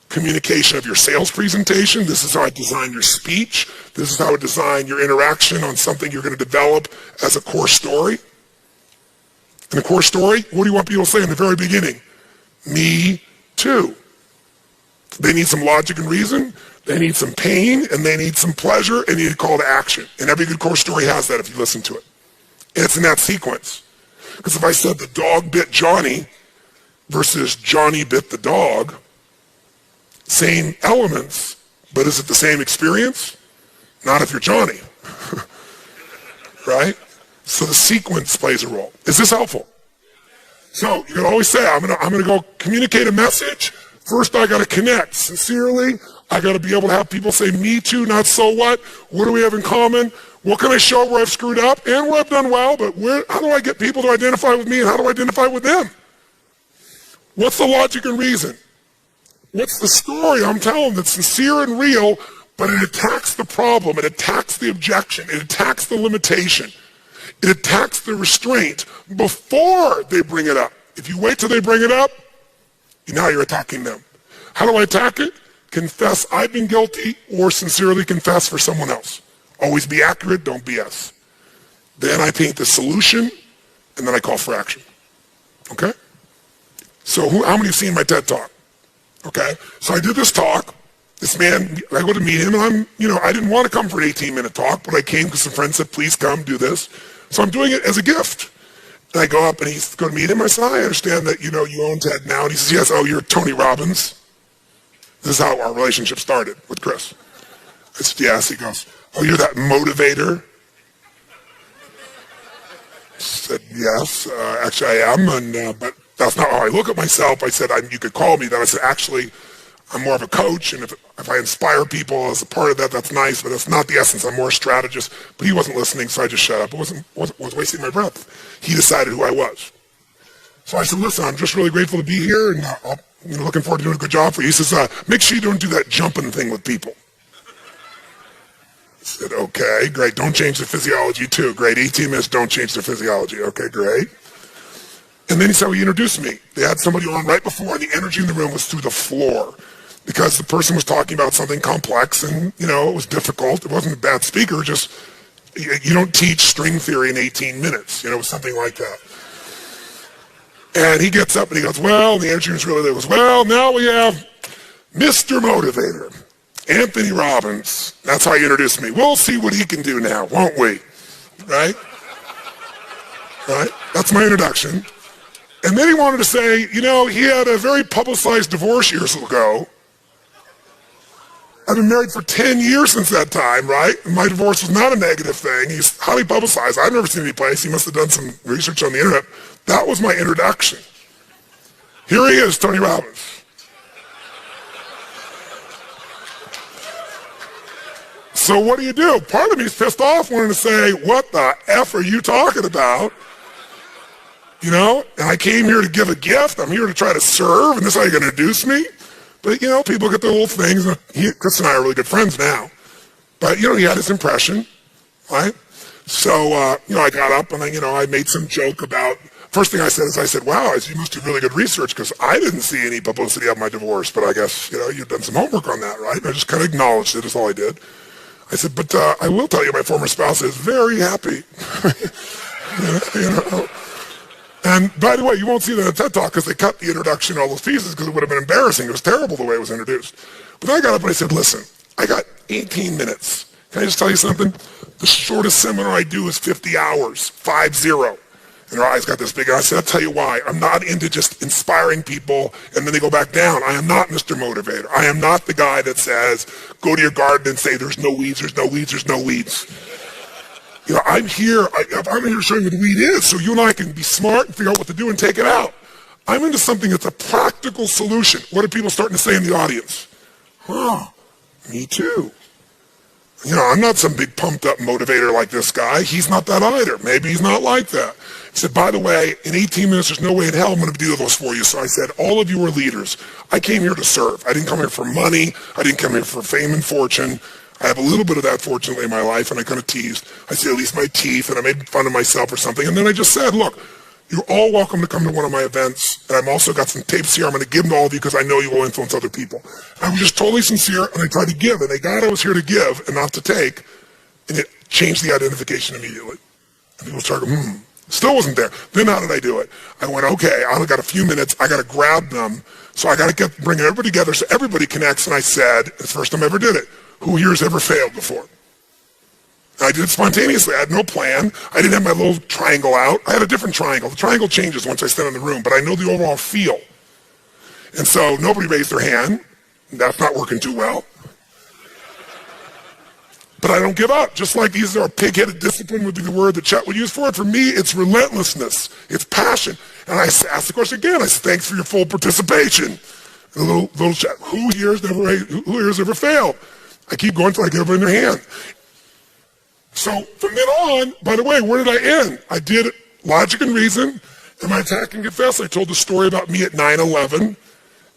communication of your sales presentation. This is how I design your speech. This is how I design your interaction on something you're going to develop as a core story. In a core story, what do you want people to say in the very beginning? Me too. They need some logic and reason. They need some pain, and they need some pleasure, and they need a call to action. And every good core story has that if you listen to it. And it's in that sequence. Because if I said the dog bit Johnny versus Johnny bit the dog, same elements, but is it the same experience? Not if you're Johnny. Right? So the sequence plays a role. Is this helpful? So you can always say, I'm gonna go communicate a message. First, I got to connect sincerely. I got to be able to have people say, me too, not so what. What do we have in common? What can I show where I've screwed up and where I've done well? But how do I get people to identify with me and how do I identify with them? What's the logic and reason? What's the story I'm telling that's sincere and real, but it attacks the problem, it attacks the objection, it attacks the limitation, it attacks the restraint before they bring it up. If you wait till they bring it up, now you're attacking them. How do I attack it? Confess I've been guilty or sincerely confess for someone else. Always be accurate, don't BS. Then I paint the solution, and then I call for action. Okay? So how many have seen my TED Talk? Okay? So I did this talk. This man, I go to meet him, and I didn't want to come for an 18-minute talk, but I came because some friends said, please come, do this. So I'm doing it as a gift. And I go up, and he's going to meet him. I said, I understand that, you own TED now. And he says, yes, oh, you're Tony Robbins. This is how our relationship started with Chris. I said, yes. He goes, oh, you're that motivator? I said, yes, actually I am, but that's not how I look at myself. I said, you could call me that. I said, actually, I'm more of a coach, and if I inspire people as a part of that, that's nice, but that's not the essence. I'm more a strategist. But he wasn't listening, so I just shut up. I was wasting my breath. He decided who I was. So I said, listen, I'm just really grateful to be here, and I'm looking forward to doing a good job for you. He says, make sure you don't do that jumping thing with people. I said, okay, great. Don't change the physiology, too. Great. 18 minutes, don't change the physiology. Okay, great. And then he said, well, he introduced me. They had somebody on right before, and the energy in the room was through the floor because the person was talking about something complex, and, it was difficult. It wasn't a bad speaker, just you don't teach string theory in 18 minutes. It was something like that. And he gets up and he goes, well, the energy was really there. Goes, well, now we have Mr. Motivator, Anthony Robbins. That's how he introduced me. We'll see what he can do now, won't we? Right? Right? That's my introduction. And then he wanted to say, he had a very publicized divorce years ago. I've been married for 10 years since that time, right? And my divorce was not a negative thing. He's highly publicized. I've never seen any place. He must have done some research on the internet. That was my introduction. Here he is, Tony Robbins. So what do? Part of me is pissed off, wanting to say, what the F are you talking about? And I came here to give a gift. I'm here to try to serve, and this is how you're going to introduce me? But, people get their little things. Chris and I are really good friends now. But, he had his impression, right? So, I got up and I made some joke about, first thing I said, wow, you must do really good research because I didn't see any publicity of my divorce, but I guess, you've done some homework on that, right? And I just kind of acknowledged it. That's all I did. I said, but I will tell you my former spouse is very happy. And by the way, you won't see that in TED Talk because they cut the introduction, all those pieces, because it would have been embarrassing. It was terrible the way it was introduced. But then I got up and I said, listen, I got 18 minutes. Can I just tell you something? The shortest seminar I do is 50 hours, 50. And her eyes got this big. And I said, I'll tell you why. I'm not into just inspiring people and then they go back down. I am not Mr. Motivator. I am not the guy that says, go to your garden and say, there's no weeds, there's no weeds, there's no weeds. You know, I'm here showing you what the weed is so you and I can be smart and figure out what to do and take it out. I'm into something that's a practical solution. What are people starting to say in the audience? Huh, me too. You know, I'm not some big pumped up motivator like this guy. He's not that either. Maybe he's not like that. He said, by the way, in 18 minutes, there's no way in hell I'm going to do those for you. So I said, all of you are leaders. I came here to serve. I didn't come here for money. I didn't come here for fame and fortune. I have a little bit of that, fortunately, in my life, and I kind of teased. I said, at least my teeth, and I made fun of myself or something. And then I just said, look, you're all welcome to come to one of my events. And I've also got some tapes here. I'm going to give them to all of you because I know you will influence other people. I was just totally sincere, and I tried to give. And they got I was here to give and not to take. And it changed the identification immediately. And people started, still wasn't there. Then how did I do it? I went, okay, I've got a few minutes. I got to grab them. So I got to bring everybody together so everybody connects. And I said, it's the first time I ever did it, who here has ever failed before? I did it spontaneously. I had no plan. I didn't have my little triangle out. I had a different triangle. The triangle changes once I stand in the room, but I know the overall feel. And so nobody raised their hand. That's not working too well. But I don't give up. Just like these are pig-headed discipline would be the word that Chet would use for it. For me, it's relentlessness. It's passion. And I asked the question again. I said, thanks for your full participation. And a little chat. Who here has ever failed? I keep going until I get everybody in their hand. So from then on, by the way, where did I end? I did Logic and Reason, and my Attack and Confess. I told the story about me at 9/11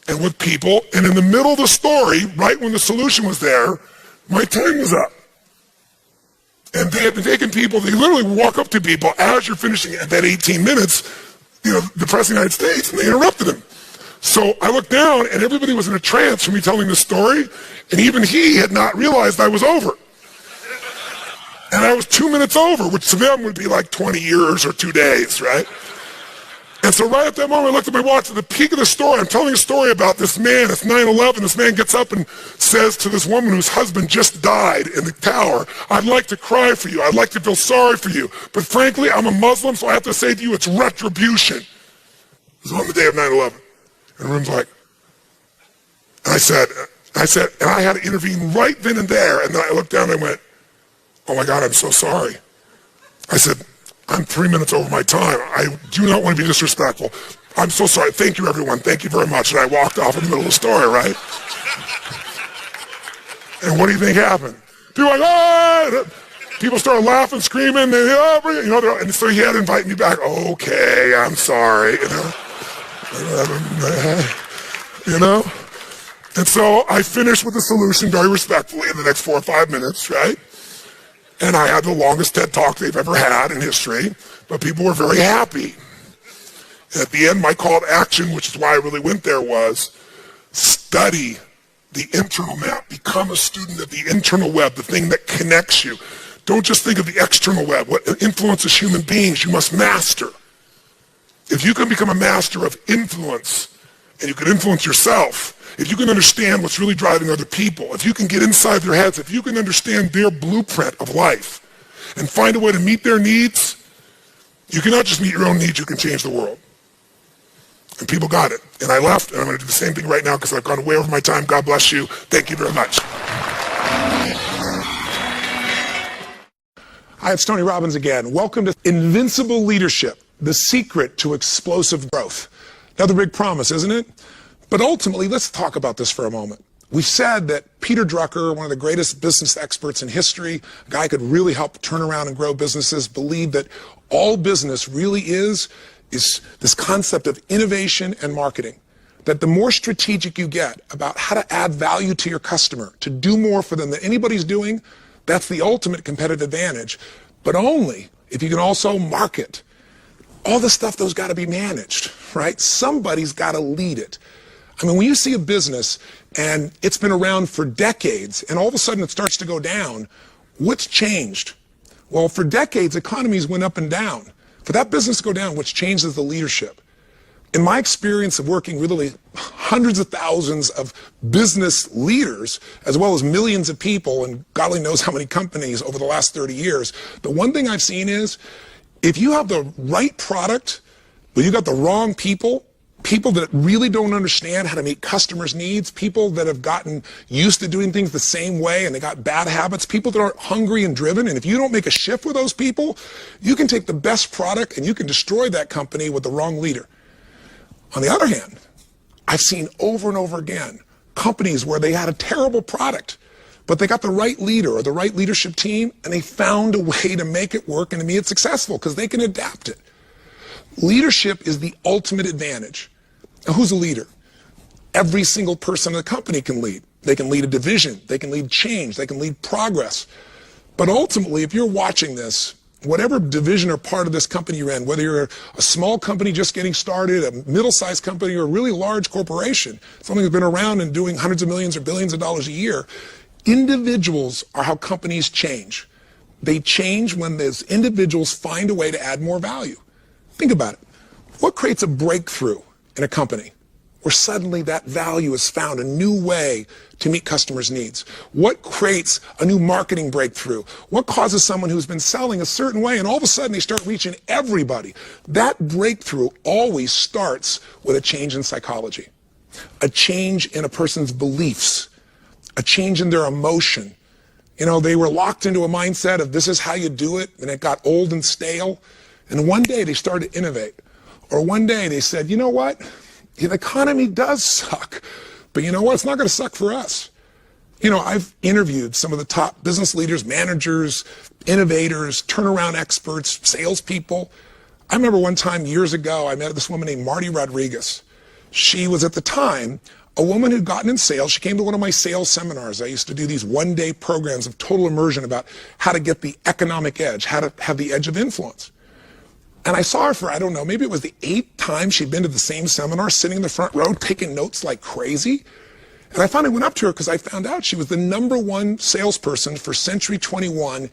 and with people. And in the middle of the story, right when the solution was there, my time was up. And they had been taking people, they literally walk up to people as you're finishing at that 18 minutes, you know, the President of the United States, and they interrupted him. So I looked down, and everybody was in a trance from me telling the story, and even he had not realized I was over. And I was 2 minutes over, which to them would be like 20 years or 2 days, right? And so right at that moment, I looked at my watch. At the peak of the story, I'm telling a story about this man. It's 9/11. This man gets up and says to this woman whose husband just died in the tower, I'd like to cry for you. I'd like to feel sorry for you. But frankly, I'm a Muslim, so I have to say to you, it's retribution. It was on the day of 9/11. And the room's like, and I said, and I had to intervene right then and there. And then I looked down and I went, oh my God, I'm so sorry. I said, I'm 3 minutes over my time. I do not want to be disrespectful. I'm so sorry. Thank you, everyone. Thank you very much. And I walked off in the middle of the story, right? And what do you think happened? People were like, oh! People started laughing, screaming, and, and so he had to invite me back. Okay, I'm sorry, you know? And so I finished with the solution very respectfully in the next 4 or 5 minutes, right? And I had the longest TED Talk they've ever had in history, but people were very happy. And at the end, my call to action, which is why I really went there, was study the internal map. Become a student of the internal web, the thing that connects you. Don't just think of the external web. What influences human beings, you must master. If you can become a master of influence, and you can influence yourself, if you can understand what's really driving other people, if you can get inside their heads, if you can understand their blueprint of life and find a way to meet their needs, you cannot just meet your own needs, you can change the world. And people got it. And I left, and I'm going to do the same thing right now because I've gone way over my time. God bless you. Thank you very much. Hi, it's Tony Robbins again. Welcome to Invincible Leadership, the secret to explosive growth. Another big promise, isn't it? But ultimately, let's talk about this for a moment. We've said that Peter Drucker, one of the greatest business experts in history, a guy who could really help turn around and grow businesses, believed that all business really is this concept of innovation and marketing. That the more strategic you get about how to add value to your customer, to do more for them than anybody's doing, that's the ultimate competitive advantage. But only if you can also market. All the stuff, those got to be managed, right? Somebody's got to lead it. I mean, when you see a business and it's been around for decades and all of a sudden it starts to go down, what's changed? Well, for decades, economies went up and down. For that business to go down, what's changed is the leadership. In my experience of working with literally hundreds of thousands of business leaders, as well as millions of people, and God only knows how many companies over the last 30 years, the one thing I've seen is If you have the right product, but you got the wrong people, people that really don't understand how to meet customers' needs, people that have gotten used to doing things the same way and they got bad habits, people that aren't hungry and driven, and if you don't make a shift with those people, you can take the best product and you can destroy that company with the wrong leader. On the other hand, I've seen over and over again companies where they had a terrible product, but they got the right leader or the right leadership team, and they found a way to make it work and to make it successful because they can adapt it. Leadership is the ultimate advantage. Now, who's a leader? Every single person in the company can lead. They can lead a division. They can lead change. They can lead progress. But ultimately, if you're watching this, whatever division or part of this company you're in, whether you're a small company just getting started, a middle-sized company, or a really large corporation, something that's been around and doing hundreds of millions or billions of dollars a year, individuals are how companies change. They change when those individuals find a way to add more value. Think about it. What creates a breakthrough in a company where suddenly that value is found, a new way to meet customers' needs? What creates a new marketing breakthrough? What causes someone who's been selling a certain way and all of a sudden they start reaching everybody? That breakthrough always starts with a change in psychology, a change in a person's beliefs, a change in their emotion. You know, they were locked into a mindset of this is how you do it, and it got old and stale. And one day they started to innovate. Or one day they said, you know what? The economy does suck, but you know what? It's not going to suck for us. You know, I've interviewed some of the top business leaders, managers, innovators, turnaround experts, salespeople. I remember one time years ago, I met this woman named Marty Rodriguez. She was at the time a woman who'd gotten in sales. She came to one of my sales seminars. I used to do these one-day programs of total immersion about how to get the economic edge, how to have the edge of influence. And I saw her for, I don't know, maybe it was the 8th time she'd been to the same seminar, sitting in the front row, taking notes like crazy. And I finally went up to her because I found out she was the #1 salesperson for Century 21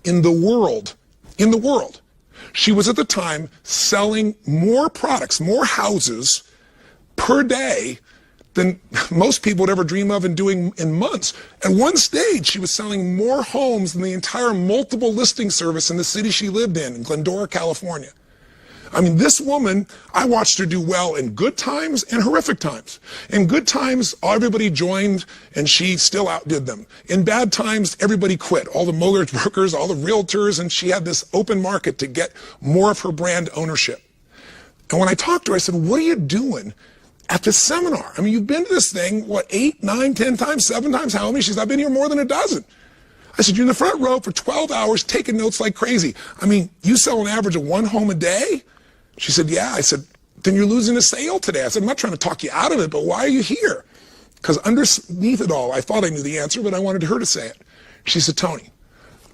in the world. In the world. She was at the time selling more products, more houses per day than most people would ever dream of and doing in months. At one stage, she was selling more homes than the entire multiple listing service in the city she lived in Glendora, California. I mean, this woman, I watched her do well in good times and horrific times. In good times, everybody joined and she still outdid them. In bad times, everybody quit. All the mortgage brokers, all the realtors, and she had this open market to get more of her brand ownership. And when I talked to her, I said, what are you doing at this seminar? I mean, you've been to this thing, what, 8, 9, 10 times, 7 times? How many? She said, I've been here more than a dozen. I said, you're in the front row for 12 hours taking notes like crazy. I mean, you sell an average of 1 home a day? She said, yeah. I said, then you're losing a sale today. I said, I'm not trying to talk you out of it, but why are you here? Because underneath it all, I thought I knew the answer, but I wanted her to say it. She said, Tony,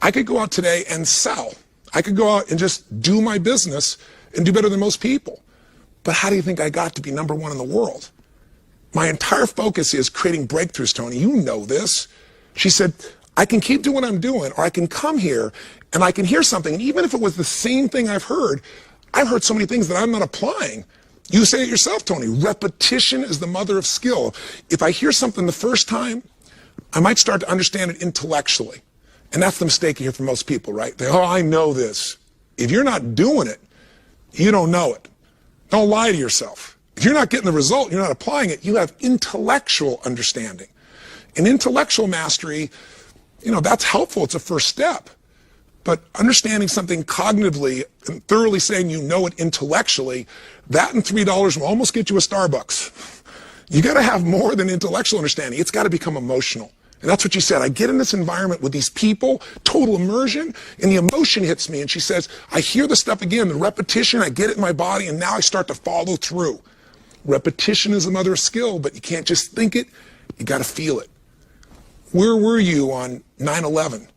I could go out today and sell. I could go out and just do my business and do better than most people. But how do you think I got to be #1 in the world? My entire focus is creating breakthroughs, Tony. You know this. She said, I can keep doing what I'm doing, or I can come here and I can hear something. And even if it was the same thing I've heard so many things that I'm not applying. You say it yourself, Tony. Repetition is the mother of skill. If I hear something the first time, I might start to understand it intellectually. And that's the mistake you hear from most people, right? They, oh, I know this. If you're not doing it, you don't know it. Don't lie to yourself. If you're not getting the result, you're not applying it, you have intellectual understanding. And intellectual mastery, you know, that's helpful. It's a first step. But understanding something cognitively and thoroughly saying you know it intellectually, that and $3 will almost get you a Starbucks. You got to have more than intellectual understanding. It's got to become emotional. And that's what she said. I get in this environment with these people, total immersion, and the emotion hits me. And she says, I hear the stuff again, the repetition, I get it in my body, and now I start to follow through. Repetition is the mother of skill, but you can't just think it, you got to feel it. Where were you on 9/11?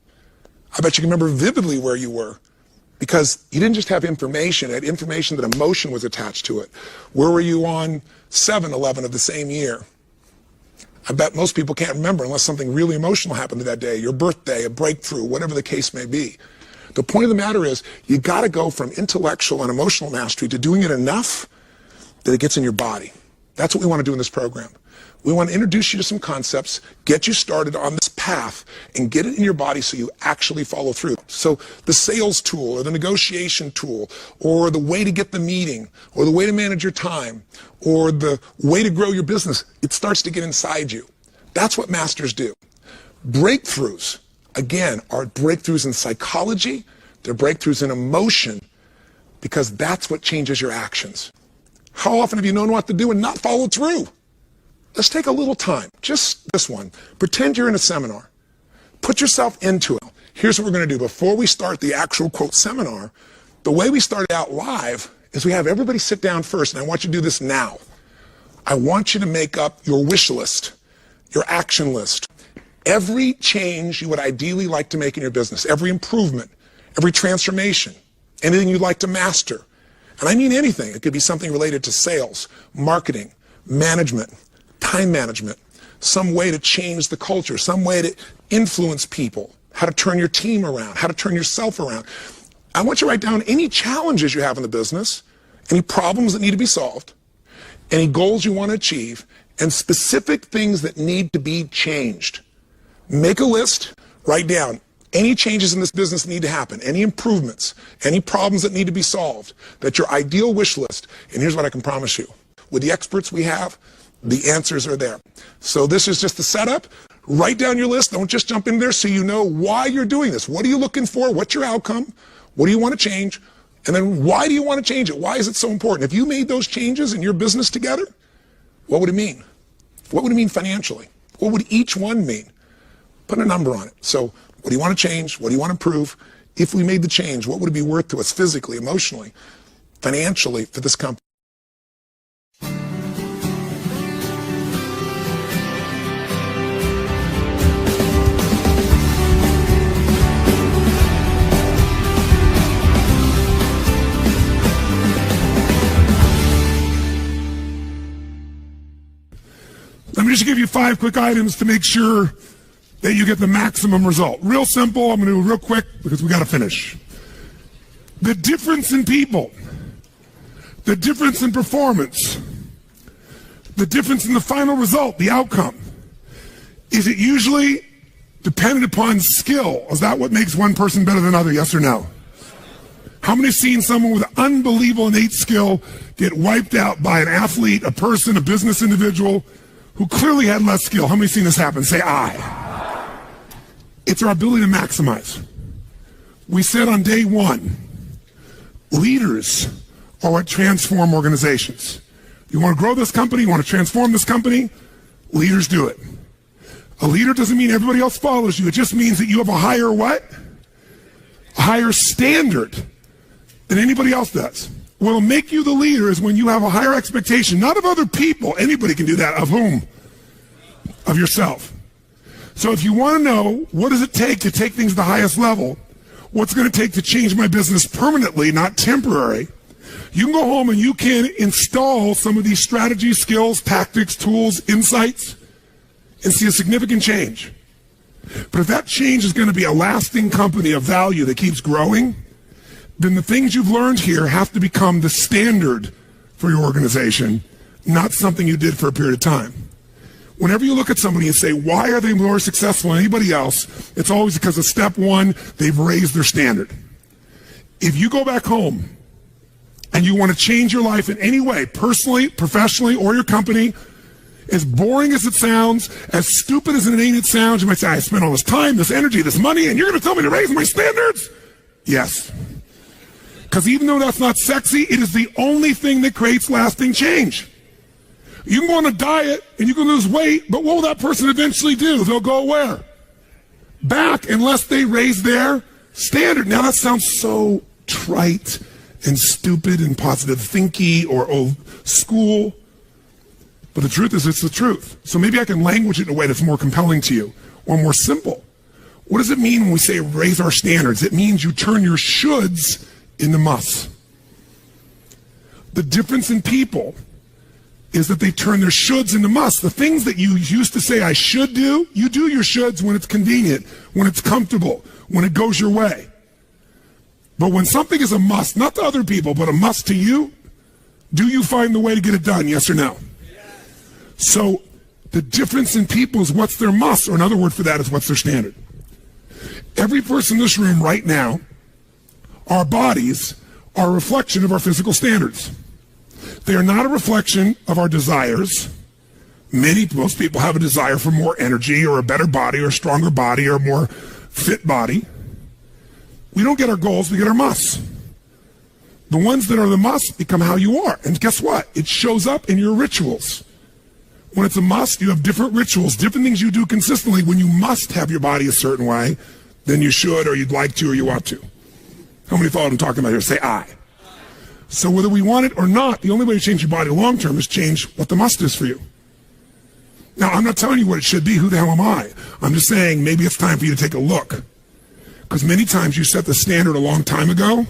I bet you can remember vividly where you were, because you didn't just have information, you had information that emotion was attached to it. Where were you on 7/11 of the same year? I bet most people can't remember unless something really emotional happened that day, your birthday, a breakthrough, whatever the case may be. The point of the matter is, you got to go from intellectual and emotional mastery to doing it enough that it gets in your body. That's what we want to do in this program. We want to introduce you to some concepts, get you started on this path. path and get it in your body so you actually follow through. So the sales tool or the negotiation tool or the way to get the meeting or the way to manage your time or the way to grow your business, it starts to get inside you. That's what masters do. Breakthroughs, again, are breakthroughs in psychology. They're breakthroughs in emotion because that's what changes your actions. How often have you known what to do and not followed through? Let's take a little time, just this one. Pretend you're in a seminar. Put yourself into it. Here's what we're going to do. Before we start the actual, quote, seminar, the way we started out live is we have everybody sit down first, and I want you to do this now. I want you to make up your wish list, your action list. Every change you would ideally like to make in your business, every improvement, every transformation, anything you'd like to master. And I mean anything. It could be something related to sales, marketing, management, time management, some way to change the culture, some way to influence people, how to turn your team around, how to turn yourself around. I want you to write down any challenges you have in the business, any problems that need to be solved, any goals you want to achieve, and specific things that need to be changed. Make a list, write down any changes in this business need to happen, any improvements, any problems that need to be solved. That's your ideal wish list. And here's what I can promise you. With the experts we have, the answers are there. So this is just the setup. Write down your list. Don't just jump in there so you know why you're doing this. What are you looking for? What's your outcome? What do you want to change? And then why do you want to change it? Why is it so important? If you made those changes in your business together, what would it mean? What would it mean financially? What would each one mean? Put a number on it. So what do you want to change? What do you want to improve? If we made the change, what would it be worth to us physically, emotionally, financially for this company? Let me just give you 5 quick items to make sure that you get the maximum result. Real simple. I'm going to do it real quick because we got to finish. The difference in people, the difference in performance, the difference in the final result, the outcome, is it usually dependent upon skill? Is that what makes one person better than another? Yes or no? How many have seen someone with unbelievable innate skill get wiped out by an athlete, a person, a business individual who clearly had less skill? How many have seen this happen? Say aye. It's our ability to maximize. We said on day 1, leaders are what transform organizations. You want to grow this company, you want to transform this company, leaders do it. A leader doesn't mean everybody else follows you. It just means that you have a higher what? A higher standard than anybody else does. What will make you the leader is when you have a higher expectation, not of other people. Anybody can do that. Of whom? Of yourself. So if you want to know what does it take to take things to the highest level, what's going to take to change my business permanently, not temporary, you can go home and you can install some of these strategies, skills, tactics, tools, insights, and see a significant change. But if that change is going to be a lasting company of value that keeps growing, then the things you've learned here have to become the standard for your organization, not something you did for a period of time. Whenever you look at somebody and say, why are they more successful than anybody else? It's always because of step 1, they've raised their standard. If you go back home and you want to change your life in any way, personally, professionally, or your company, as boring as it sounds, as stupid as it ain't sounds, you might say, I spent all this time, this energy, this money, and you're going to tell me to raise my standards? Yes. Because even though that's not sexy, it is the only thing that creates lasting change. You can go on a diet and you can lose weight, but what will that person eventually do? They'll go where? Back, unless they raise their standard. Now that sounds so trite and stupid and positive thinky or old school, but the truth is it's the truth. So maybe I can language it in a way that's more compelling to you or more simple. What does it mean when we say raise our standards? It means you turn your shoulds into musts. The difference in people is that they turn their shoulds into musts. The things that you used to say I should do, you do your shoulds when it's convenient, when it's comfortable, when it goes your way. But when something is a must, not to other people, but a must to you, do you find the way to get it done, yes or no? Yes. So The difference in people is what's their must, or another word for that is what's their standard. Every person in this room right now, our bodies are a reflection of our physical standards. They are not a reflection of our desires. Most people have a desire for more energy or a better body or a stronger body or a more fit body. We don't get our goals, we get our musts. The ones that are the must become how you are. And guess what? It shows up in your rituals. When it's a must, you have different rituals, different things you do consistently when you must have your body a certain way than you should or you'd like to or you ought to. How many thought I'm talking about here? Say I. So whether we want it or not, the only way to change your body long term is change what the must is for you. Now, I'm not telling you what it should be. Who the hell am I? I'm just saying maybe it's time for you to take a look. Because many times you set the standard a long time ago,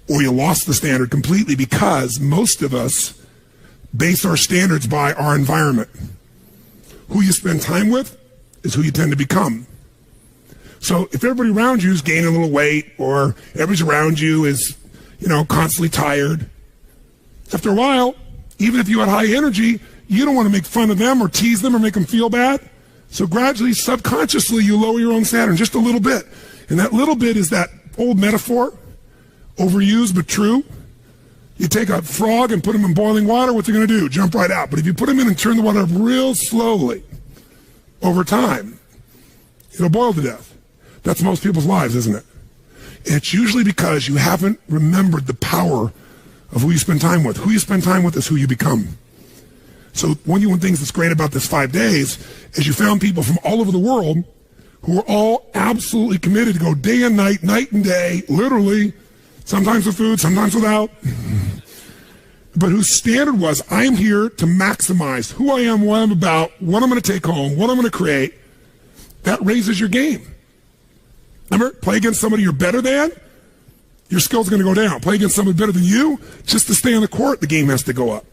or you lost the standard completely because most of us base our standards by our environment. Who you spend time with is who you tend to become. So if everybody around you is gaining a little weight, or everybody around you is, constantly tired, after a while, even if you had high energy, you don't want to make fun of them or tease them or make them feel bad. So gradually, subconsciously, you lower your own standard just a little bit. And that little bit is that old metaphor, overused but true. You take a frog and put him in boiling water, what's he going to do? Jump right out. But if you put him in and turn the water up real slowly, over time, it'll boil to death. That's most people's lives, isn't it? And it's usually because you haven't remembered the power of who you spend time with. Who you spend time with is who you become. So one of the things that's great about this 5 days is you found people from all over the world who are all absolutely committed to go day and night, night and day, literally, sometimes with food, sometimes without, but whose standard was, I'm here to maximize who I am, what I'm about, what I'm going to take home, what I'm going to create. That raises your game. Remember, play against somebody you're better than, your skill's going to go down. Play against somebody better than you, just to stay on the court, the game has to go up.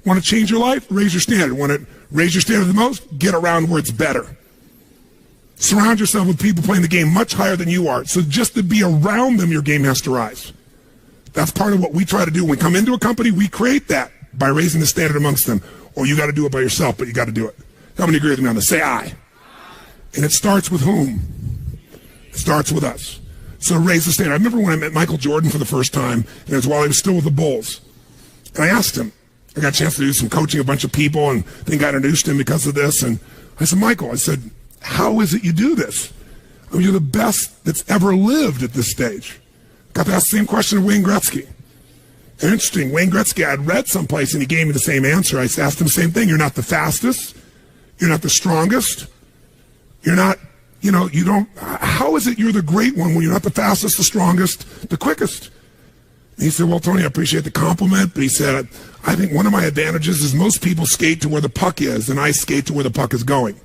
Want to change your life? Raise your standard. Want to raise your standard the most? Get around where it's better. Surround yourself with people playing the game much higher than you are. So just to be around them, your game has to rise. That's part of what we try to do. When we come into a company, we create that by raising the standard amongst them. Or you got to do it by yourself, but you got to do it. How many agree with me on this? Say I. And it starts with whom? It starts with us. So raise the standard. I remember when I met Michael Jordan for the first time, and it was while he was still with the Bulls. And I asked him, I got a chance to do some coaching, a bunch of people, and then got introduced him because of this. And I said, Michael, I said, how is it you do this? I mean, you're the best that's ever lived at this stage. Got to ask the same question of Wayne Gretzky. And interesting, Wayne Gretzky, I had read someplace and he gave me the same answer. I asked him the same thing. You're not the fastest. You're not the strongest. You're not, you don't, how is it you're the great one when you're not the fastest, the strongest, the quickest? And he said, well, Tony, I appreciate the compliment, but he said, I think one of my advantages is most people skate to where the puck is, and I skate to where the puck is going.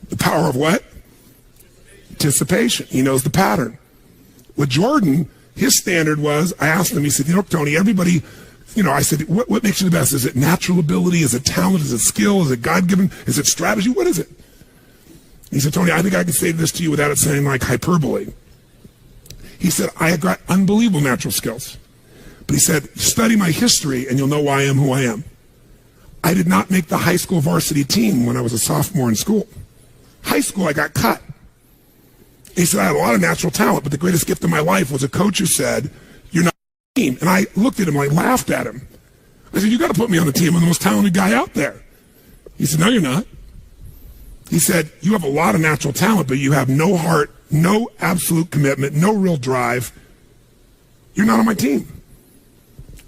The power of what? Anticipation. He knows the pattern. With Jordan, his standard was, I asked him, he said, Tony, everybody, I said, what makes you the best? Is it natural ability? Is it talent? Is it skill? Is it God-given? Is it strategy? What is it? He said, Tony, I think I can say this to you without it sounding like hyperbole. He said, I have got unbelievable natural skills. But he said, study my history and you'll know why I am who I am. I did not make the high school varsity team when I was a sophomore in school. High school, I got cut. He said, I had a lot of natural talent, but the greatest gift of my life was a coach who said, you're not on the team. And I looked at him, I laughed at him. I said, you got to put me on the team. I'm the most talented guy out there. He said, no, you're not. He said, you have a lot of natural talent, but you have no heart, no absolute commitment, no real drive. You're not on my team.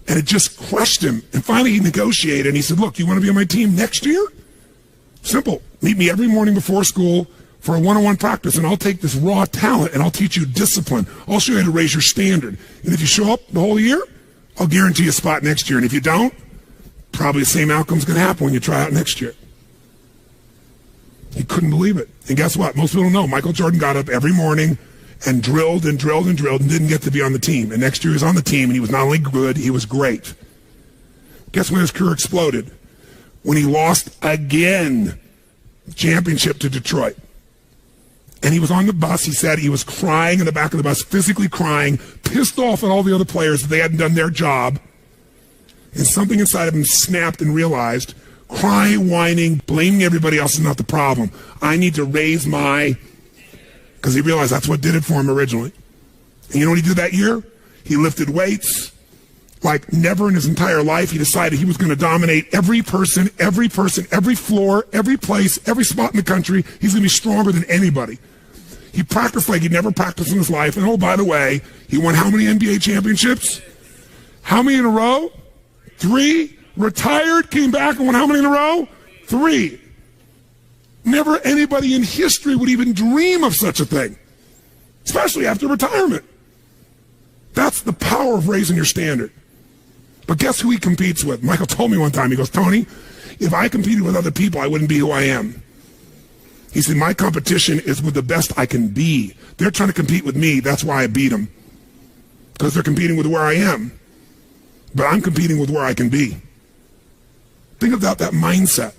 And it just crushed him. And finally he negotiated and he said, look, you want to be on my team next year? Simple. Meet me every morning before school for a one-on-one practice, and I'll take this raw talent and I'll teach you discipline. I'll show you how to raise your standard. And if you show up the whole year, I'll guarantee you a spot next year. And if you don't, probably the same outcome's going to happen when you try out next year. He couldn't believe it. And guess what? Most people don't know. Michael Jordan got up every morning and drilled and drilled and drilled and didn't get to be on the team. And next year he was on the team, and he was not only good, he was great. Guess when his career exploded? When he lost again the championship to Detroit. And he was on the bus. He said he was crying in the back of the bus, physically crying, pissed off at all the other players that they hadn't done their job. And something inside of him snapped and realized, crying, whining, blaming everybody else is not the problem. I need to raise my, because he realized that's what did it for him originally. And you know what he did that year? He lifted weights like never in his entire life. He decided he was going to dominate every person, every floor, every place, every spot in the country. He's going to be stronger than anybody. He practiced like he'd never practiced in his life. And oh, by the way, he won how many NBA championships? How many in a row? 3. Retired, came back and won how many in a row? 3. Never anybody in history would even dream of such a thing, especially after retirement. That's the power of raising your standard. But guess who he competes with? Michael told me one time, he goes, Tony, if I competed with other people, I wouldn't be who I am. He said, my competition is with the best I can be. They're trying to compete with me. That's why I beat them. Because they're competing with where I am. But I'm competing with where I can be. Think about that mindset.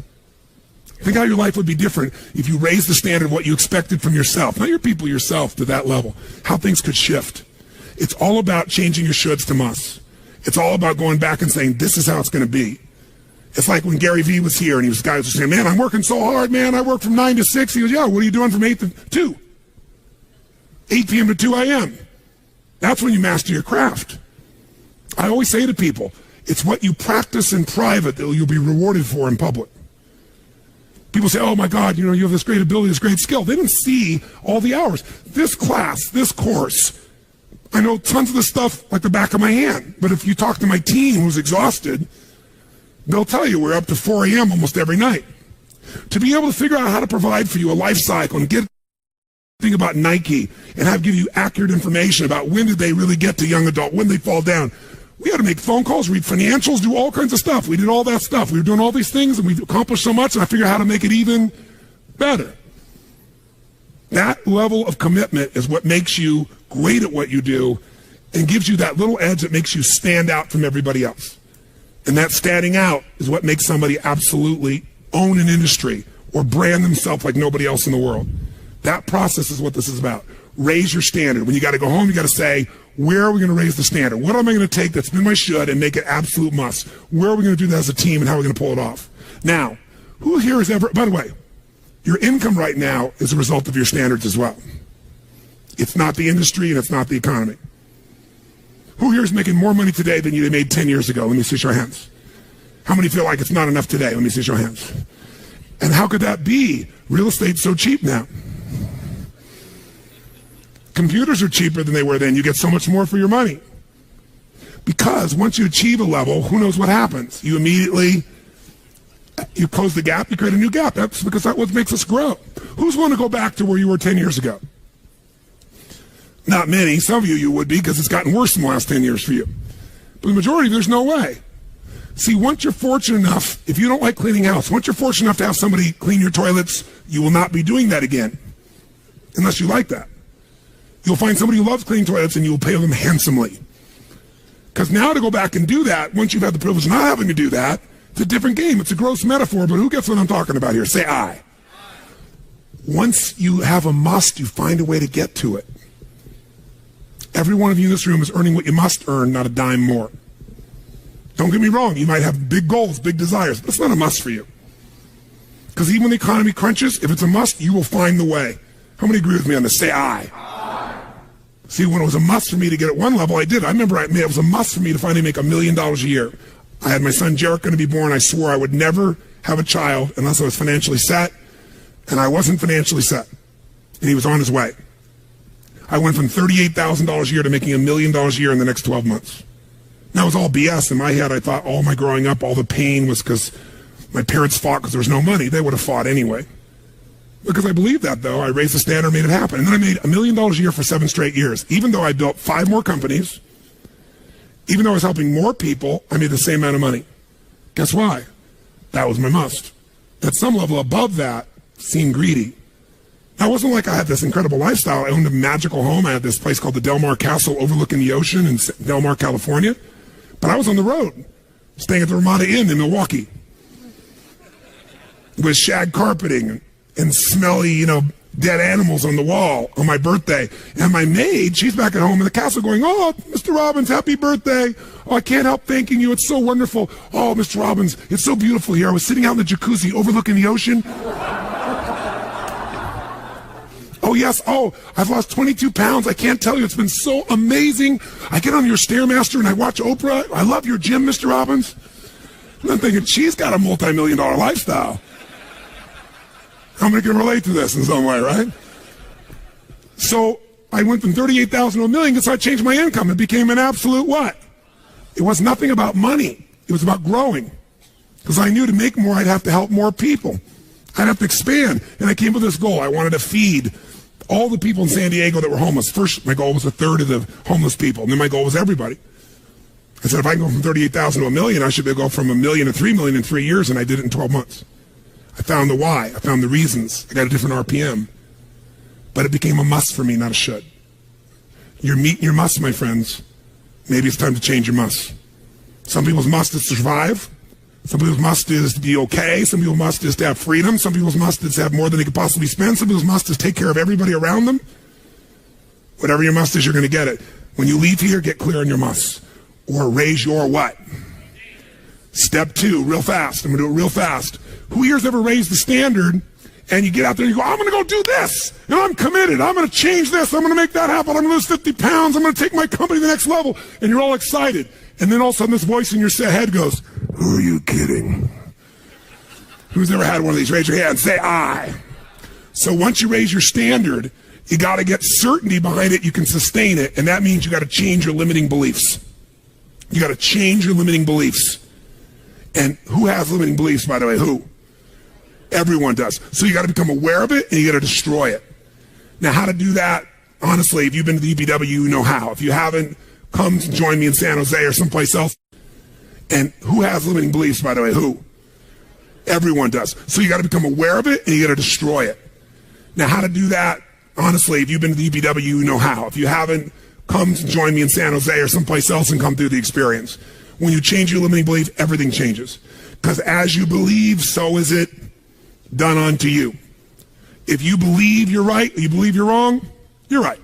Think how your life would be different if you raised the standard of what you expected from yourself, not your people, yourself, to that level. How things could shift. It's all about changing your shoulds to musts. It's all about going back and saying, this is how it's going to be. It's like when Gary Vee was here and guys were saying, man, I'm working so hard, man. I work from 9 to 6. He goes, yeah, what are you doing from 8 to 2? 8 p.m. to 2 a.m. That's when you master your craft. I always say to people, it's what you practice in private that you'll be rewarded for in public. People say, oh my God, you have this great ability, this great skill. They didn't see all the hours. This class, this course, I know tons of the stuff like the back of my hand. But if you talk to my team who's exhausted, they'll tell you we're up to 4 a.m. almost every night. To be able to figure out how to provide for you a life cycle and get think about Nike and give you accurate information about when did they really get to young adult, when they fall down. We had to make phone calls, read financials, do all kinds of stuff. We did all that stuff. We were doing all these things, and we accomplished so much, and I figured out how to make it even better. That level of commitment is what makes you great at what you do and gives you that little edge that makes you stand out from everybody else. And that standing out is what makes somebody absolutely own an industry or brand themselves like nobody else in the world. That process is what this is about. Raise your standard. When you got to go home, you got to say, where are we going to raise the standard? What am I going to take that's been my should and make it absolute must? Where are we going to do that as a team and how are we going to pull it off? Now, who here has ever, by the way, your income right now is a result of your standards as well. It's not the industry and it's not the economy. Who here is making more money today than you made 10 years ago? Let me see your hands. How many feel like it's not enough today? Let me see your hands. And how could that be? Real estate's so cheap now. Computers are cheaper than they were then. You get so much more for your money. Because once you achieve a level, who knows what happens? You immediately, you close the gap, you create a new gap. That's because that's what makes us grow. Who's want to go back to where you were 10 years ago? Not many. Some of you would be because it's gotten worse in the last 10 years for you. But the majority, there's no way. See, once you're fortunate enough, if you don't like cleaning house, once you're fortunate enough to have somebody clean your toilets, you will not be doing that again. Unless you like that. You'll find somebody who loves cleaning toilets and you'll pay them handsomely. Because now to go back and do that, once you've had the privilege of not having to do that, it's a different game. It's a gross metaphor, but who gets what I'm talking about here? Say I. Once you have a must, you find a way to get to it. Every one of you in this room is earning what you must earn, not a dime more. Don't get me wrong, you might have big goals, big desires, but it's not a must for you. Because even when the economy crunches, if it's a must, you will find the way. How many agree with me on this? Say I. See, when it was a must for me to get at one level, I did. I remember it was a must for me to finally make $1 million a year. I had my son Jarek going to be born. I swore I would never have a child unless I was financially set, and I wasn't financially set. And he was on his way. I went from $38,000 a year to making $1 million a year in the next 12 months. That was all BS. In my head, I thought all my growing up, all the pain was because my parents fought because there was no money. They would have fought anyway. Because I believed that, though. I raised the standard, made it happen. And then I made $1 million a year for 7 straight years. Even though I built 5 more companies, even though I was helping more people, I made the same amount of money. Guess why? That was my must. At some level above that, seemed greedy. Now, it wasn't like I had this incredible lifestyle. I owned a magical home. I had this place called the Del Mar Castle overlooking the ocean in Del Mar, California. But I was on the road, staying at the Ramada Inn in Milwaukee with shag carpeting and smelly, dead animals on the wall on my birthday. And my maid, she's back at home in the castle going, oh, Mr. Robbins, happy birthday. Oh, I can't help thanking you. It's so wonderful. Oh, Mr. Robbins, it's so beautiful here. I was sitting out in the jacuzzi overlooking the ocean. Oh, yes. Oh, I've lost 22 pounds. I can't tell you. It's been so amazing. I get on your Stairmaster and I watch Oprah. I love your gym, Mr. Robbins. And I'm thinking, she's got a multi-million-dollar lifestyle. How many can relate to this in some way, right? So I went from 38,000 to $1 million because I changed my income. It became an absolute what? It was nothing about money. It was about growing. Because I knew to make more, I'd have to help more people. I'd have to expand. And I came with this goal. I wanted to feed all the people in San Diego that were homeless. First, my goal was a third of the homeless people. And then my goal was everybody. I said, if I can go from 38,000 to $1 million, I should be able to go from $1 million to $3 million in 3 years. And I did it in 12 months. I found the why. I found the reasons. I got a different RPM. But it became a must for me, not a should. You're meeting your must, my friends. Maybe it's time to change your must. Some people's must is to survive. Some people's must is to be okay. Some people's must is to have freedom. Some people's must is to have more than they could possibly spend. Some people's must is take care of everybody around them. Whatever your must is, you're going to get it. When you leave here, get clear on your must. Or raise your what? Step 2, real fast. I'm going to do it real fast. Who here's ever raised the standard and you get out there and you go, I'm going to go do this. And I'm committed. I'm going to change this. I'm going to make that happen. I'm going to lose 50 pounds. I'm going to take my company to the next level. And you're all excited. And then all of a sudden this voice in your head goes, who are you kidding? Who's ever had one of these? Raise your hand and say, I. So once you raise your standard, you got to get certainty behind it. You can sustain it. And that means you got to change your limiting beliefs. You got to change your limiting beliefs. And who has limiting beliefs, by the way? Who? Everyone does. So you got to become aware of it and you got to destroy it. Now, how to do that? Honestly, if you've been to the EPW, you know how. If you haven't, come join me in San Jose or someplace else. And who has limiting beliefs, by the way? Who? Everyone does. So you got to become aware of it and you got to destroy it. Now, how to do that? Honestly, if you've been to the EPW, you know how. If you haven't, come join me in San Jose or someplace else and come through the experience. When you change your limiting belief, everything changes. Because as you believe, so is it done unto you. If you believe you're right, or you believe you're wrong, you're right.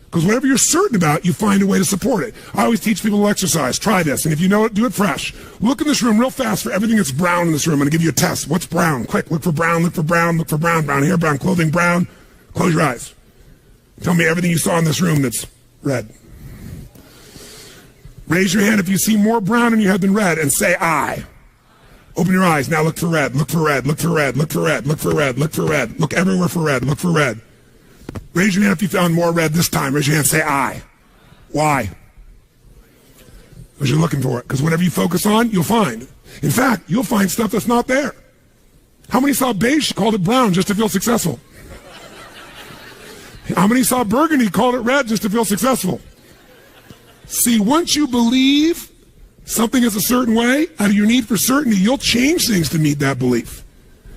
Because whatever you're certain about, you find a way to support it. I always teach people to exercise. Try this. And if you know it, do it fresh. Look in this room real fast for everything that's brown in this room. I'm going to give you a test. What's brown? Quick, look for brown, look for brown, look for brown. Brown hair, brown clothing, brown. Close your eyes. Tell me everything you saw in this room that's red. Raise your hand if you see more brown in your head than red and say I. Open your eyes. Now look for red. Look for red. Look for red. Look for red. Look for red. Look for red. Look everywhere for red. Look for red. Raise your hand if you found more red this time. Raise your hand and say I. Why? Because you're looking for it. Because whatever you focus on, you'll find. In fact, you'll find stuff that's not there. How many saw beige, called it brown just to feel successful? How many saw burgundy, called it red just to feel successful? See, once you believe something is a certain way, out of your need for certainty, you'll change things to meet that belief.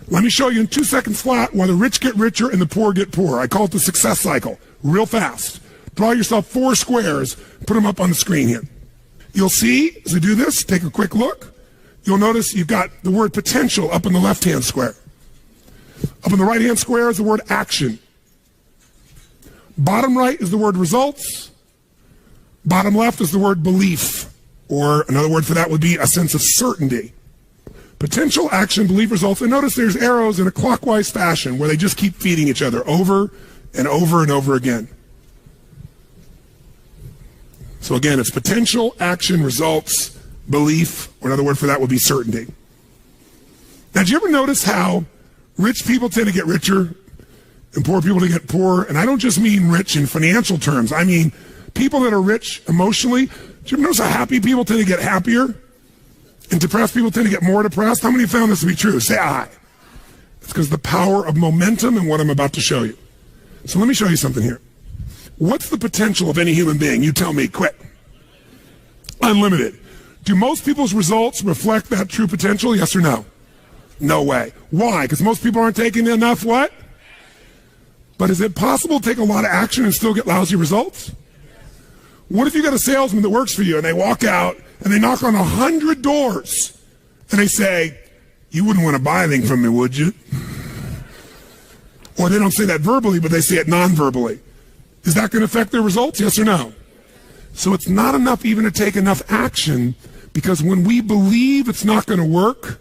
Let me show you in 2 seconds flat why the rich get richer and the poor get poorer. I call it the success cycle. Real fast. Draw yourself 4 squares. Put them up on the screen here. You'll see, as I do this, take a quick look. You'll notice you've got the word potential up in the left-hand square. Up in the right-hand square is the word action. Bottom right is the word results. Bottom left is the word belief, or another word for that would be a sense of certainty. Potential, action, belief, results. And notice there's arrows in a clockwise fashion where they just keep feeding each other over and over and over again. So again, it's potential, action, results, belief, or another word for that would be certainty. Now, did you ever notice how rich people tend to get richer and poor people to get poorer? And I don't just mean rich in financial terms. I mean people that are rich emotionally. Do you ever notice how happy people tend to get happier? And depressed people tend to get more depressed? How many have found this to be true? Say I. It's because of the power of momentum and what I'm about to show you. So let me show you something here. What's the potential of any human being? You tell me, quick. Unlimited. Do most people's results reflect that true potential? Yes or no? No way. Why? Because most people aren't taking enough what? But is it possible to take a lot of action and still get lousy results? What if you got a salesman that works for you and they walk out and they knock on 100 doors and they say, you wouldn't want to buy anything from me, would you? Or they don't say that verbally, but they say it non-verbally. Is that going to affect their results? Yes or no? So it's not enough even to take enough action, because when we believe it's not going to work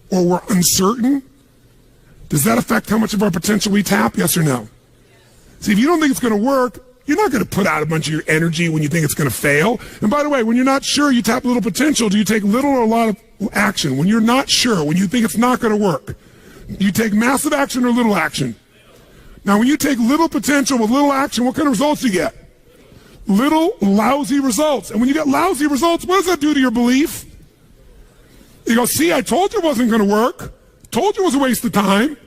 or we're uncertain, does that affect how much of our potential we tap? Yes or no? See, if you don't think it's going to work, you're not going to put out a bunch of your energy when you think it's going to fail. And by the way, when you're not sure, you tap little potential. Do you take little or a lot of action? When you're not sure, when you think it's not going to work, do you take massive action or little action? Now, when you take little potential with little action, what kind of results do you get? Little lousy results. And when you get lousy results, what does that do to your belief? You go, see, I told you it wasn't going to work. Told you it was a waste of time.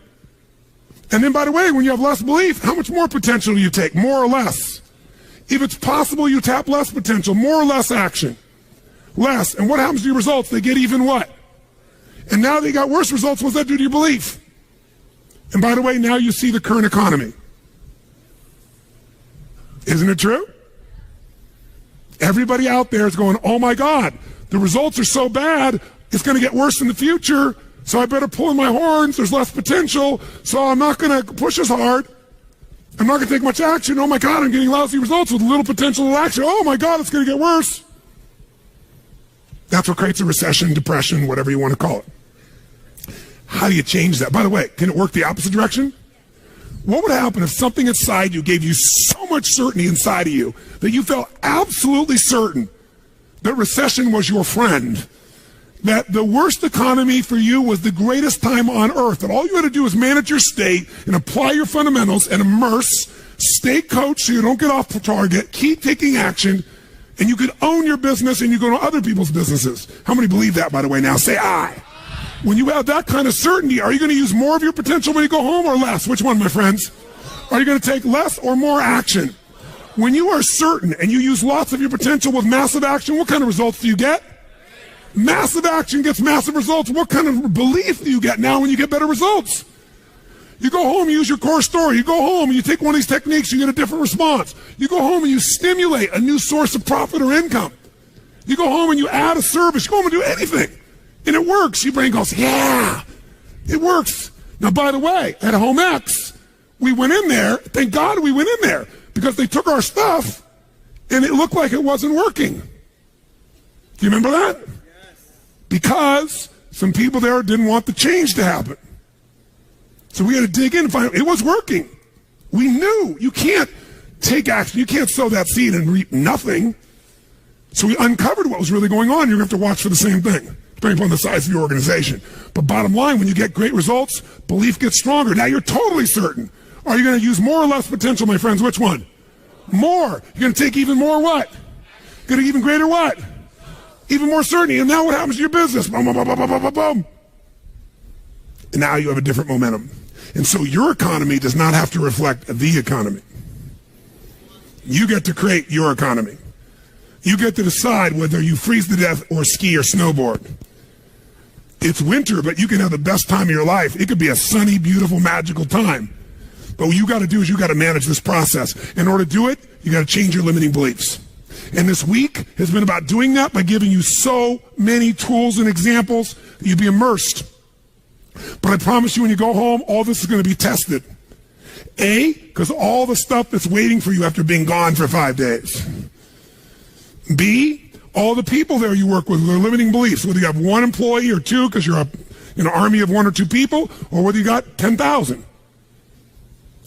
And then, by the way, when you have less belief, how much more potential do you take? More or less? If it's possible, you tap less potential, more or less action. Less. And what happens to your results? They get even what? And now they got worse results. What's that do to your belief? And by the way, now you see the current economy. Isn't it true? Everybody out there is going, oh my God, the results are so bad, it's going to get worse in the future, so I better pull in my horns, there's less potential, so I'm not going to push as hard. I'm not going to take much action. Oh my God, I'm getting lousy results with little potential of action. Oh my God, it's going to get worse. That's what creates a recession, depression, whatever you want to call it. How do you change that? By the way, can it work the opposite direction? What would happen if something inside you gave you so much certainty inside of you that you felt absolutely certain that recession was your friend, that the worst economy for you was the greatest time on earth, that all you had to do is manage your state and apply your fundamentals and immerse, stay coached so you don't get off the target, keep taking action, and you could own your business and you go to other people's businesses? How many believe that, by the way? Now say I. When you have that kind of certainty, are you going to use more of your potential when you go home or less? Which one, my friends? Are you going to take less or more action? When you are certain and you use lots of your potential with massive action, what kind of results do you get? Massive action gets massive results. What kind of belief do you get now when you get better results? You go home, you use your core story. You go home and you take one of these techniques, you get a different response. You go home and you stimulate a new source of profit or income. You go home and you add a service. You go home and do anything. And it works. Your brain goes, yeah, it works. Now, by the way, at Home X, we went in there. Thank God we went in there, because they took our stuff and it looked like it wasn't working. Do you remember that? Yes. Because some people there didn't want the change to happen. So we had to dig in and find it was working. We knew you can't take action. You can't sow that seed and reap nothing. So we uncovered what was really going on. You're going to have to watch for the same thing, depending upon the size of your organization. But bottom line, when you get great results, belief gets stronger. Now you're totally certain. Are you going to use more or less potential, my friends? Which one? More. You're going to take even more what? Going to even greater what? Even more certainty. And now what happens to your business? Boom, boom, boom, boom, boom, boom, boom. And now you have a different momentum. And so your economy does not have to reflect the economy. You get to create your economy. You get to decide whether you freeze to death or ski or snowboard. It's winter, but you can have the best time of your life. It could be a sunny, beautiful, magical time. But what you got to do is you got to manage this process. In order to do it, you got to change your limiting beliefs. And this week has been about doing that by giving you so many tools and examples that you'd be immersed. But I promise you, when you go home, all this is going to be tested. A, because all the stuff that's waiting for you after being gone for 5 days. B, all the people there you work with, their limiting beliefs, whether you have one employee or two because you're an army of one or two people, or whether you got 10,000.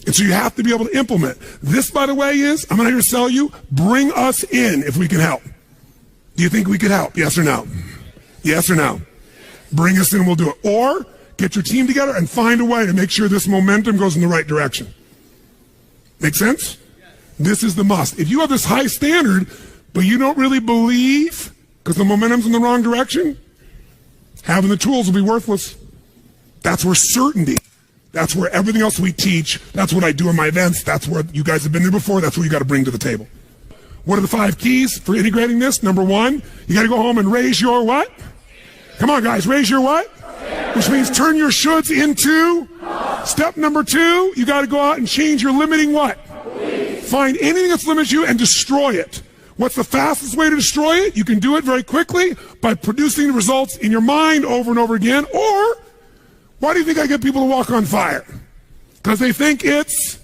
And so you have to be able to implement. This, by the way, is, I'm not here to sell you, bring us in if we can help. Do you think we could help? Yes or no? Yes or no? Bring us in and we'll do it. Or get your team together and find a way to make sure this momentum goes in the right direction. Make sense? This is the must. If you have this high standard, but you don't really believe because the momentum's in the wrong direction, having the tools will be worthless. That's where certainty, that's where everything else we teach, that's what I do in my events, that's where you guys have been there before, that's what you got to bring to the table. What are the 5 keys for integrating this? Number 1, you got to go home and raise your what? Come on, guys, raise your what? Which means turn your shoulds into. Step number 2, you got to go out and change your limiting what? Find anything that's limited you and destroy it. What's the fastest way to destroy it? You can do it very quickly by producing the results in your mind over and over again. Or, why do you think I get people to walk on fire? Because they think it's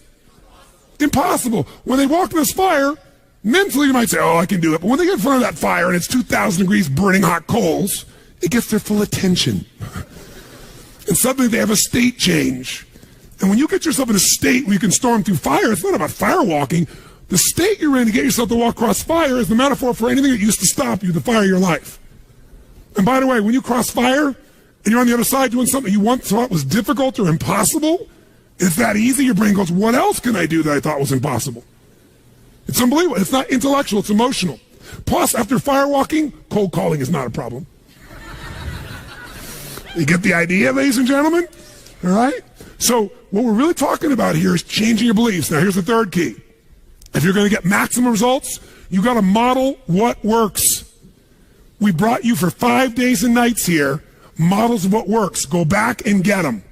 impossible. When they walk in this fire, mentally you might say, oh, I can do it. But when they get in front of that fire and it's 2,000 degrees burning hot coals, it gets their full attention. And suddenly they have a state change. And when you get yourself in a state where you can storm through fire, it's not about fire walking. The state you're in to get yourself to walk across fire is the metaphor for anything that used to stop you, the fire of your life. And by the way, when you cross fire and you're on the other side doing something you once thought was difficult or impossible, it's that easy, your brain goes, what else can I do that I thought was impossible? It's unbelievable. It's not intellectual, it's emotional. Plus, after fire walking, cold calling is not a problem. You get the idea, ladies and gentlemen? All right? So what we're really talking about here is changing your beliefs. Now, here's the third key. If you're going to get maximum results, you got to model what works. We brought you for 5 days and nights here, models of what works. Go back and get them.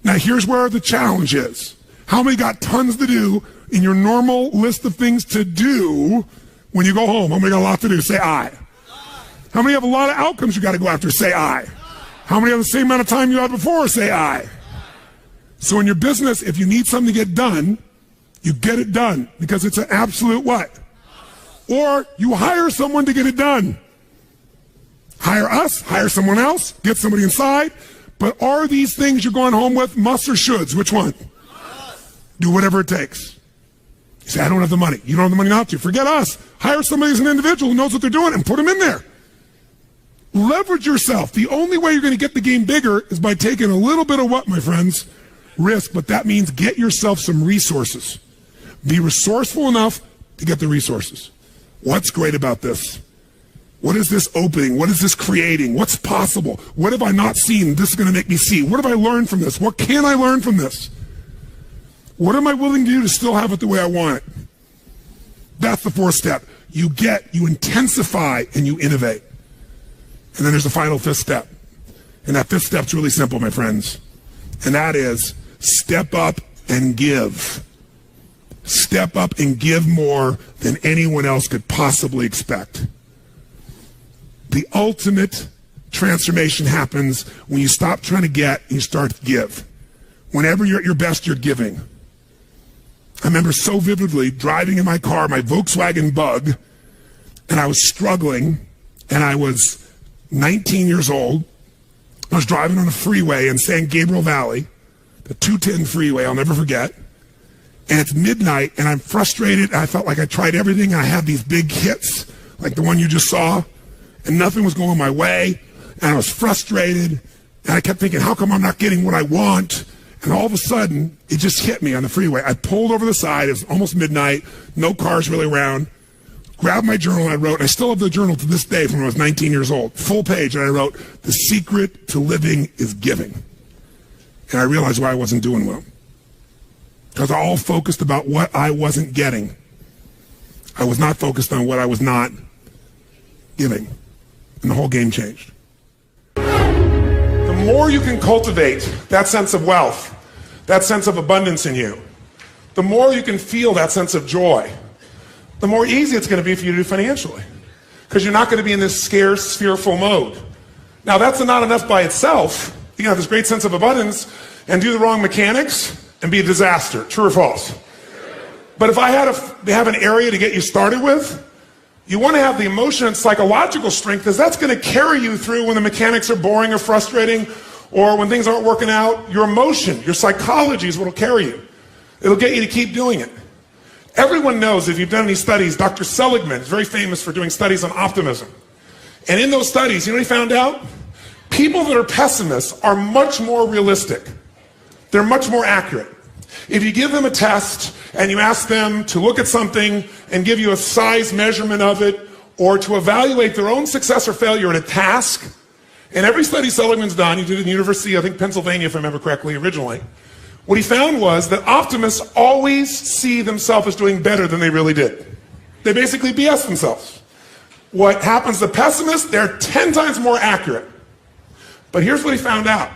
Now, here's where the challenge is. How many got tons to do in your normal list of things to do when you go home? How many got a lot to do? Say aye. How many have a lot of outcomes you got to go after? Say aye. How many have the same amount of time you had before? Say aye. So in your business, if you need something to get done, you get it done because it's an absolute what? Or you hire someone to get it done. Hire us, hire someone else, get somebody inside. But are these things you're going home with musts or shoulds? Which one? Do whatever it takes. You say, I don't have the money. You don't have the money not to. Forget us. Hire somebody as an individual who knows what they're doing and put them in there. Leverage yourself. The only way you're going to get the game bigger is by taking a little bit of what, my friends? Risk. But that means get yourself some resources. Be resourceful enough to get the resources. What's great about this? What is this opening? What is this creating? What's possible? What have I not seen? This is going to make me see. What have I learned from this? What can I learn from this? What am I willing to do to still have it the way I want it? That's the fourth step. You intensify, and you innovate. And then there's the final fifth step. And that fifth step's really simple, my friends. And that is step up and give. Step up and give more than anyone else could possibly expect. The ultimate transformation happens when you stop trying to get and you start to give. Whenever you're at your best, you're giving. I remember so vividly driving in my car, my Volkswagen Bug, and I was struggling, and I was 19 years old. I was driving on a freeway in San Gabriel Valley, the 210 freeway, I'll never forget. And it's midnight, and I'm frustrated. I felt like I tried everything. I had these big hits, like the one you just saw, and nothing was going my way. And I was frustrated, and I kept thinking, how come I'm not getting what I want? And all of a sudden, it just hit me on the freeway. I pulled over the side. It was almost midnight. No cars really around. Grabbed my journal, and I wrote, I still have the journal to this day from when I was 19 years old, full page, and I wrote, the secret to living is giving. And I realized why I wasn't doing well. Because I all focused about what I wasn't getting. I was not focused on what I was not giving. And the whole game changed. The more you can cultivate that sense of wealth, that sense of abundance in you, the more you can feel that sense of joy, the more easy it's going to be for you to do financially. Because you're not going to be in this scarce, fearful mode. Now, that's not enough by itself. You can have this great sense of abundance and do the wrong mechanics and be a disaster. True or false? But if I have an area to get you started with, you want to have the emotion and psychological strength, because that's going to carry you through when the mechanics are boring or frustrating, or when things aren't working out. Your emotion, your psychology is what will carry you. It'll get you to keep doing it. Everyone knows, if you've done any studies, Dr. Seligman is very famous for doing studies on optimism. And in those studies, you know what he found out? People that are pessimists are much more realistic. They're much more accurate. If you give them a test and you ask them to look at something and give you a size measurement of it, or to evaluate their own success or failure in a task, in every study Seligman's done, he did it in the University, I think Pennsylvania if I remember correctly originally, what he found was that optimists always see themselves as doing better than they really did. They basically BS themselves. What happens to pessimists, they're 10 times more accurate. But here's what he found out.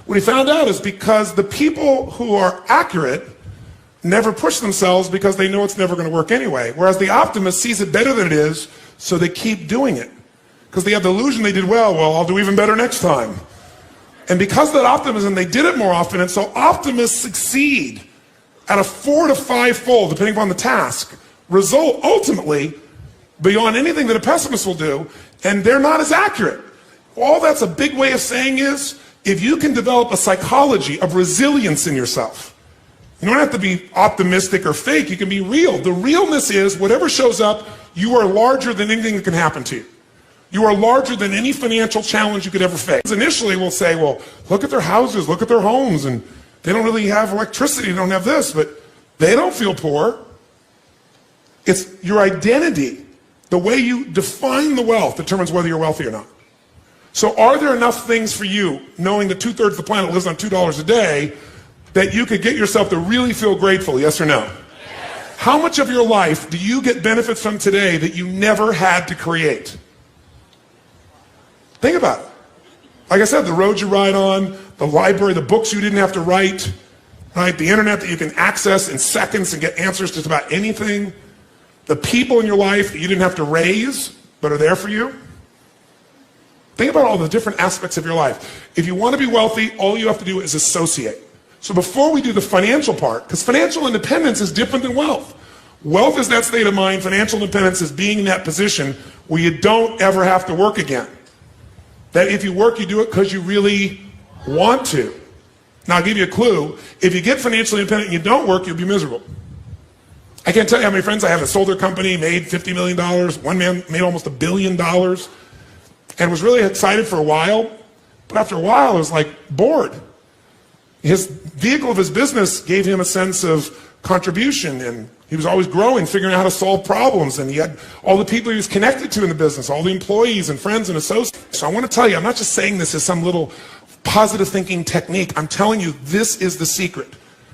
What he found out is because the people who are accurate never push themselves because they know it's never going to work anyway. Whereas the optimist sees it better than it is, so they keep doing it. Because they have the illusion they did well, I'll do even better next time. And because of that optimism, they did it more often. And so optimists succeed at a 4 to 5-fold, depending upon the task, result ultimately beyond anything that a pessimist will do, and they're not as accurate. All that's a big way of saying is, if you can develop a psychology of resilience in yourself, you don't have to be optimistic or fake, you can be real. The realness is, whatever shows up, you are larger than anything that can happen to you. You are larger than any financial challenge you could ever face. Initially, we'll say, well, look at their houses, look at their homes, and they don't really have electricity, they don't have this, but they don't feel poor. It's your identity. The way you define the wealth determines whether you're wealthy or not. So are there enough things for you, knowing that 2/3 of the planet lives on $2 a day, that you could get yourself to really feel grateful, yes or no? Yes. How much of your life do you get benefits from today that you never had to create? Think about it. Like I said, the roads you ride on, the library, the books you didn't have to write, right? The internet that you can access in seconds and get answers to just about anything. The people in your life that you didn't have to raise, but are there for you. Think about all the different aspects of your life. If you want to be wealthy, all you have to do is associate. So before we do the financial part, because financial independence is different than wealth. Wealth is that state of mind. Financial independence is being in that position where you don't ever have to work again. That if you work, you do it because you really want to. Now, I'll give you a clue. If you get financially independent and you don't work, you'll be miserable. I can't tell you how many friends I have that sold their company, made $50 million. One man made almost $1 billion and was really excited for a while. But after a while, it was like bored. His vehicle of his business gave him a sense of contribution, and he was always growing, figuring out how to solve problems, and he had all the people he was connected to in the business, all the employees and friends and associates. So I want to tell you, I'm not just saying this as some little positive thinking technique. I'm telling you, this is the secret,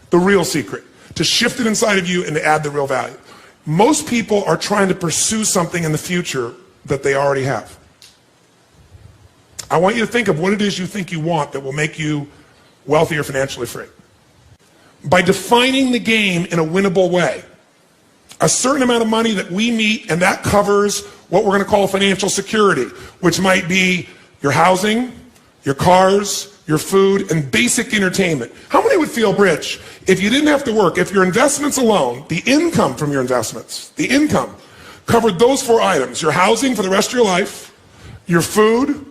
the real secret, to shift it inside of you and to add the real value. Most people are trying to pursue something in the future that they already have. I want you to think of what it is you think you want that will make you wealthy or financially free. By defining the game in a winnable way, a certain amount of money that we meet, and that covers what we're going to call financial security, which might be your housing, your cars, your food, and basic entertainment. How many would feel rich if you didn't have to work, if your investments alone, the income from your investments, the income, covered those 4 items, your housing for the rest of your life, your food,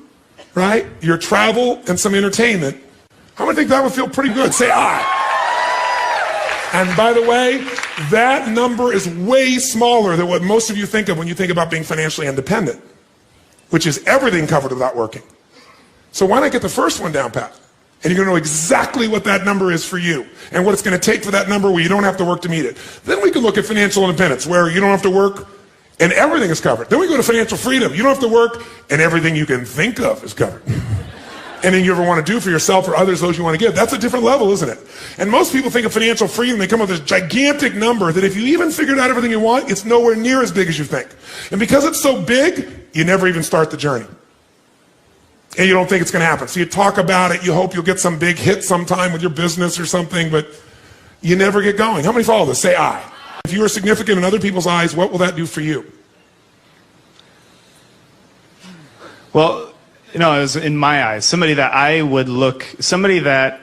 right, your travel, and some entertainment? How many think that would feel pretty good? Say aye. And by the way, that number is way smaller than what most of you think of when you think about being financially independent, which is everything covered without working. So why not get the first one down pat? And you're going to know exactly what that number is for you and what it's going to take for that number where you don't have to work to meet it. Then we can look at financial independence where you don't have to work and everything is covered. Then we go to financial freedom. You don't have to work and everything you can think of is covered. Anything you ever want to do for yourself or others, those you want to give. That's a different level, isn't it? And most people think of financial freedom, they come up with this gigantic number that if you even figured out everything you want, it's nowhere near as big as you think. And because it's so big, you never even start the journey. And you don't think it's going to happen. So you talk about it, you hope you'll get some big hit sometime with your business or something, but you never get going. How many follow this? Say aye. If you are significant in other people's eyes, what will that do for you? Well, you know, it was in my eyes, somebody that I would look, somebody that,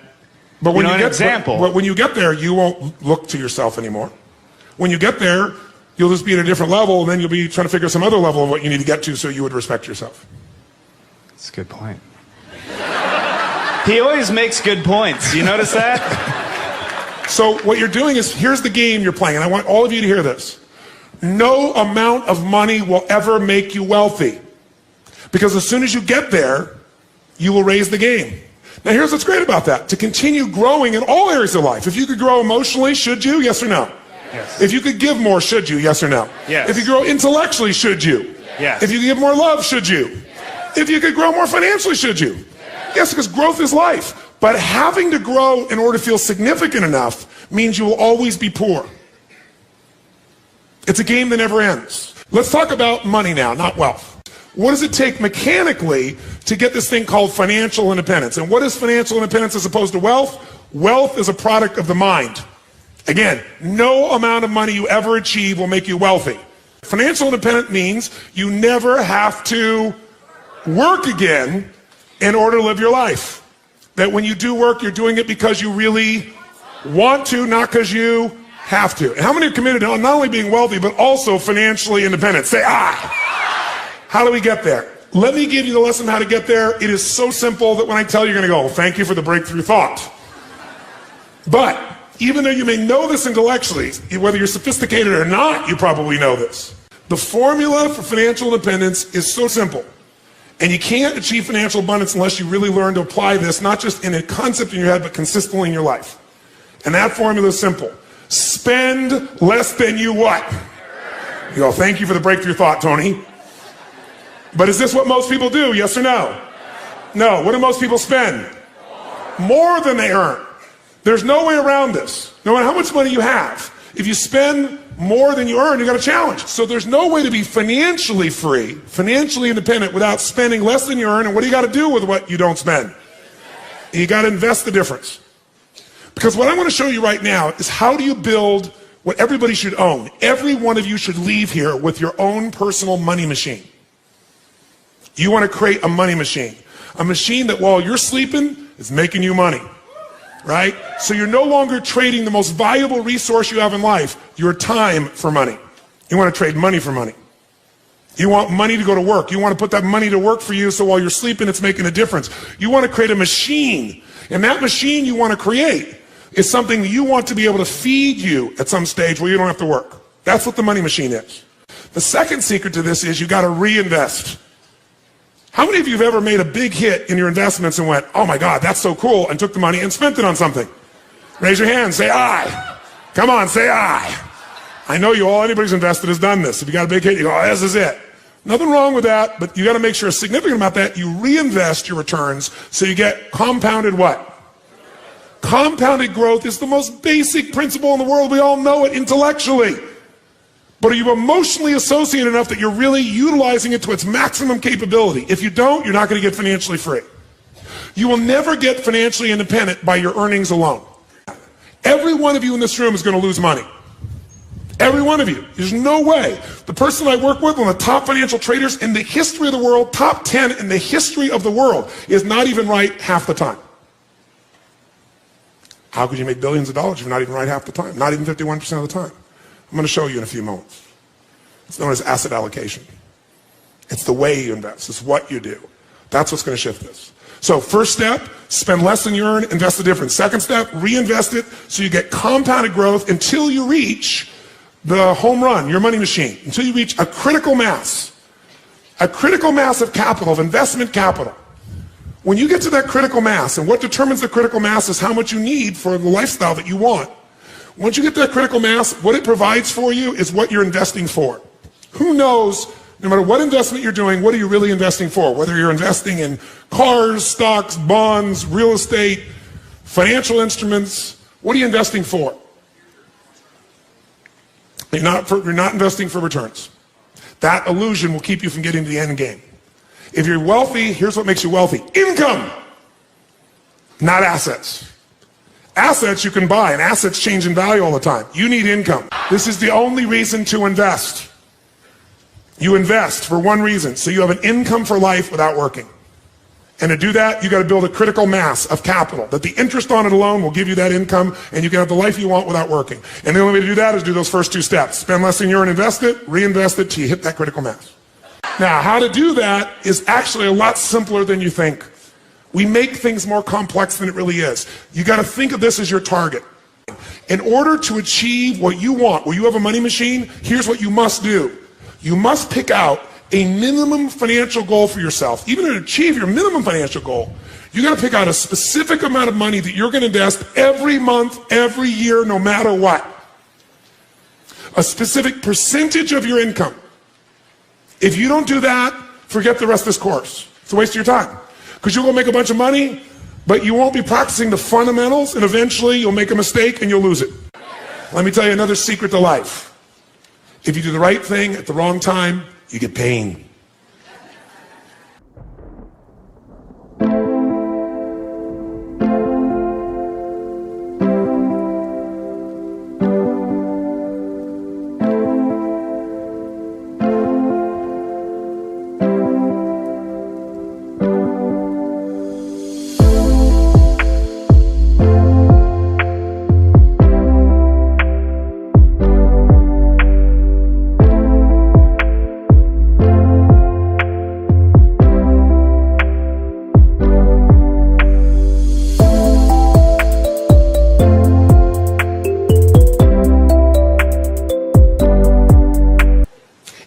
but when you know, you get, an example. But when you get there, you won't look to yourself anymore. When you get there, you'll just be at a different level, and then you'll be trying to figure some other level of what you need to get to so you would respect yourself. That's a good point. He always makes good points. You notice that? So what you're doing is, here's the game you're playing, and I want all of you to hear this. No amount of money will ever make you wealthy. Because as soon as you get there, you will raise the game. Now here's what's great about that. To continue growing in all areas of life. If you could grow emotionally, should you? Yes or no? Yes. If you could give more, should you? Yes or no? Yes. If you grow intellectually, should you? Yes. If you could give more love, should you? Yes. If you could grow more financially, should you? Yes, because growth is life. But having to grow in order to feel significant enough means you will always be poor. It's a game that never ends. Let's talk about money now, not wealth. What does it take mechanically to get this thing called financial independence? And what is financial independence as opposed to wealth? Wealth is a product of the mind. Again, no amount of money you ever achieve will make you wealthy. Financial independence means you never have to work again in order to live your life. That when you do work, you're doing it because you really want to, not because you have to. And how many are committed to not only being wealthy, but also financially independent? Say, How do we get there? Let me give you the lesson how to get there. It is so simple that when I tell you, you're going to go, thank you for the breakthrough thought. But even though you may know this intellectually, whether you're sophisticated or not, you probably know this. The formula for financial independence is so simple. And you can't achieve financial abundance unless you really learn to apply this, not just in a concept in your head, but consistently in your life. And that formula is simple. Spend less than you what? You go, thank you for the breakthrough thought, Tony. But is this what most people do, yes or no? No. What do most people spend? More than they earn. There's no way around this. No matter how much money you have, if you spend more than you earn, you got a challenge. So there's no way to be financially free, financially independent without spending less than you earn. And what do you got to do with what you don't spend? You got to invest the difference. Because what I want to show you right now is how do you build what everybody should own. Every one of you should leave here with your own personal money machine. You want to create a money machine. A machine that while you're sleeping is making you money. Right? So you're no longer trading the most valuable resource you have in life, your time, for money. You want to trade money for money. You want money to go to work. You want to put that money to work for you so while you're sleeping it's making a difference. You want to create a machine. And that machine you want to create is something that you want to be able to feed you at some stage where you don't have to work. That's what the money machine is. The second secret to this is you got to reinvest. How many of you have ever made a big hit in your investments and went, oh my God, that's so cool, and took the money and spent it on something? Raise your hand, say aye. Come on, say aye. I know you all, anybody who's invested has done this. If you got a big hit, you go, oh, this is it. Nothing wrong with that, but you got to make sure a significant amount of that, you reinvest your returns so you get compounded what? Compounded growth is the most basic principle in the world. We all know it intellectually. But are you emotionally associated enough that you're really utilizing it to its maximum capability? If you don't, you're not going to get financially free. You will never get financially independent by your earnings alone. Every one of you in this room is going to lose money. Every one of you. There's no way. The person I work with, one of the top financial traders in the history of the world, top 10 in the history of the world, is not even right half the time. How could you make billions of dollars if you're not even right half the time? Not even 51% of the time. I'm going to show you in a few moments. It's known as asset allocation. It's the way you invest. It's what you do. That's what's going to shift this. So first step, spend less than you earn, invest the difference. Second step, reinvest it so you get compounded growth until you reach the home run, your money machine, until you reach a critical mass of capital, of investment capital. When you get to that critical mass, and what determines the critical mass is how much you need for the lifestyle that you want. Once you get to that critical mass, what it provides for you is what you're investing for. Who knows, no matter what investment you're doing, what are you really investing for? Whether you're investing in cars, stocks, bonds, real estate, financial instruments, what are you investing for? You're not investing for returns. That illusion will keep you from getting to the end game. If you're wealthy, here's what makes you wealthy. Income, not assets. Assets you can buy, and assets change in value all the time. You need income. This is the only reason to invest. You invest for one reason, so you have an income for life without working. And to do that, you got to build a critical mass of capital, that the interest on it alone will give you that income, and you can have the life you want without working. And the only way to do that is do those first two steps. Spend less than you earn, invest it, reinvest it till you hit that critical mass. Now, how to do that is actually a lot simpler than you think. We make things more complex than it really is. You got to think of this as your target. In order to achieve what you want, where you have a money machine, here's what you must do. You must pick out a minimum financial goal for yourself. Even to achieve your minimum financial goal, you got to pick out a specific amount of money that you're going to invest every month, every year, no matter what. A specific percentage of your income. If you don't do that, forget the rest of this course. It's a waste of your time. Because you'll go make a bunch of money, but you won't be practicing the fundamentals, and eventually you'll make a mistake and you'll lose it. Let me tell you another secret to life. If you do the right thing at the wrong time, you get pain.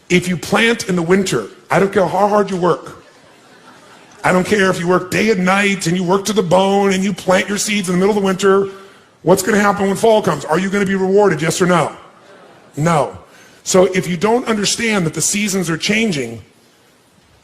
If you plant in the winter, I don't care how hard you work. I don't care if you work day and night and you work to the bone and you plant your seeds in the middle of the winter. What's going to happen when fall comes? Are you going to be rewarded, yes or no? No. So if you don't understand that the seasons are changing,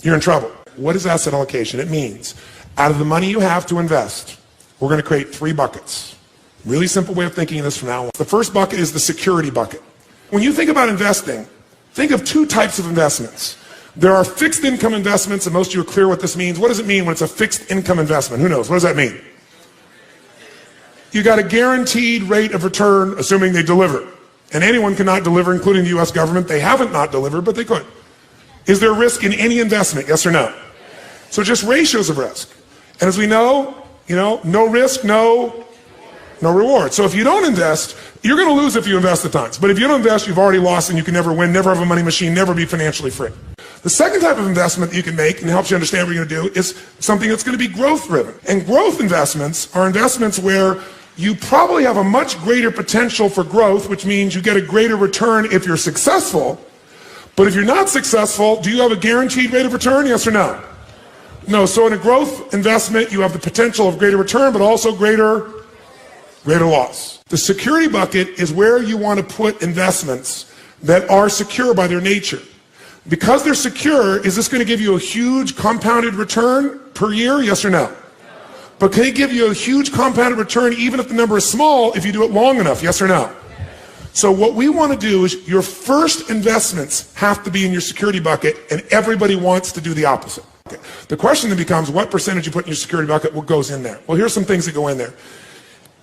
you're in trouble. What is asset allocation? It means out of the money you have to invest, we're going to create 3 buckets. Really simple way of thinking of this from now on. The first bucket is the security bucket. When you think about investing, think of 2 types of investments. There are fixed income investments, and most of you are clear what this means. What does it mean when it's a fixed income investment? Who knows? What does that mean? You got a guaranteed rate of return, assuming they deliver. And anyone cannot deliver, including the U.S. government. They haven't not delivered, but they could. Is there risk in any investment? Yes or no? So just ratios of risk. And as we know, no risk, no reward. So if you don't invest, you're going to lose if you invest at times. But if you don't invest, you've already lost and you can never win, never have a money machine, never be financially free. The second type of investment that you can make, and it helps you understand what you're going to do, is something that's going to be growth driven. And growth investments are investments where you probably have a much greater potential for growth, which means you get a greater return if you're successful. But if you're not successful, do you have a guaranteed rate of return? Yes or no? No. So in a growth investment, you have the potential of greater return, but also greater loss. The security bucket is where you want to put investments that are secure by their nature. Because they're secure, is this going to give you a huge compounded return per year? Yes or no? But can it give you a huge compounded return even if the number is small if you do it long enough? Yes or no? So what we want to do is your first investments have to be in your security bucket, and everybody wants to do the opposite. Okay. The question then becomes what percentage you put in your security bucket, what goes in there? Well, here's some things that go in there.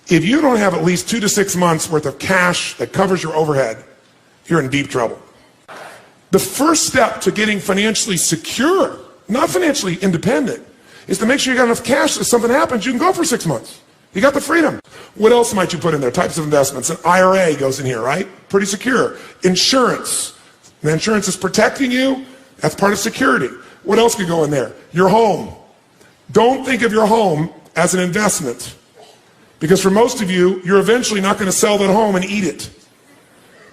If you don't have at least 2 to 6 months worth of cash that covers your overhead, you're in deep trouble. The first step to getting financially secure, not financially independent, is to make sure you got enough cash that if something happens, you can go for 6 months. You got the freedom. What else might you put in there? Types of investments. An IRA goes in here, right? Pretty secure. Insurance. The insurance is protecting you. That's part of security. What else could go in there? Your home. Don't think of your home as an investment. Because for most of you, you're eventually not going to sell that home and eat it.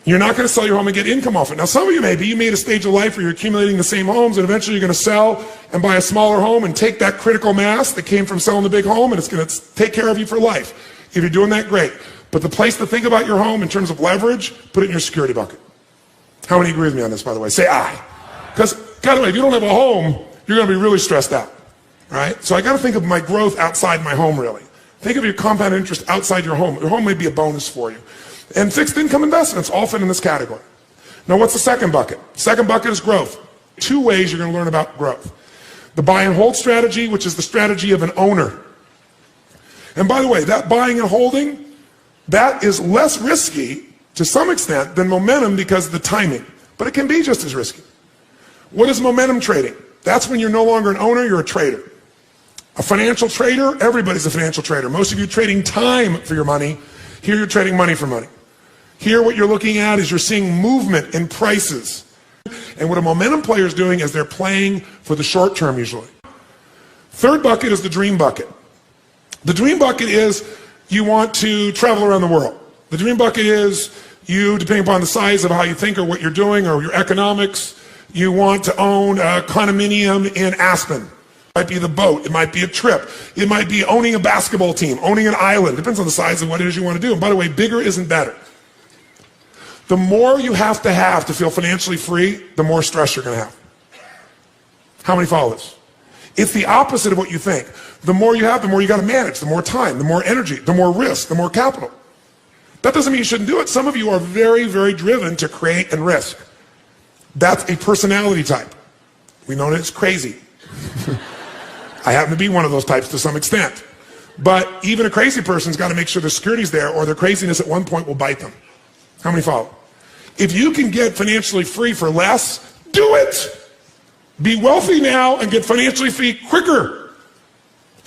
You're not going to sell your home and get income off it. Now, some of you maybe, you made a stage of life where you're accumulating the same homes, and eventually you're going to sell and buy a smaller home and take that critical mass that came from selling the big home, and it's going to take care of you for life. If you're doing that, great. But the place to think about your home in terms of leverage, put it in your security bucket. How many agree with me on this, by the way? Say aye. Because, by the way, if you don't have a home, you're going to be really stressed out. Right? So I got to think of my growth outside my home, really. Think of your compound interest outside your home. Your home may be a bonus for you. And fixed income investments all fit in this category. Now, what's the second bucket? Second bucket is growth. 2 ways you're going to learn about growth. The buy and hold strategy, which is the strategy of an owner. And by the way, that buying and holding, that is less risky to some extent than momentum because of the timing. But it can be just as risky. What is momentum trading? That's when you're no longer an owner, you're a trader. A financial trader, everybody's a financial trader. Most of you trading time for your money. Here you're trading money for money. Here what you're looking at is you're seeing movement in prices. And what a momentum player is doing is they're playing for the short term usually. Third bucket is the dream bucket. The dream bucket is you want to travel around the world. The dream bucket is you, depending upon the size of how you think or what you're doing or your economics, you want to own a condominium in Aspen. It might be the boat, it might be a trip, it might be owning a basketball team, owning an island. It depends on the size of what it is you want to do. And by the way, bigger isn't better. The more you have to feel financially free, the more stress you're going to have. How many follow this? It's the opposite of what you think. The more you have, the more you got to manage, the more time, the more energy, the more risk, the more capital. That doesn't mean you shouldn't do it. Some of you are very, very driven to create and risk. That's a personality type. We know that it's crazy. I happen to be one of those types to some extent. But even a crazy person's got to make sure their security's there or their craziness at one point will bite them. How many follow? If you can get financially free for less, do it. Be wealthy now and get financially free quicker.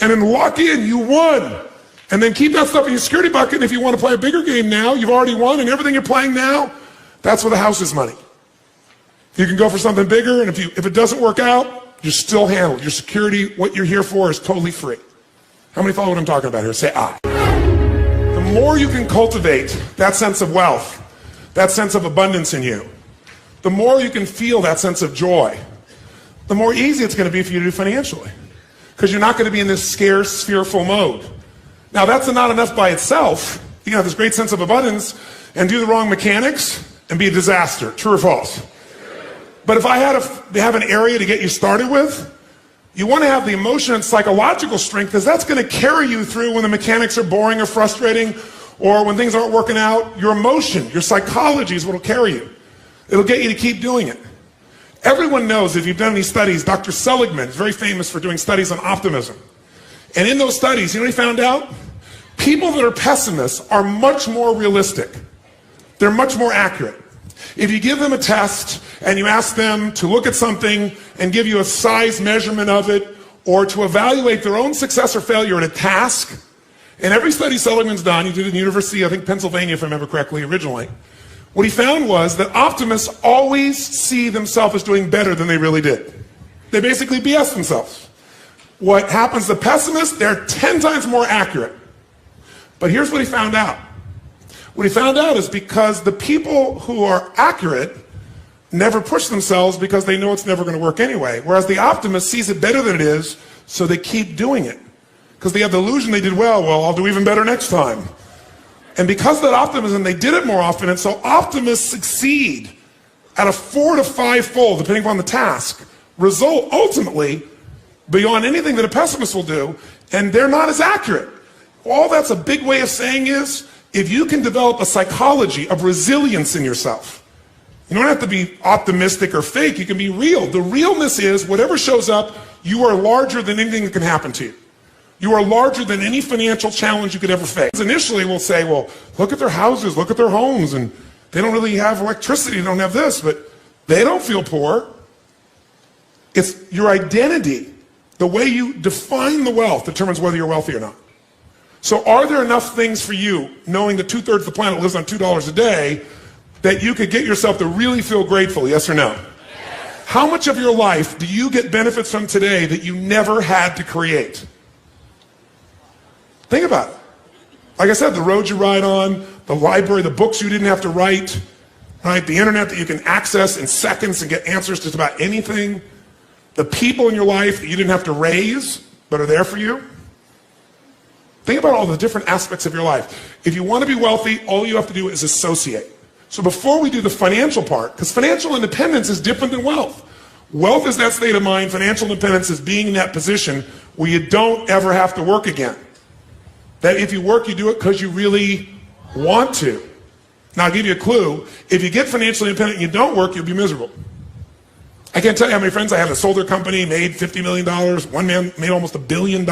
And then lock in, you won. And then keep that stuff in your security bucket. And if you want to play a bigger game now, you've already won, and everything you're playing now, that's where the house is money. You can go for something bigger, and if it doesn't work out, you're still handled. Your security, what you're here for, is totally free. How many follow what I'm talking about here? Say aye. The more you can cultivate that sense of wealth, that sense of abundance in you, the more you can feel that sense of joy, the more easy it's going to be for you to do financially. Because you're not going to be in this scarce, fearful mode. Now, that's not enough by itself. You can have this great sense of abundance and do the wrong mechanics and be a disaster. True or false? But if I had to have an area to get you started with, you want to have the emotion and psychological strength, because that's going to carry you through when the mechanics are boring or frustrating, or when things aren't working out. Your emotion, your psychology is what will carry you. It'll get you to keep doing it. Everyone knows, if you've done any studies, Dr. Seligman is very famous for doing studies on optimism. And in those studies, you know what he found out? People that are pessimists are much more realistic. They're much more accurate. If you give them a test and you ask them to look at something and give you a size measurement of it, or to evaluate their own success or failure at a task, in every study Seligman's done, he did it in the University, I think Pennsylvania if I remember correctly originally, what he found was that optimists always see themselves as doing better than they really did. They basically BS themselves. What happens to pessimists, they're 10 times more accurate. But here's what he found out. What he found out is because the people who are accurate never push themselves because they know it's never going to work anyway. Whereas the optimist sees it better than it is, so they keep doing it. Because they have the illusion they did well, I'll do even better next time. And because of that optimism, they did it more often, and so optimists succeed at a 4 to 5-fold, depending upon the task, result ultimately beyond anything that a pessimist will do, and they're not as accurate. All that's a big way of saying is, if you can develop a psychology of resilience in yourself, you don't have to be optimistic or fake, you can be real. The realness is, whatever shows up, you are larger than anything that can happen to you. You are larger than any financial challenge you could ever face. Initially, we'll say, well, look at their houses, look at their homes, and they don't really have electricity, they don't have this, but they don't feel poor. It's your identity. The way you define the wealth determines whether you're wealthy or not. So are there enough things for you, knowing that 2/3 of the planet lives on $2 a day, that you could get yourself to really feel grateful, yes or no? Yes. How much of your life do you get benefits from today that you never had to create? Think about it. Like I said, the roads you ride on, the library, the books you didn't have to write, right? The internet that you can access in seconds and get answers to just about anything. The people in your life that you didn't have to raise, but are there for you. Think about all the different aspects of your life. If you want to be wealthy, all you have to do is associate. So before we do the financial part, because financial independence is different than wealth. Wealth is that state of mind. Financial independence is being in that position where you don't ever have to work again. That if you work, you do it because you really want to. Now, I'll give you a clue. If you get financially independent and you don't work, you'll be miserable. I can't tell you how many friends I had that sold their company, made $50 million. One man made almost $1 billion.